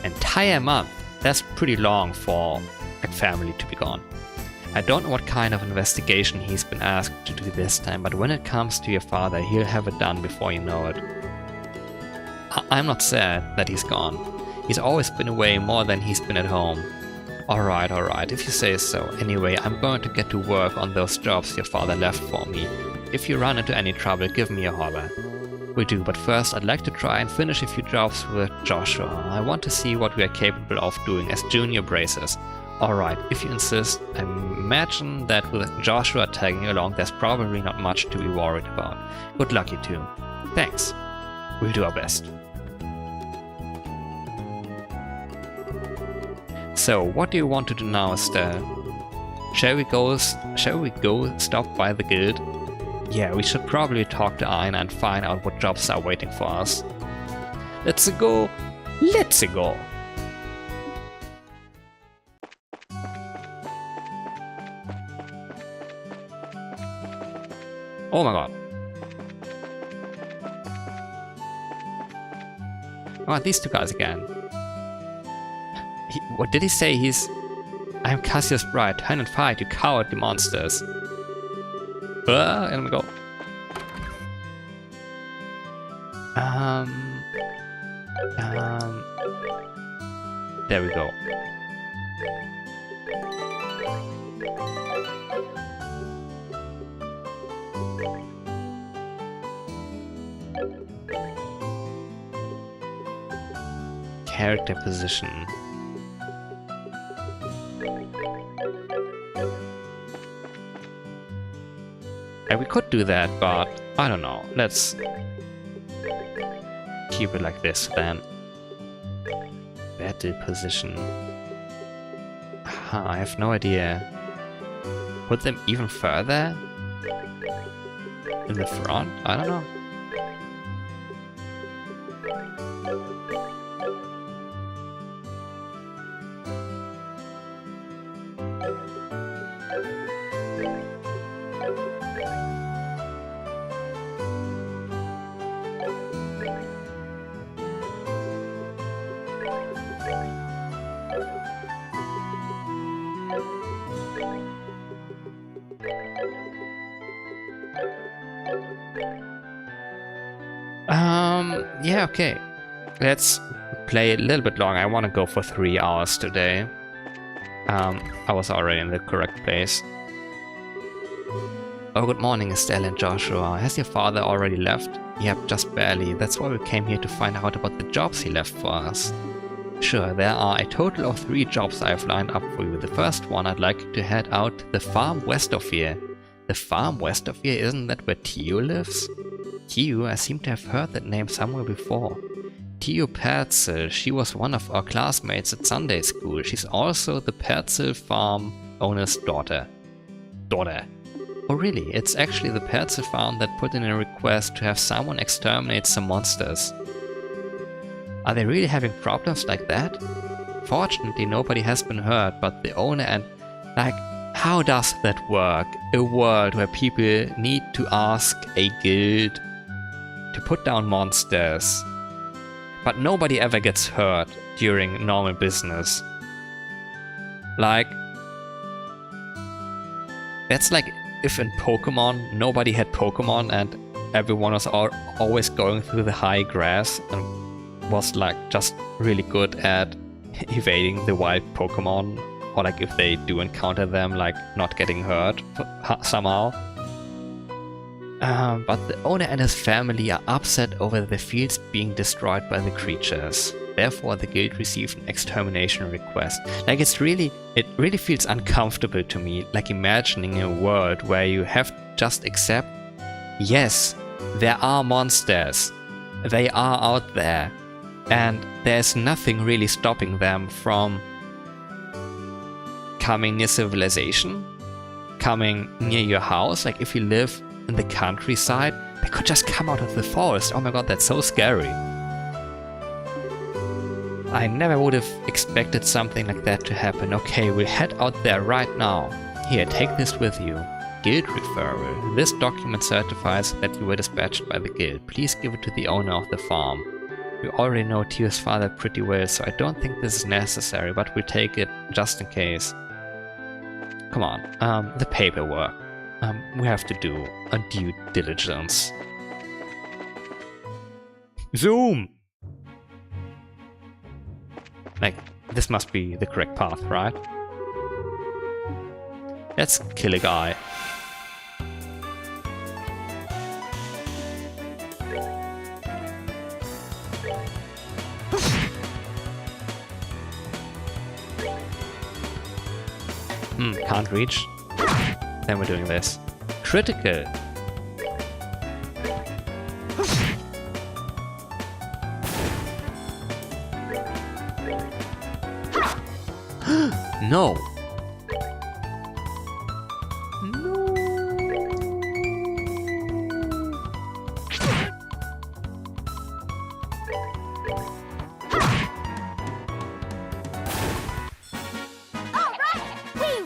Entire month? That's pretty long for a family to be gone. I don't know what kind of investigation he's been asked to do this time, but when it comes to your father, he'll have it done before you know it. I'm not sad that he's gone. He's always been away more than he's been at home. Alright, if you say so. Anyway, I'm going to get to work on those jobs your father left for me. If you run into any trouble, give me a holler. Will do, but first I'd like to try and finish a few jobs with Joshua. I want to see what we are capable of doing as junior bracers. Alright, if you insist, I imagine that with Joshua tagging along, there's probably not much to be worried about. Good luck, you two. Thanks. We'll do our best. So, what do you want to do now, Estelle? Shall we go stop by the guild? Yeah, we should probably talk to Aina and find out what jobs are waiting for us. Let's go! Let's go! Oh my god. Oh, these two guys again. What did he say? I am Cassius Bride, turn and fight, you cowardly monsters. And we go. There we go. Character position. Yeah, we could do that, but I don't know. Let's keep it like this then. Battle position. I have no idea. Put them even further in the front? I don't know. Yeah, okay. Let's play a little bit long. I want to go for 3 hours today. I was already in the correct place. Oh, good morning, Estelle and Joshua. Has your father already left? Yep, just barely. That's why we came here to find out about the jobs he left for us. Sure, there are a total of 3 jobs I've lined up for you. The first one, I'd like you to head out to the farm west of here. The farm west of here, isn't that where Tio lives? Tio, I seem to have heard that name somewhere before. Tio Perzel, she was one of our classmates at Sunday school. She's also the Perzel farm owner's daughter. Oh really, it's actually the Perzel farm that put in a request to have someone exterminate some monsters. Are they really having problems like that? Fortunately, nobody has been hurt, but the owner and... like, how does that work? A world where people need to ask a guild to put down monsters, but nobody ever gets hurt during normal business. Like, that's like if in Pokemon nobody had Pokemon and everyone was always going through the high grass and was like just really good at evading the wild Pokemon, or like if they do encounter them, like not getting hurt somehow. But the owner and his family are upset over the fields being destroyed by the creatures. Therefore, the guild received an extermination request. Like it really feels uncomfortable to me, like imagining a world where you have to just accept, yes, there are monsters. They are out there. And there's nothing really stopping them from coming near civilization, coming near your house. Like if you live in the countryside, they could just come out of the forest. Oh my god, that's so scary. I never would have expected something like that to happen. Okay, we'll head out there right now. Here, take this with you. Guild referral. This document certifies that you were dispatched by the guild. Please give it to the owner of the farm. We already know Tio's father pretty well, so I don't think this is necessary, but we'll take it just in case. Come on, the paperwork. We have to do a due diligence. Zoom! Like, this must be the correct path, right? Let's kill a guy. Can't reach. Then we're doing this. Critical. No. We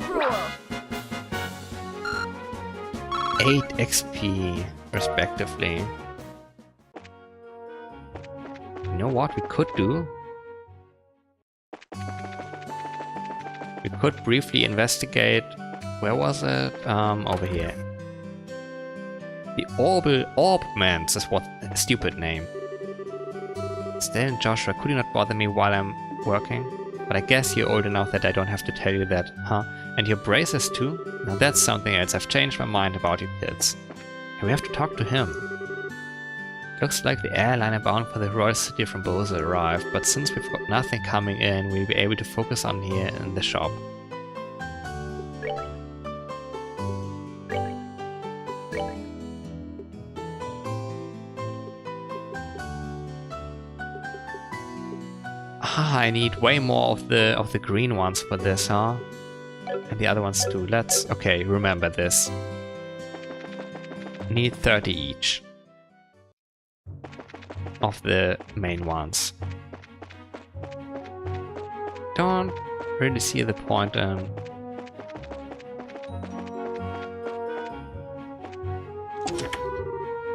rule. 8 XP, respectively. You know what we could do? We could briefly investigate. Where was it? Over here. The Orbmans is what a stupid name. Stay and Joshua, could you not bother me while I'm working? But I guess you're old enough that I don't have to tell you that, huh? And your braces too? Now that's something else. I've changed my mind about you kids. And we have to talk to him. Looks like the airliner bound for the Royal City of Rambosa arrived, but since we've got nothing coming in, we'll be able to focus on here in the shop. Ah, I need way more of the green ones for this, huh? And the other ones too. Let's remember this. Need 30 each of the main ones. Don't really see the point in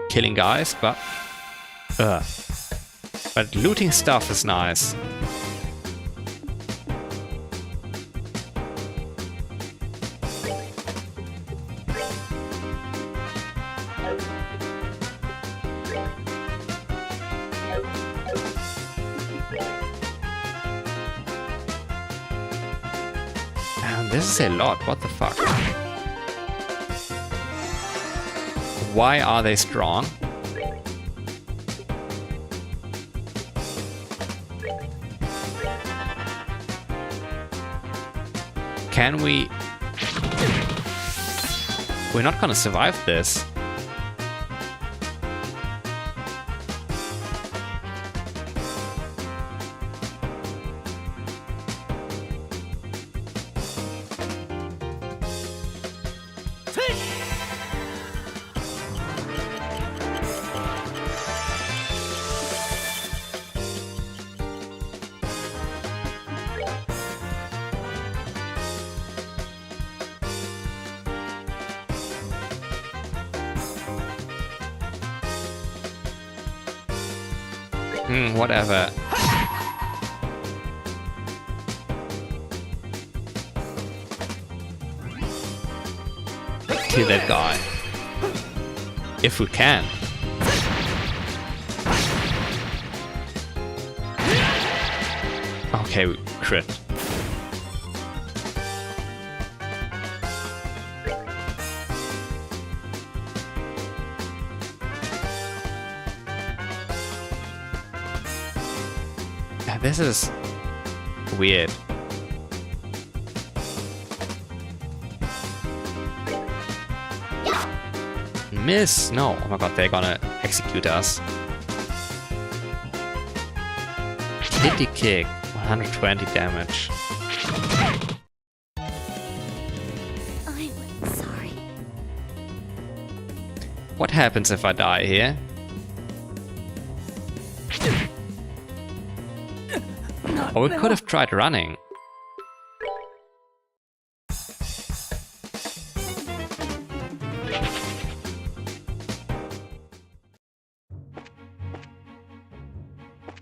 killing guys, but looting stuff is nice. This is a lot, what the fuck? Why are they strong? Can we... We're not gonna survive this. Whatever. Kill that guy. If we can. Okay, we crit. This is weird. Miss! No! Oh my god, they're gonna execute us. Kitty kick. 120 damage. I'm sorry. What happens if I die here? Oh, we could have tried running.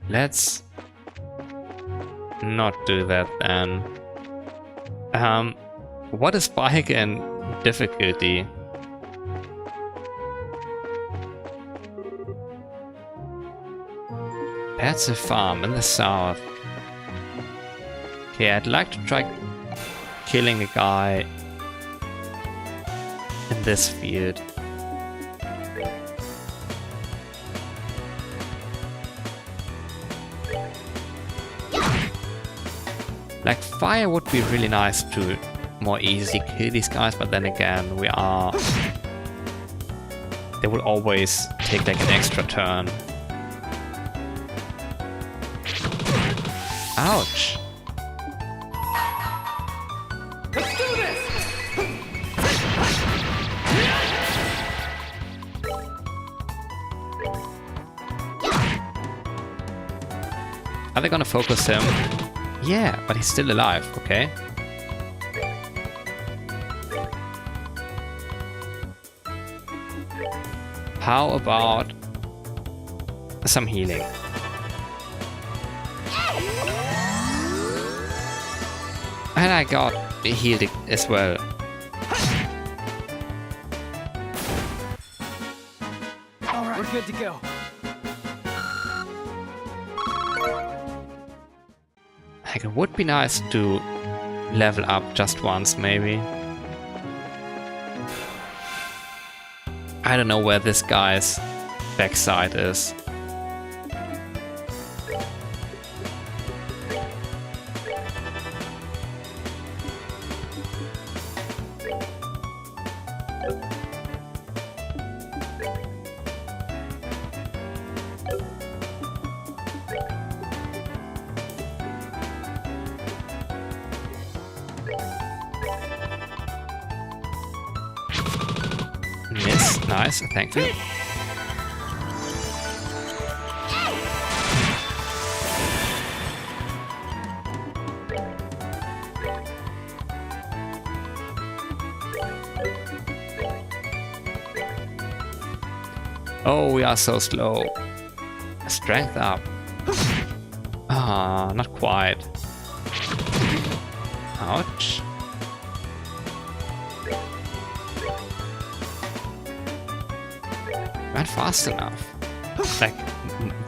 Let's not do that then. What is bike and difficulty? That's a farm in the south. Okay, I'd like to try killing a guy in this field. Like, fire would be really nice too. more easily kill these guys, but then again, we are... They will always take like an extra turn. Ouch! Let's do this! Are they gonna focus him? Yeah, but he's still alive, okay. How about some healing? And I got healed as well. All right, we're good to go. Like, it would be nice to level up just once, maybe. I don't know where this guy's backside is. Yes, nice, thank you. Oh, we are so slow. Strength up. Ah, not quite. Ouch. Not fast enough. Like,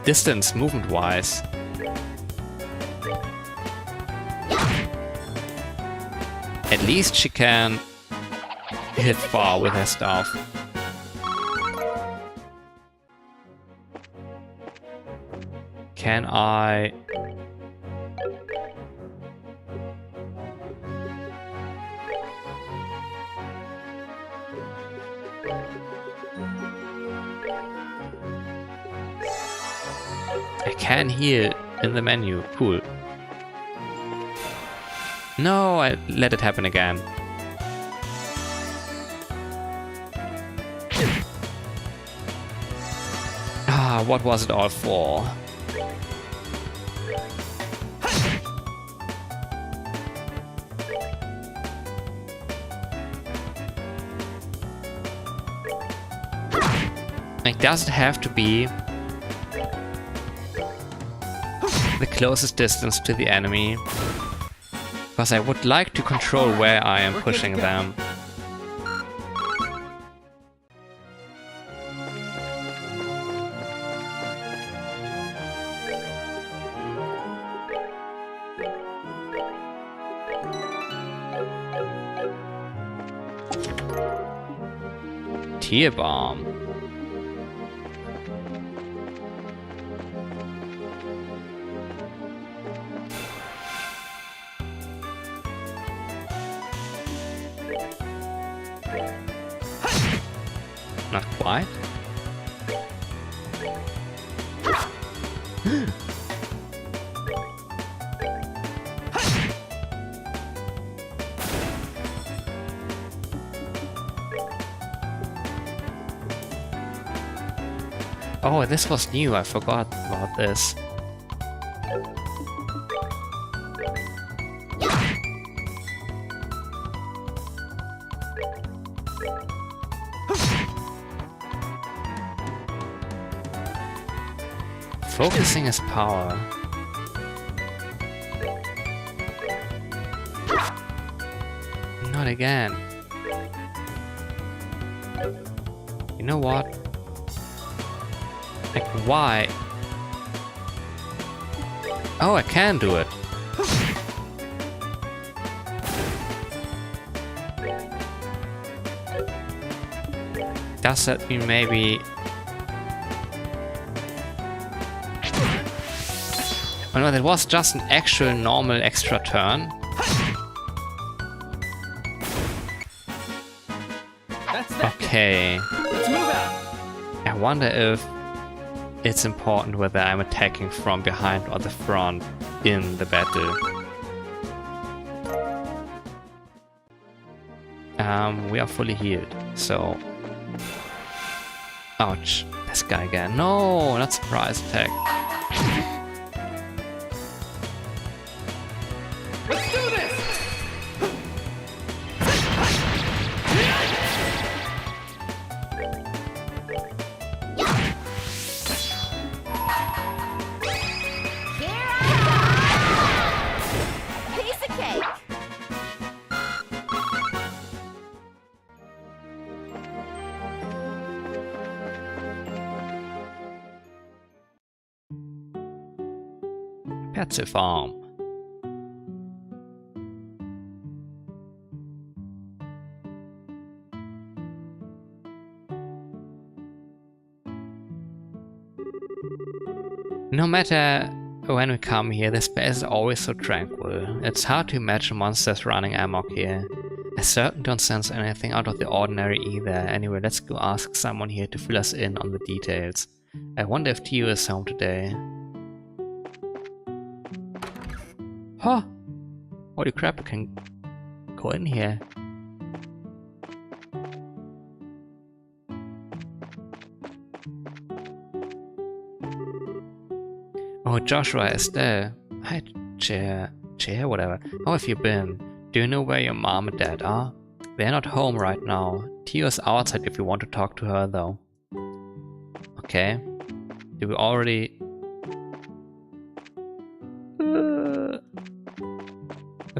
distance, movement-wise. At least she can hit far with her stuff. Can I... I can heal in the menu. Cool. No, I let it happen again. Ah, what was it all for? Like, does it have to be the closest distance to the enemy? Because I would like to control where I am pushing them. Tear bomb. Not quite. Oh, this was new. I forgot about this. Focusing is power. Not again. You know what? Like, why? Oh, I can do it. Does that mean maybe... Oh no, that was just an actual normal extra turn. Okay. Let's move out. I wonder if it's important whether I'm attacking from behind or the front in the battle. We are fully healed, so... Ouch, this guy again. No, not surprise attack. Let's do this! Here I come! Piece of cake! Petsy Farm. No matter when we come here, this place is always so tranquil. It's hard to imagine monsters running amok here. I certainly don't sense anything out of the ordinary either. Anyway, let's go ask someone here to fill us in on the details. I wonder if Tio is home today. Huh! Holy crap, we can go in here. Oh, Joshua, Estelle. Hi, Chair, whatever. How have you been? Do you know where your mom and dad are? They're not home right now. Tio's outside if you want to talk to her, though. Okay. Do we already...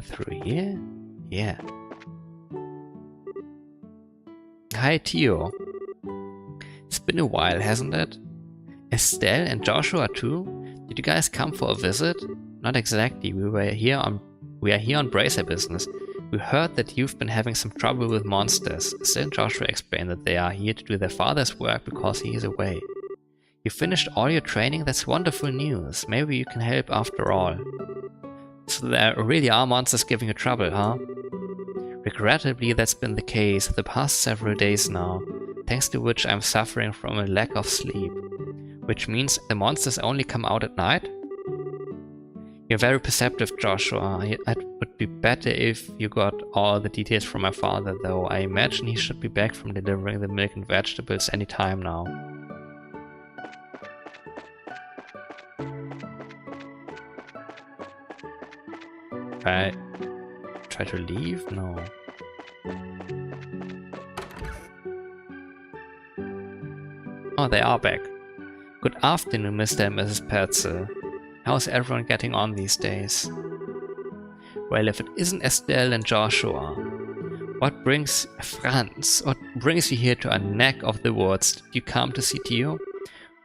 through here? Yeah. Hi, Tio. It's been a while, hasn't it? Estelle and Joshua too? Did you guys come for a visit? Not exactly. We are here on bracer business. We heard that you've been having some trouble with monsters. Estelle and Joshua explained that they are here to do their father's work because he is away. You finished all your training? That's wonderful news. Maybe you can help after all. So there really are monsters giving you trouble, huh? Regrettably, that's been the case the past several days now, thanks to which I'm suffering from a lack of sleep. Which means the monsters only come out at night? You're very perceptive, Joshua. It would be better if you got all the details from my father, though. I imagine he should be back from delivering the milk and vegetables any time now. I try to leave? No. Oh, they are back. Good afternoon, Mr. and Mrs. Petzel. How's everyone getting on these days? Well, if it isn't Estelle and Joshua, what brings you here to our neck of the woods? Did you come to see Tio?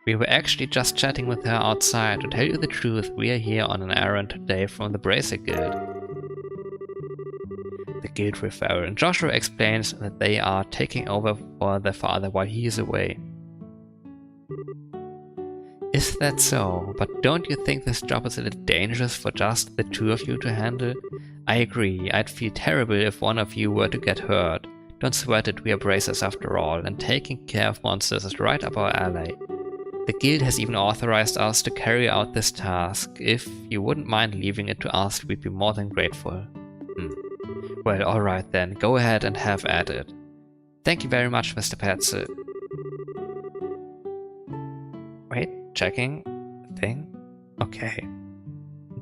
We were actually just chatting with her outside. To tell you the truth, we are here on an errand today from the Bracer Guild. The guild referral. And Joshua explains that they are taking over for their father while he is away. Is that so? But don't you think this job is a little dangerous for just the two of you to handle? I agree. I'd feel terrible if one of you were to get hurt. Don't sweat it, we are bracers after all, and taking care of monsters is right up our alley. The guild has even authorized us to carry out this task. If you wouldn't mind leaving it to us, we'd be more than grateful. Well, alright then, go ahead and have at it. Thank you very much, Mr. Petzel. Wait, checking thing? Okay.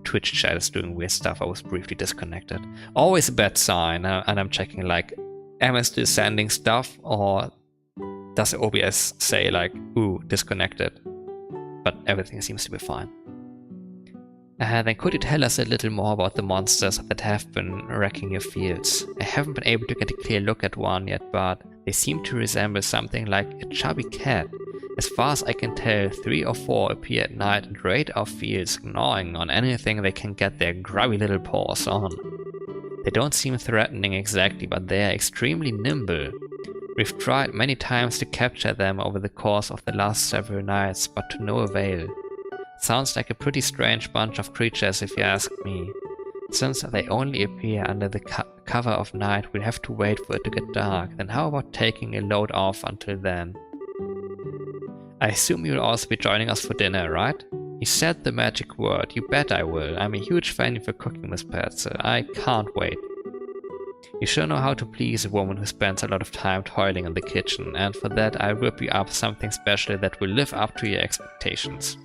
Twitch chat is doing weird stuff, I was briefly disconnected. Always a bad sign, and I'm checking like, am I still sending stuff, or does OBS say like, ooh, disconnected? But everything seems to be fine. Then could you tell us a little more about the monsters that have been wrecking your fields? I haven't been able to get a clear look at one yet, but they seem to resemble something like a chubby cat. As far as I can tell, 3 or 4 appear at night and raid our fields, gnawing on anything they can get their grubby little paws on. They don't seem threatening exactly, but they are extremely nimble. We've tried many times to capture them over the course of the last several nights, but to no avail. Sounds like a pretty strange bunch of creatures if you ask me, since they only appear under the cover of night, we'll have to wait for it to get dark. Then how about taking a load off until then? I assume you'll also be joining us for dinner, right? You said the magic word. You bet I will. I'm a huge fan of your cooking, Miss Petzel. I can't wait. You sure know how to please a woman who spends a lot of time toiling in the kitchen, and for that I'll whip you up something special that will live up to your expectations.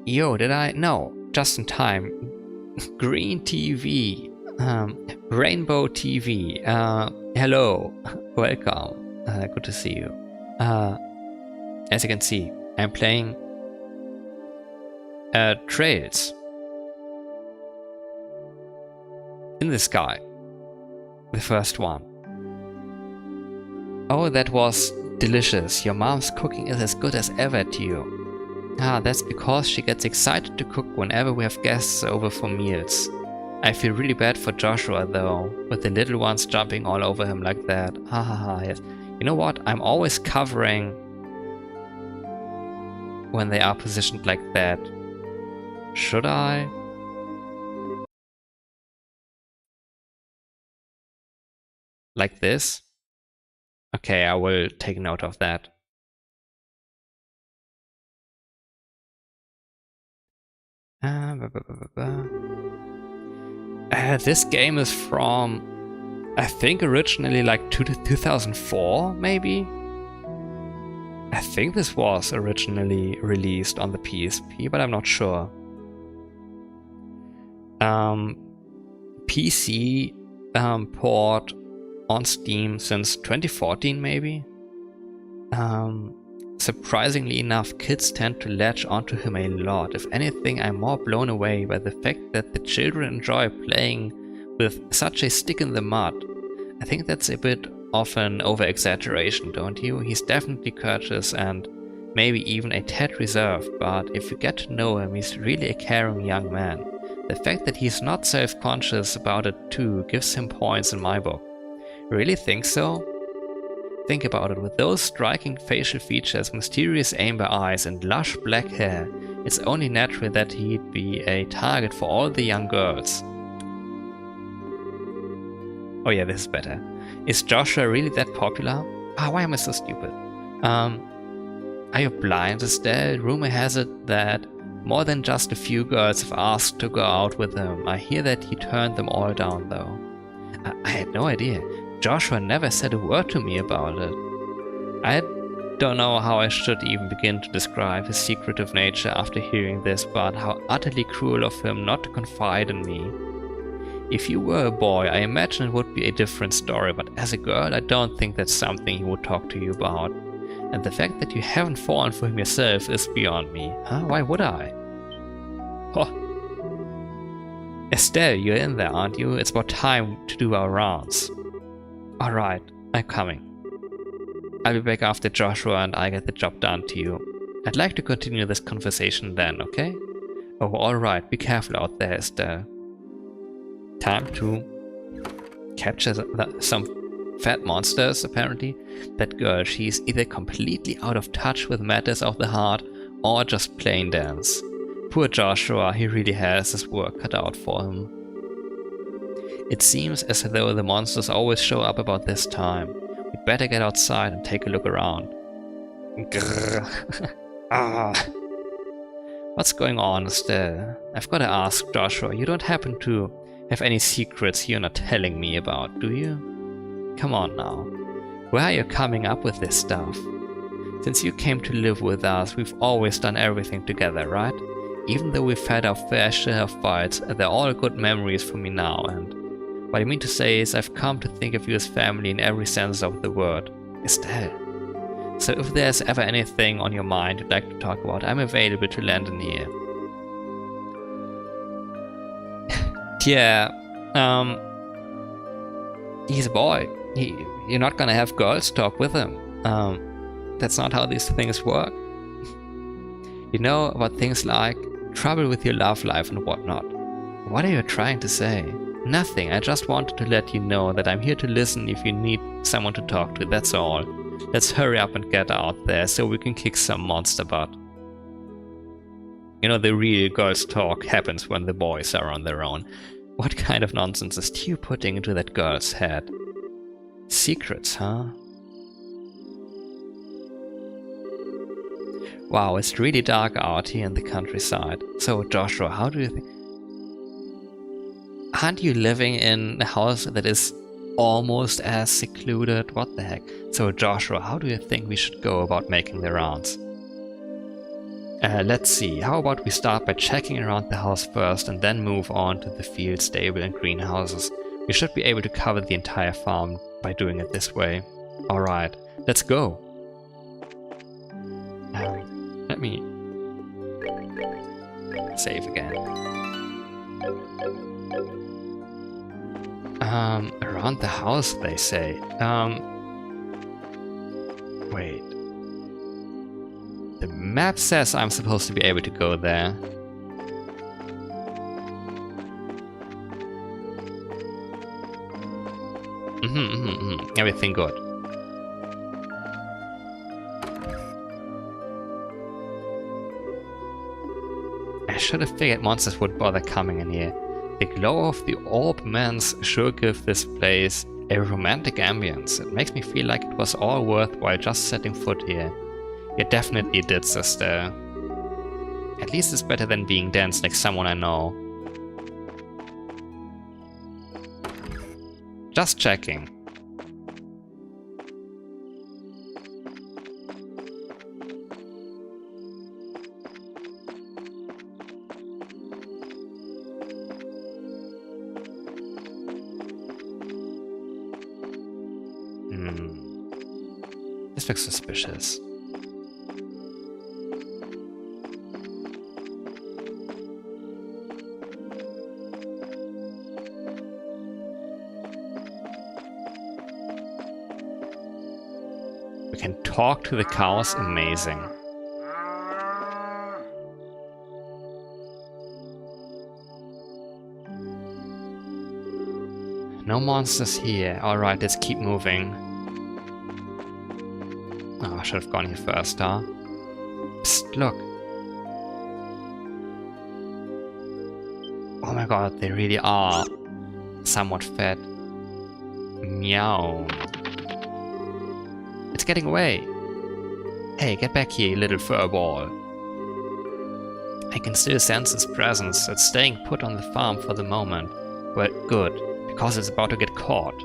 Yo, did I? No, just in time. Green TV, Rainbow TV, hello, welcome, good to see you. As you can see, I'm playing Trails in the sky, the first one. Oh, that was delicious. Your mom's cooking is as good as ever to you. Ah, that's because she gets excited to cook whenever we have guests over for meals. I feel really bad for Joshua though, with the little ones jumping all over him like that. Ha ha ha, yes. You know what? I'm always covering when they are positioned like that. Should I? Like this? Okay, I will take note of that. This game is from, I think, originally like 2004, maybe? I think this was originally released on the PSP, but I'm not sure. PC port on Steam since 2014, maybe? Surprisingly enough, kids tend to latch onto him a lot. If anything, I'm more blown away by the fact that the children enjoy playing with such a stick in the mud. I think that's a bit of an over-exaggeration, don't you? He's definitely courteous and maybe even a tad reserved, but if you get to know him, he's really a caring young man. The fact that he's not self-conscious about it too gives him points in my book. Really think so? Think about it, with those striking facial features, mysterious amber eyes and lush black hair, it's only natural that he'd be a target for all the young girls. Oh yeah, this is better. Is Joshua really that popular? Ah, why am I so stupid? Are you blind, Estelle? Rumor has it that more than just a few girls have asked to go out with him. I hear that he turned them all down though. I had no idea. Joshua never said a word to me about it. I don't know how I should even begin to describe his secretive nature after hearing this, but how utterly cruel of him not to confide in me. If you were a boy, I imagine it would be a different story, but as a girl, I don't think that's something he would talk to you about. And the fact that you haven't fallen for him yourself is beyond me. Huh? Why would I? Oh. Estelle, you're in there, aren't you? It's about time to do our rounds. Alright, I'm coming. I'll be back after Joshua and I get the job done to you. I'd like to continue this conversation then, okay? Oh, alright, be careful out there, Estelle. Time to capture some fat monsters, apparently. That girl, she's either completely out of touch with matters of the heart or just plain dense. Poor Joshua, he really has his work cut out for him. It seems as though the monsters always show up about this time. We'd better get outside and take a look around. Grrr. Ah. What's going on, Estelle? I've got to ask, Joshua, you don't happen to have any secrets you're not telling me about, do you? Come on now. Where are you coming up with this stuff? Since you came to live with us, we've always done everything together, right? Even though we've had our fair share of fights, they're all good memories for me now, and what I mean to say is I've come to think of you as family in every sense of the word. Estelle. So if there's ever anything on your mind you'd like to talk about, I'm available to lend an ear. Yeah, he's a boy. You're not gonna have girls talk with him. That's not how these things work. You know about things like trouble with your love life and whatnot. What are you trying to say? Nothing, I just wanted to let you know that I'm here to listen if you need someone to talk to, that's all. Let's hurry up and get out there so we can kick some monster butt. You know, the real girls talk happens when the boys are on their own. What kind of nonsense is Stu putting into that girl's head? Secrets, huh? Wow, it's really dark out here in the countryside. So, Joshua, how do you think... Aren't you living in a house that is almost as secluded? What the heck? So, Joshua, how do you think we should go about making the rounds? Let's see, how about we start by checking around the house first and then move on to the field, stable and greenhouses. We should be able to cover the entire farm by doing it this way. Alright, let's go. Let me save again. Around the house, they say. Wait. The map says I'm supposed to be able to go there. Everything good. I should have figured monsters would bother coming in here. The glow of the orb mans sure give this place a romantic ambience. It makes me feel like it was all worthwhile just setting foot here. You definitely did, sister. At least it's better than being danced next to someone I know. Just checking. This looks suspicious. We can talk to the cows, amazing. No monsters here. Alright, let's keep moving. Oh, I should have gone here first, huh? Psst, look. Oh my god, they really are somewhat fed. Meow. It's getting away. Hey, get back here, you little furball. I can still sense its presence. It's staying put on the farm for the moment. Well, good, because it's about to get caught.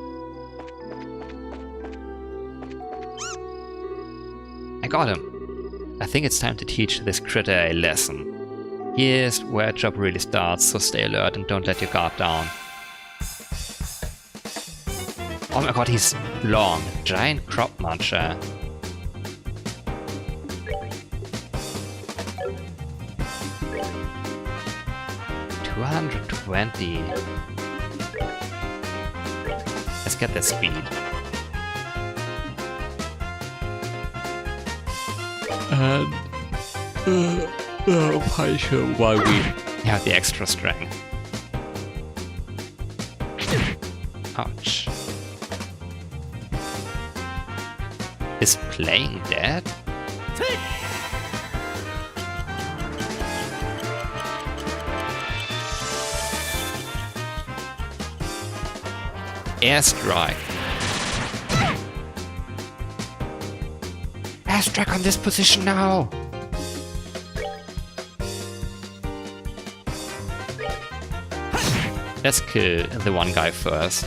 I got him. I think it's time to teach this critter a lesson. Here's where a job really starts, so stay alert and don't let your guard down. Oh my god, he's long. Giant crop muncher. $220. Let's get that speed. And punch him while we have the extra strength. Ouch. Is playing dead? Airstrike. Airstrike on this position now! Let's kill the one guy first.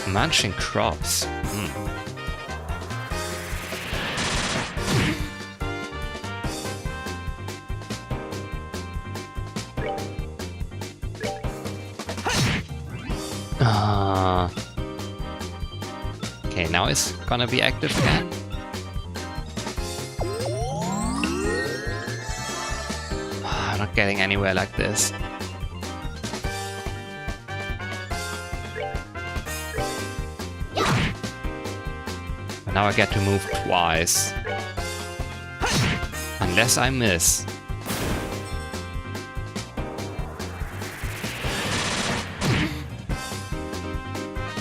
Munching crops. Okay, now it's gonna be active again. I'm not getting anywhere like this. Now I get to move twice. Unless I miss.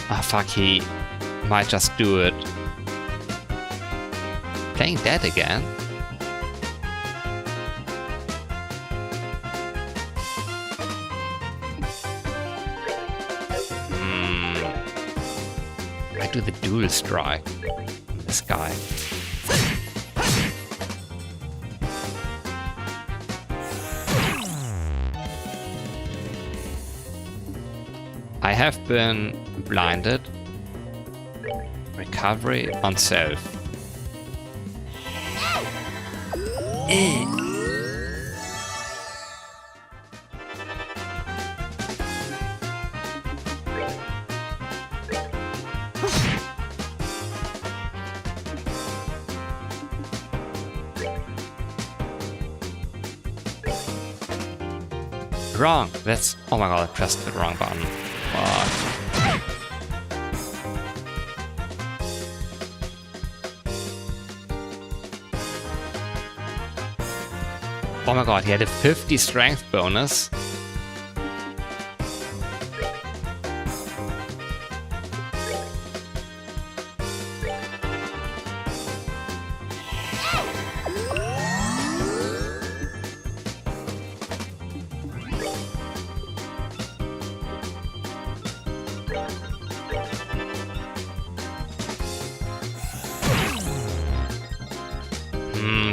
Ah, fuck, he might just do it. Playing dead again? I do the dual strike on this guy. I have been blinded. Recovery on self. Wrong! That's... oh my god, I pressed the wrong button. Fuck. Oh my god, he had a 50 strength bonus.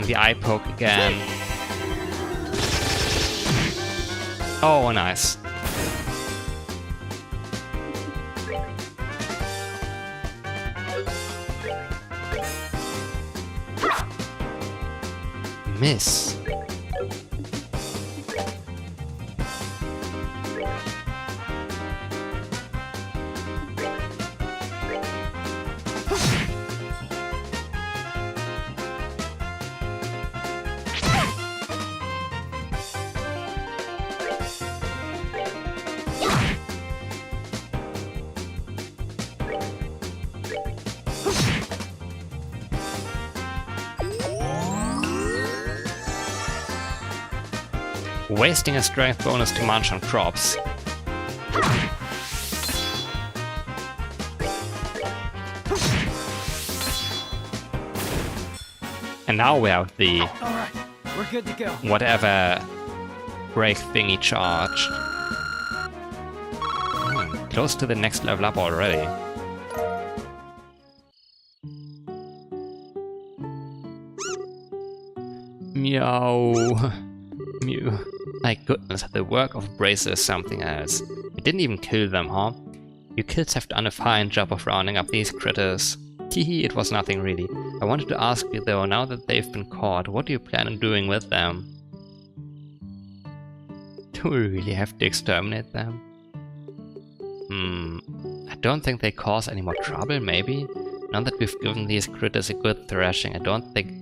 The eye poke again. Oh, nice. Miss. Wasting a strength bonus to munch on crops. And now we have the... Alright, we're good to go. Whatever break thingy charged. Close to the next level up already. Meow. Mew. My goodness, the work of Bracer is something else. You didn't even kill them, huh? You kids have done a fine job of rounding up these critters. Hehe, it was nothing really. I wanted to ask you though, now that they've been caught, what do you plan on doing with them? Do we really have to exterminate them? I don't think they cause any more trouble, maybe? Now that we've given these critters a good thrashing, I don't think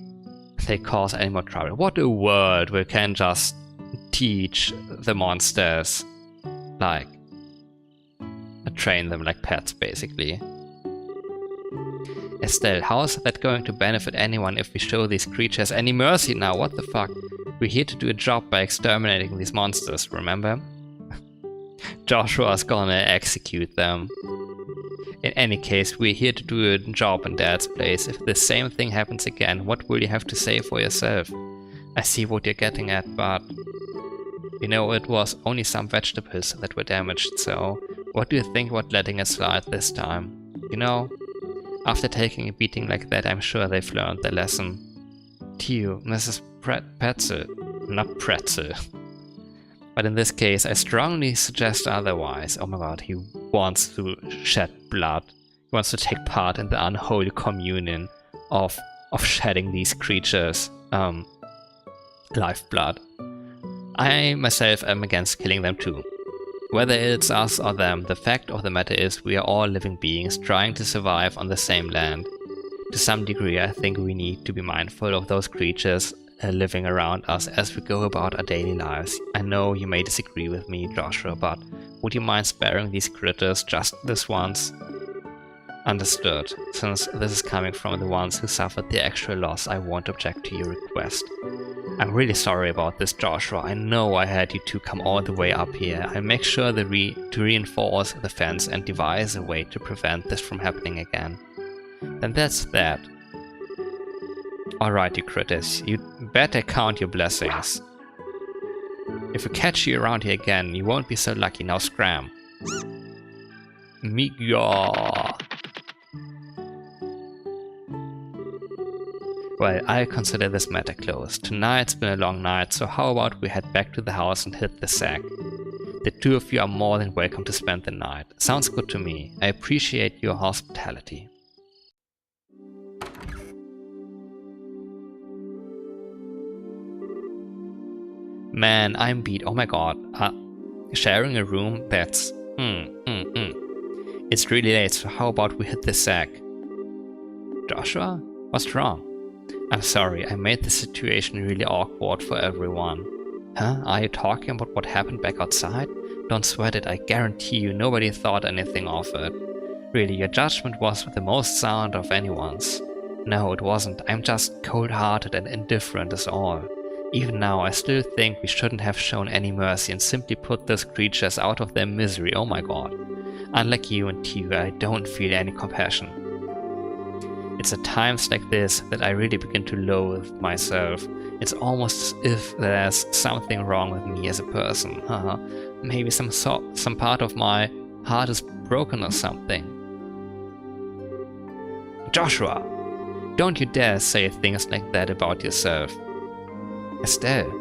they cause any more trouble. What a world we can just teach the monsters, like, train them like pets, basically. Estelle, how is that going to benefit anyone if we show these creatures any mercy now? What the fuck? We're here to do a job by exterminating these monsters, remember? Joshua's gonna execute them. In any case, we're here to do a job in Dad's place. If the same thing happens again, what will you have to say for yourself? I see what you're getting at, but... you know, it was only some vegetables that were damaged, so... what do you think about letting it slide this time? You know, after taking a beating like that, I'm sure they've learned their lesson. To you, Mrs. Pretzel. Not Pretzel. But in this case, I strongly suggest otherwise. Oh my god, he wants to shed blood. He wants to take part in the unholy communion of shedding these creatures' lifeblood. I myself am against killing them too. Whether it's us or them, the fact of the matter is we are all living beings trying to survive on the same land. To some degree, I think we need to be mindful of those creatures living around us as we go about our daily lives. I know you may disagree with me, Joshua, but would you mind sparing these critters just this once? Understood. Since this is coming from the ones who suffered the actual loss, I won't object to your request. I'm really sorry about this, Joshua. I know I had you two come all the way up here. I'll make sure to reinforce the fence and devise a way to prevent this from happening again. Then that's that. Alright, you critters. You'd better count your blessings. If we catch you around here again, you won't be so lucky. Now scram. Migya. Well, I consider this matter closed. Tonight's been a long night, so how about we head back to the house and hit the sack? The two of you are more than welcome to spend the night. Sounds good to me. I appreciate your hospitality. Man, I'm beat. Oh my god. Sharing a room? That's... It's really late, so how about we hit the sack? Joshua? What's wrong? I'm sorry, I made the situation really awkward for everyone. Huh? Are you talking about what happened back outside? Don't sweat it, I guarantee you nobody thought anything of it. Really, your judgment was the most sound of anyone's. No, it wasn't. I'm just cold-hearted and indifferent is all. Even now, I still think we shouldn't have shown any mercy and simply put those creatures out of their misery. Oh my god. Unlike you and Tiu, I don't feel any compassion. It's at times like this that I really begin to loathe myself. It's almost as if there's something wrong with me as a person. Maybe some part of my heart is broken or something. Joshua! Don't you dare say things like that about yourself. Estelle,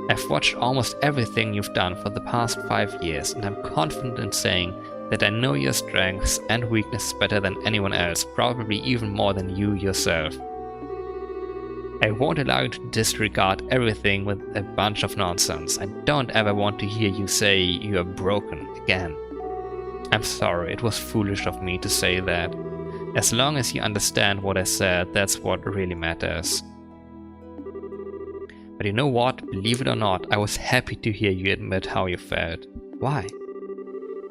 I've watched almost everything you've done for the past 5 years, and I'm confident in saying that I know your strengths and weaknesses better than anyone else, probably even more than you yourself. I won't allow you to disregard everything with a bunch of nonsense. I don't ever want to hear you say you are broken again. I'm sorry, it was foolish of me to say that. As long as you understand what I said, that's what really matters. But you know what? Believe it or not, I was happy to hear you admit how you felt. Why?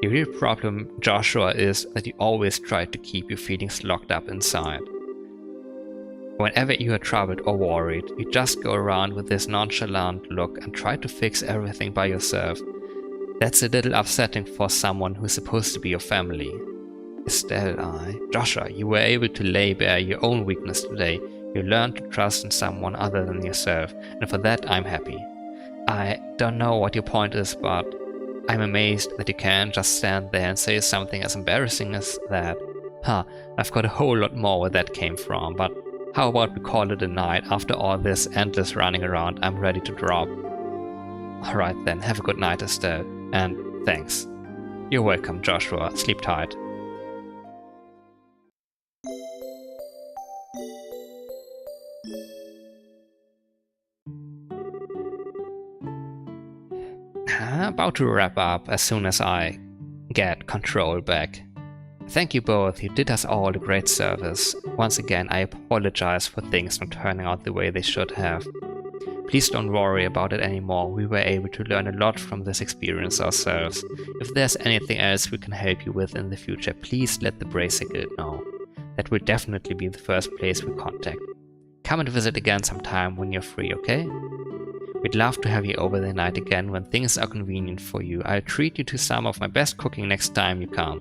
The real problem, Joshua, is that you always try to keep your feelings locked up inside. Whenever you are troubled or worried, you just go around with this nonchalant look and try to fix everything by yourself. That's a little upsetting for someone who's supposed to be your family. Estelle, Joshua, you were able to lay bare your own weakness today. You learned to trust in someone other than yourself, and for that I'm happy. I don't know what your point is, but I'm amazed that you can't just stand there and say something as embarrassing as that. I've got a whole lot more where that came from, but how about we call it a night? After all this endless running around, I'm ready to drop. Alright then, have a good night, Estelle, and thanks. You're welcome, Joshua. Sleep tight. About to wrap up as soon as I get control back. Thank you both, you did us all a great service. Once again, I apologize for things not turning out the way they should have. Please don't worry about it anymore, we were able to learn a lot from this experience ourselves. If there's anything else we can help you with in the future, please let the Bracer Guild know. That will definitely be the first place we contact. Come and visit again sometime when you're free, okay? We'd love to have you over the night again when things are convenient for you. I'll treat you to some of my best cooking next time you come.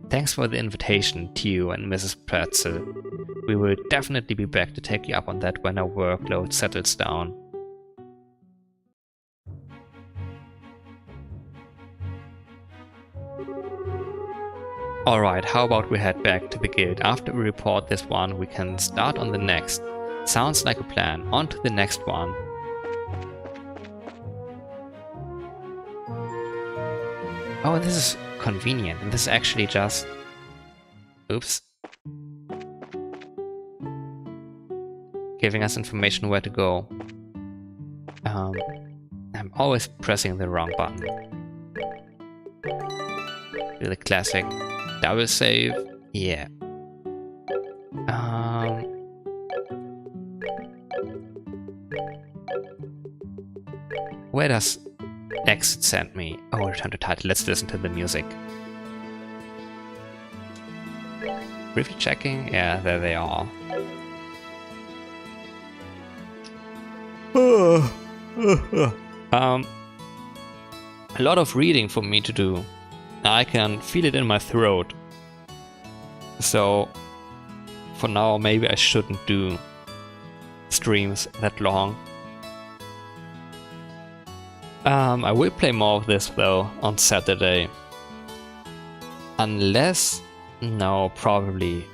Thanks for the invitation, Tiu and Mrs. Pretzel. We will definitely be back to take you up on that when our workload settles down. Alright, how about we head back to the guild? After we report this one, we can start on the next. Sounds like a plan. On to the next one. Oh, this is convenient. This is actually just... Oops. Giving us information where to go. I'm always pressing the wrong button. Do the classic double save. Yeah. Where does exit send me? Oh, return to title. Let's listen to the music. Briefly checking, yeah, there they are. A lot of reading for me to do. I can feel it in my throat. So for now, maybe I shouldn't do streams that long. I will play more of this though on Saturday. Unless, no, probably,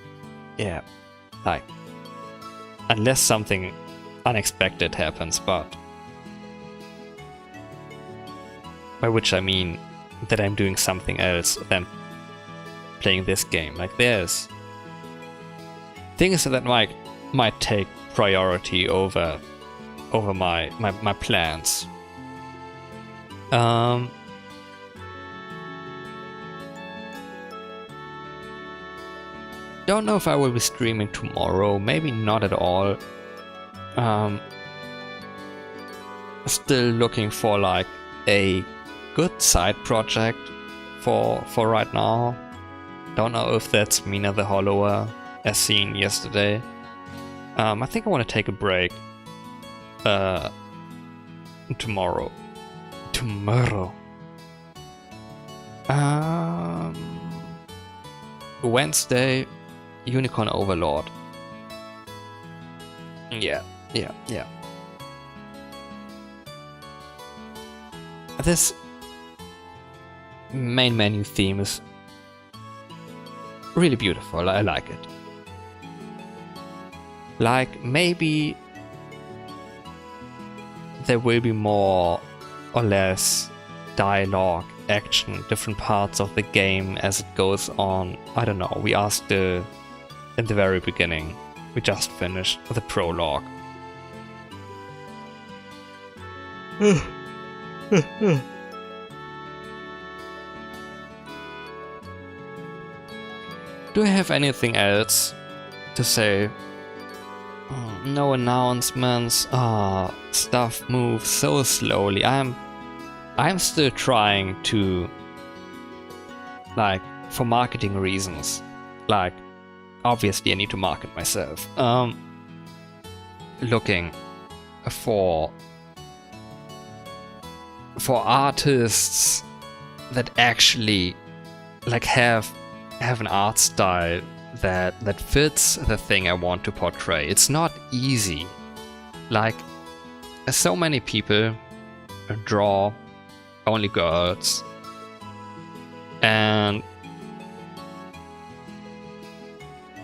yeah, like, unless something unexpected happens, but by which I mean that I'm doing something else than playing this game. Like, there's things that might take priority over my plans. Don't know if I will be streaming tomorrow, maybe not at all. Still looking for like a good side project for right now. Don't know if that's Mina the Hollower as seen yesterday. I think I want to take a break tomorrow. Wednesday, Unicorn Overlord. Yeah. This main menu theme is really beautiful. I like it. Like, maybe there will be more or less dialogue, action, different parts of the game as it goes on. I don't know. We asked in the very beginning. We just finished the prologue. Do I have anything else to say? No announcements. Stuff moves so slowly. I'm still trying to, like, for marketing reasons. Like, obviously I need to market myself. Looking for artists that actually like have an art style that fits the thing I want to portray. It's not easy. Like, so many people draw only girls, and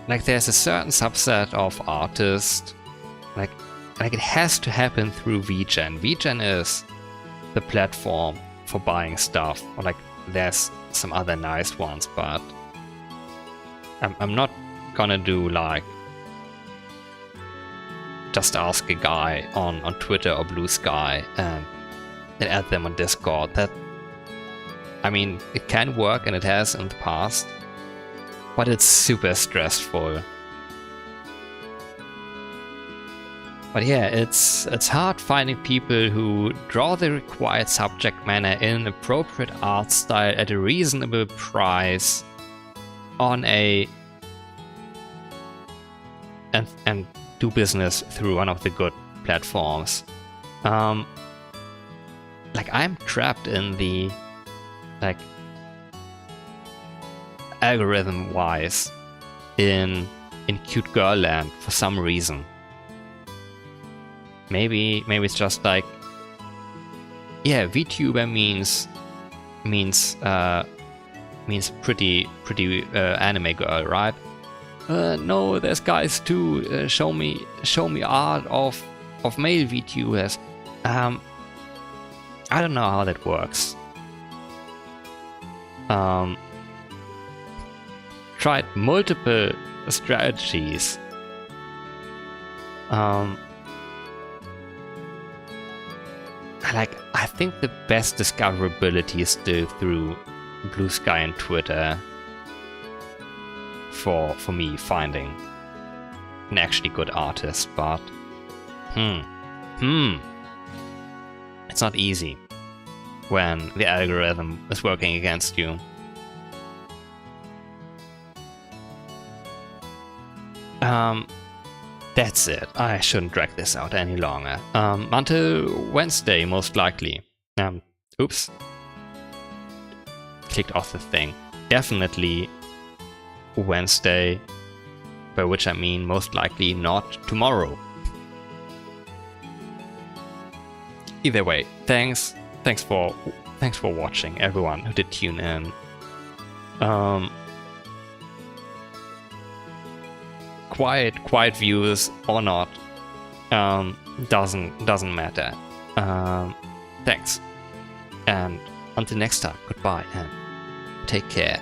like there's a certain subset of artists, like it has to happen through VGen. VGen is the platform for buying stuff, or like there's some other nice ones, but I'm not gonna do like just ask a guy on Twitter or Blue Sky and add them on Discord. That, I mean, it can work and it has in the past, but it's super stressful. But yeah, it's hard finding people who draw the required subject matter in an appropriate art style at a reasonable price on a and do business through one of the good platforms. Like, I'm trapped in the, like, algorithm wise in cute girl land for some reason. Maybe it's just like, yeah, VTuber means pretty anime girl, right? No, there's guys too. Show me art of male VTubers. I don't know how that works. Tried multiple strategies. I think the best discoverability is still through Blue Sky and Twitter for me finding an actually good artist, but it's not easy when the algorithm is working against you. That's it. I shouldn't drag this out any longer. Until Wednesday, most likely. Oops. Clicked off the thing. Definitely Wednesday, by which I mean most likely not tomorrow. Either way, thanks for watching, everyone who did tune in. Quiet views or not, doesn't matter. Thanks, and until next time, goodbye and take care.